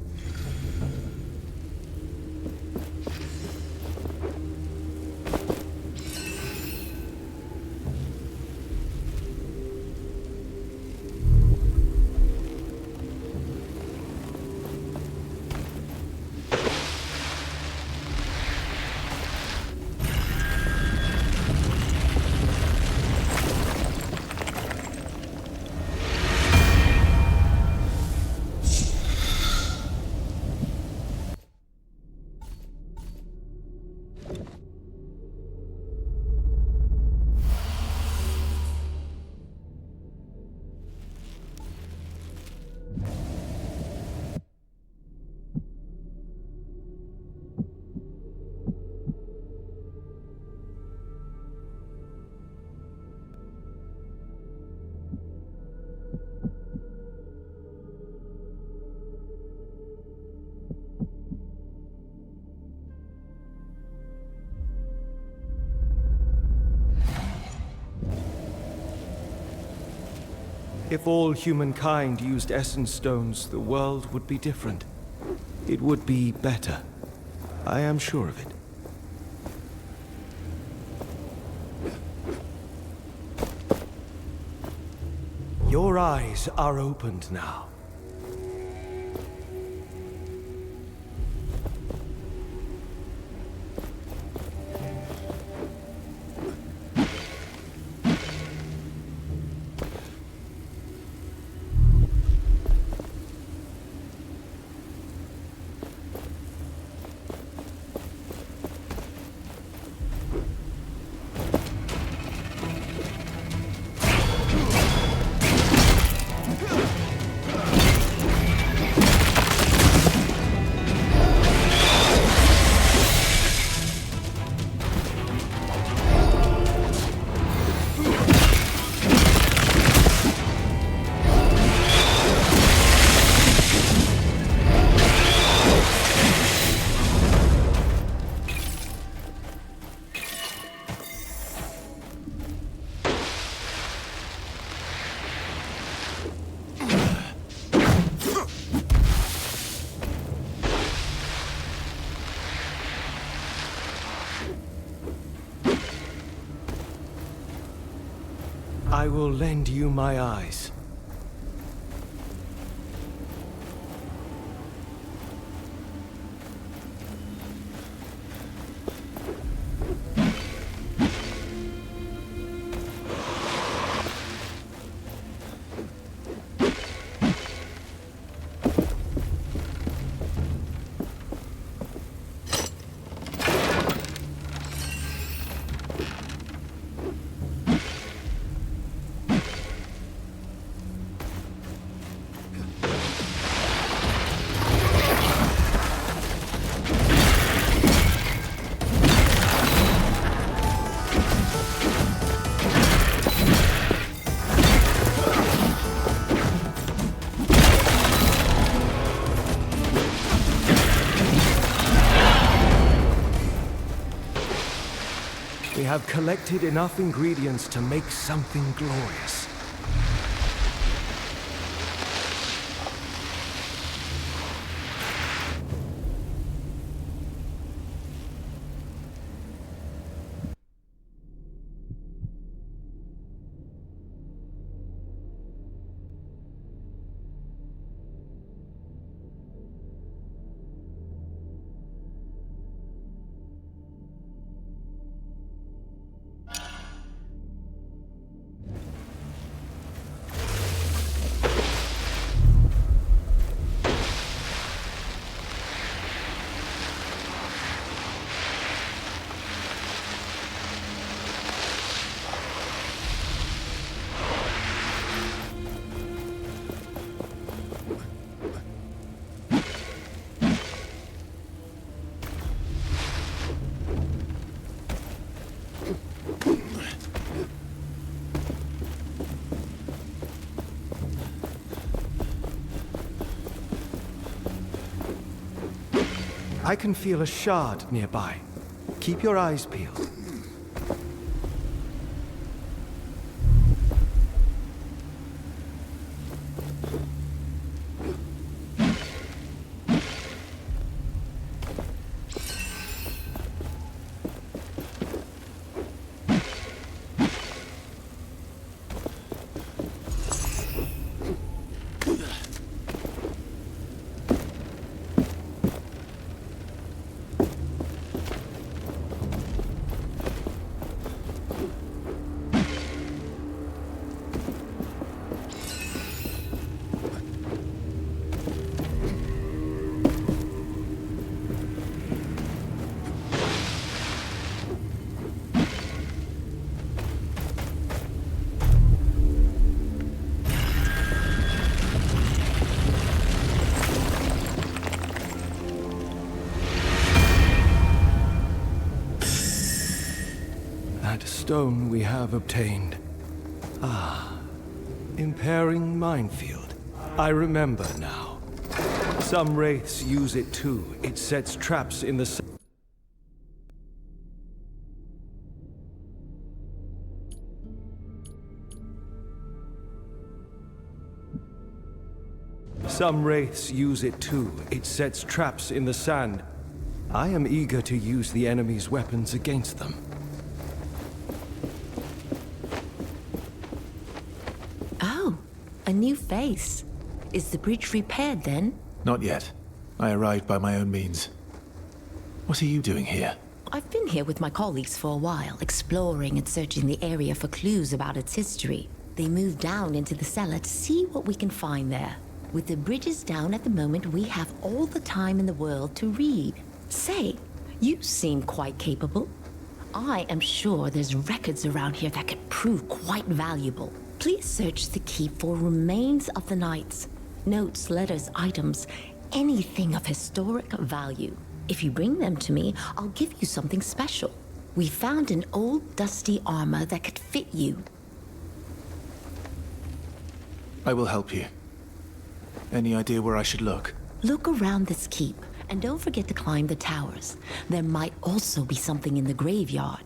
If all humankind used essence stones, the world would be different. It would be better. I am sure of it. Your eyes are opened now. I will lend you my eyes. have collected enough ingredients to make something glorious. I can feel a shard nearby. Keep your eyes peeled. Stone we have obtained. Ah, impairing minefield. I remember now. Some wraiths use it too. It sets traps in the... Some wraiths use it too. It sets traps in the sand. I am eager to use the enemy's weapons against them. A new face. Is the bridge repaired then? Not yet. I arrived by my own means. What are you doing here? I've been here with my colleagues for a while, exploring and searching the area for clues about its history. They moved down into the cellar to see what we can find there. With the bridges down at the moment, we have all the time in the world to read. Say, you seem quite capable. I am sure there's records around here that could prove quite valuable. Please search the keep for remains of the knights. Notes, letters, items, anything of historic value. If you bring them to me, I'll give you something special. We found an old dusty armor that could fit you. I will help you. Any idea where I should look? Look around this keep, and don't forget to climb the towers. There might also be something in the graveyard.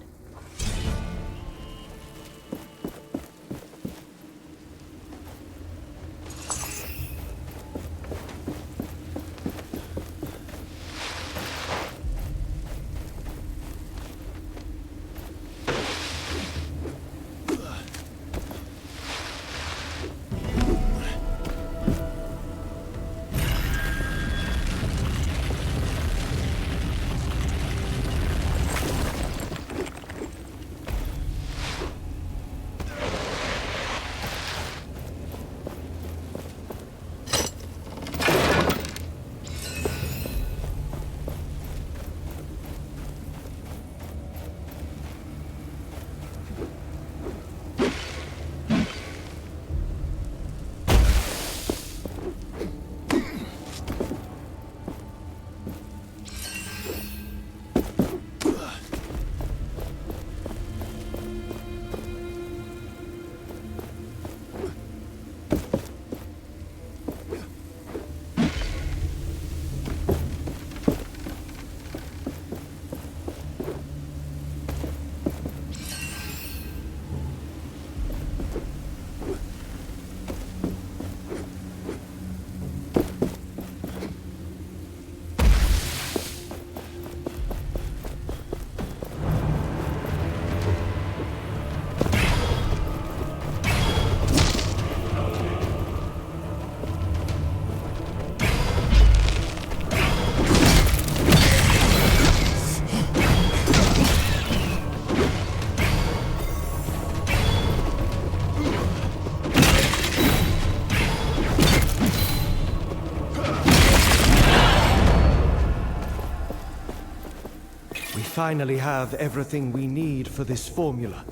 finally have everything we need for this formula.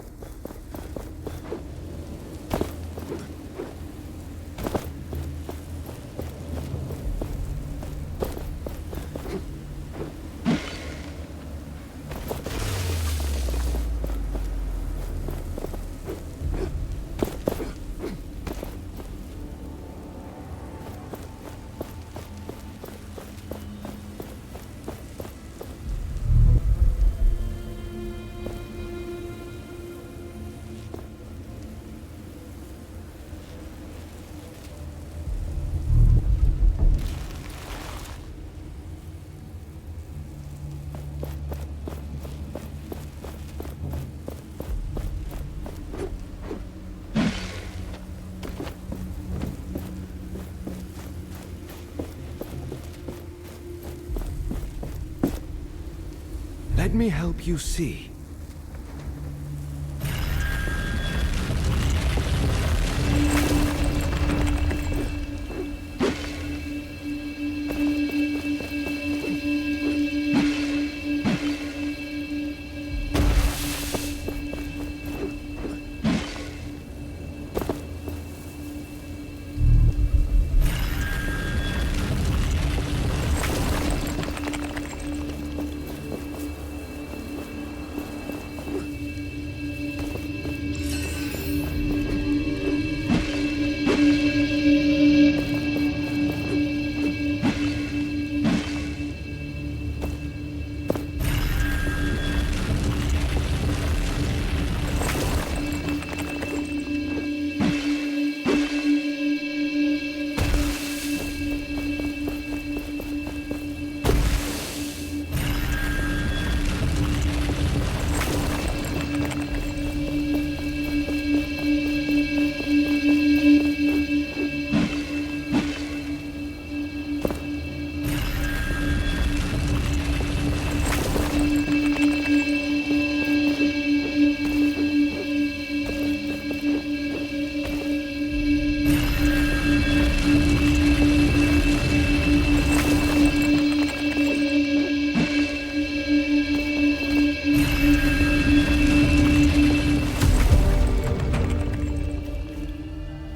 Let me help you see.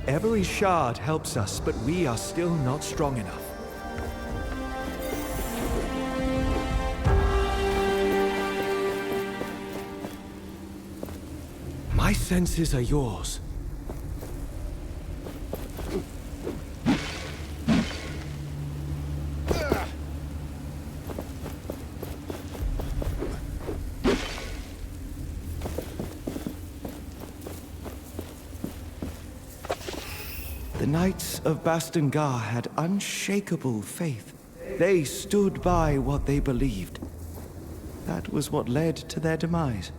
Every shard helps us, but we are still not strong enough. My senses are yours. The Knights of Bastengar had unshakable faith. They stood by what they believed. That was what led to their demise.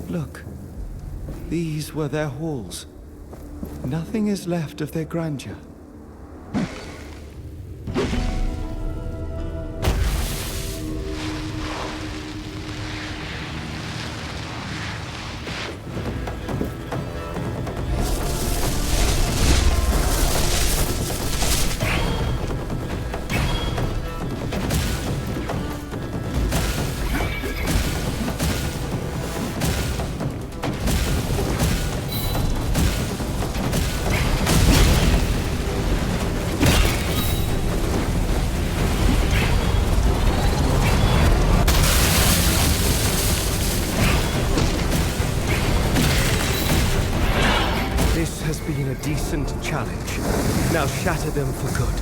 Look, these were their halls. Nothing is left of their grandeur. This has been a decent challenge. Now shatter them for good.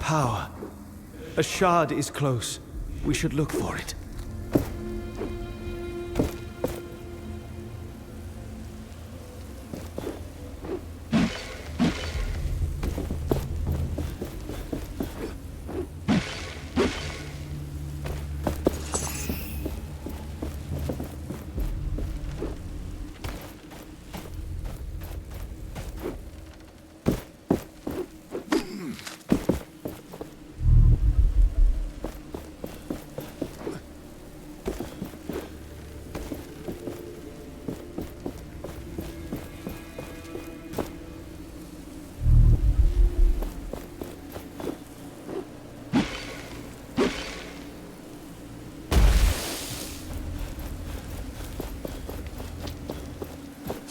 power. A shard is close. We should look for it.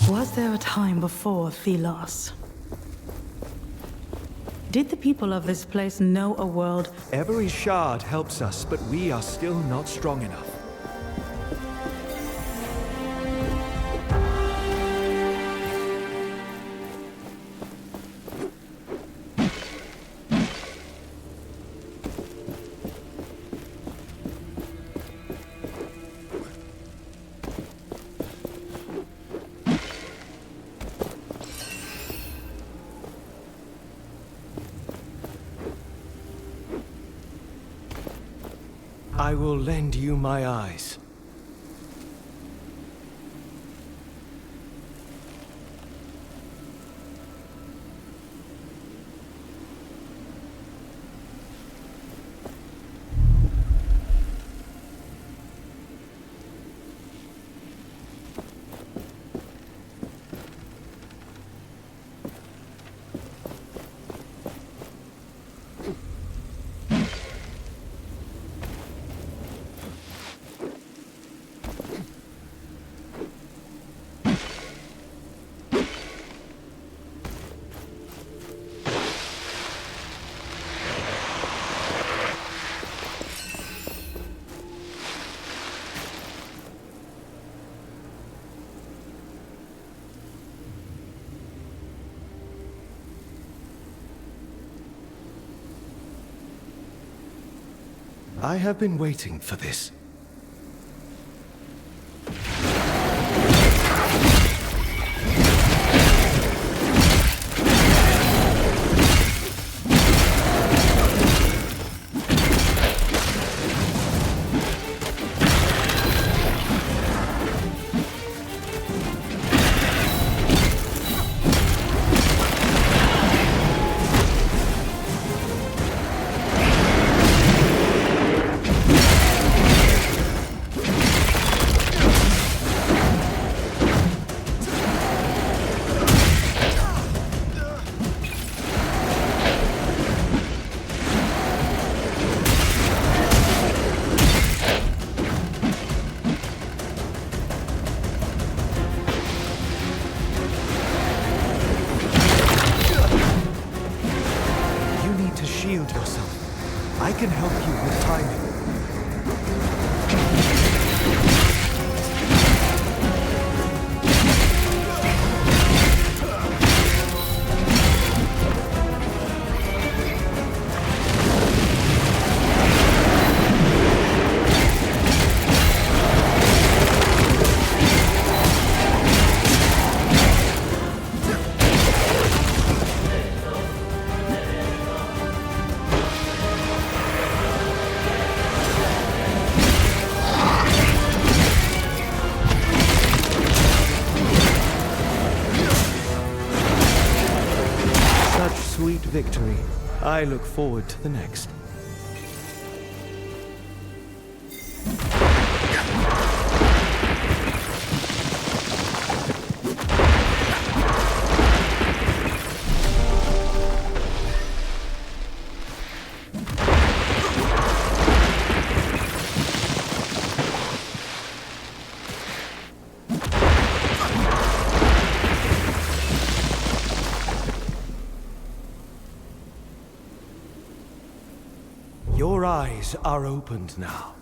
Was there a time before Thelos? Did the people of this place know a world? Every shard helps us, but we are still not strong enough. I will lend you my eyes. I have been waiting for this. Shield yourself. I can help you with timing. Sweet victory. I look forward to the next. Your eyes are opened now.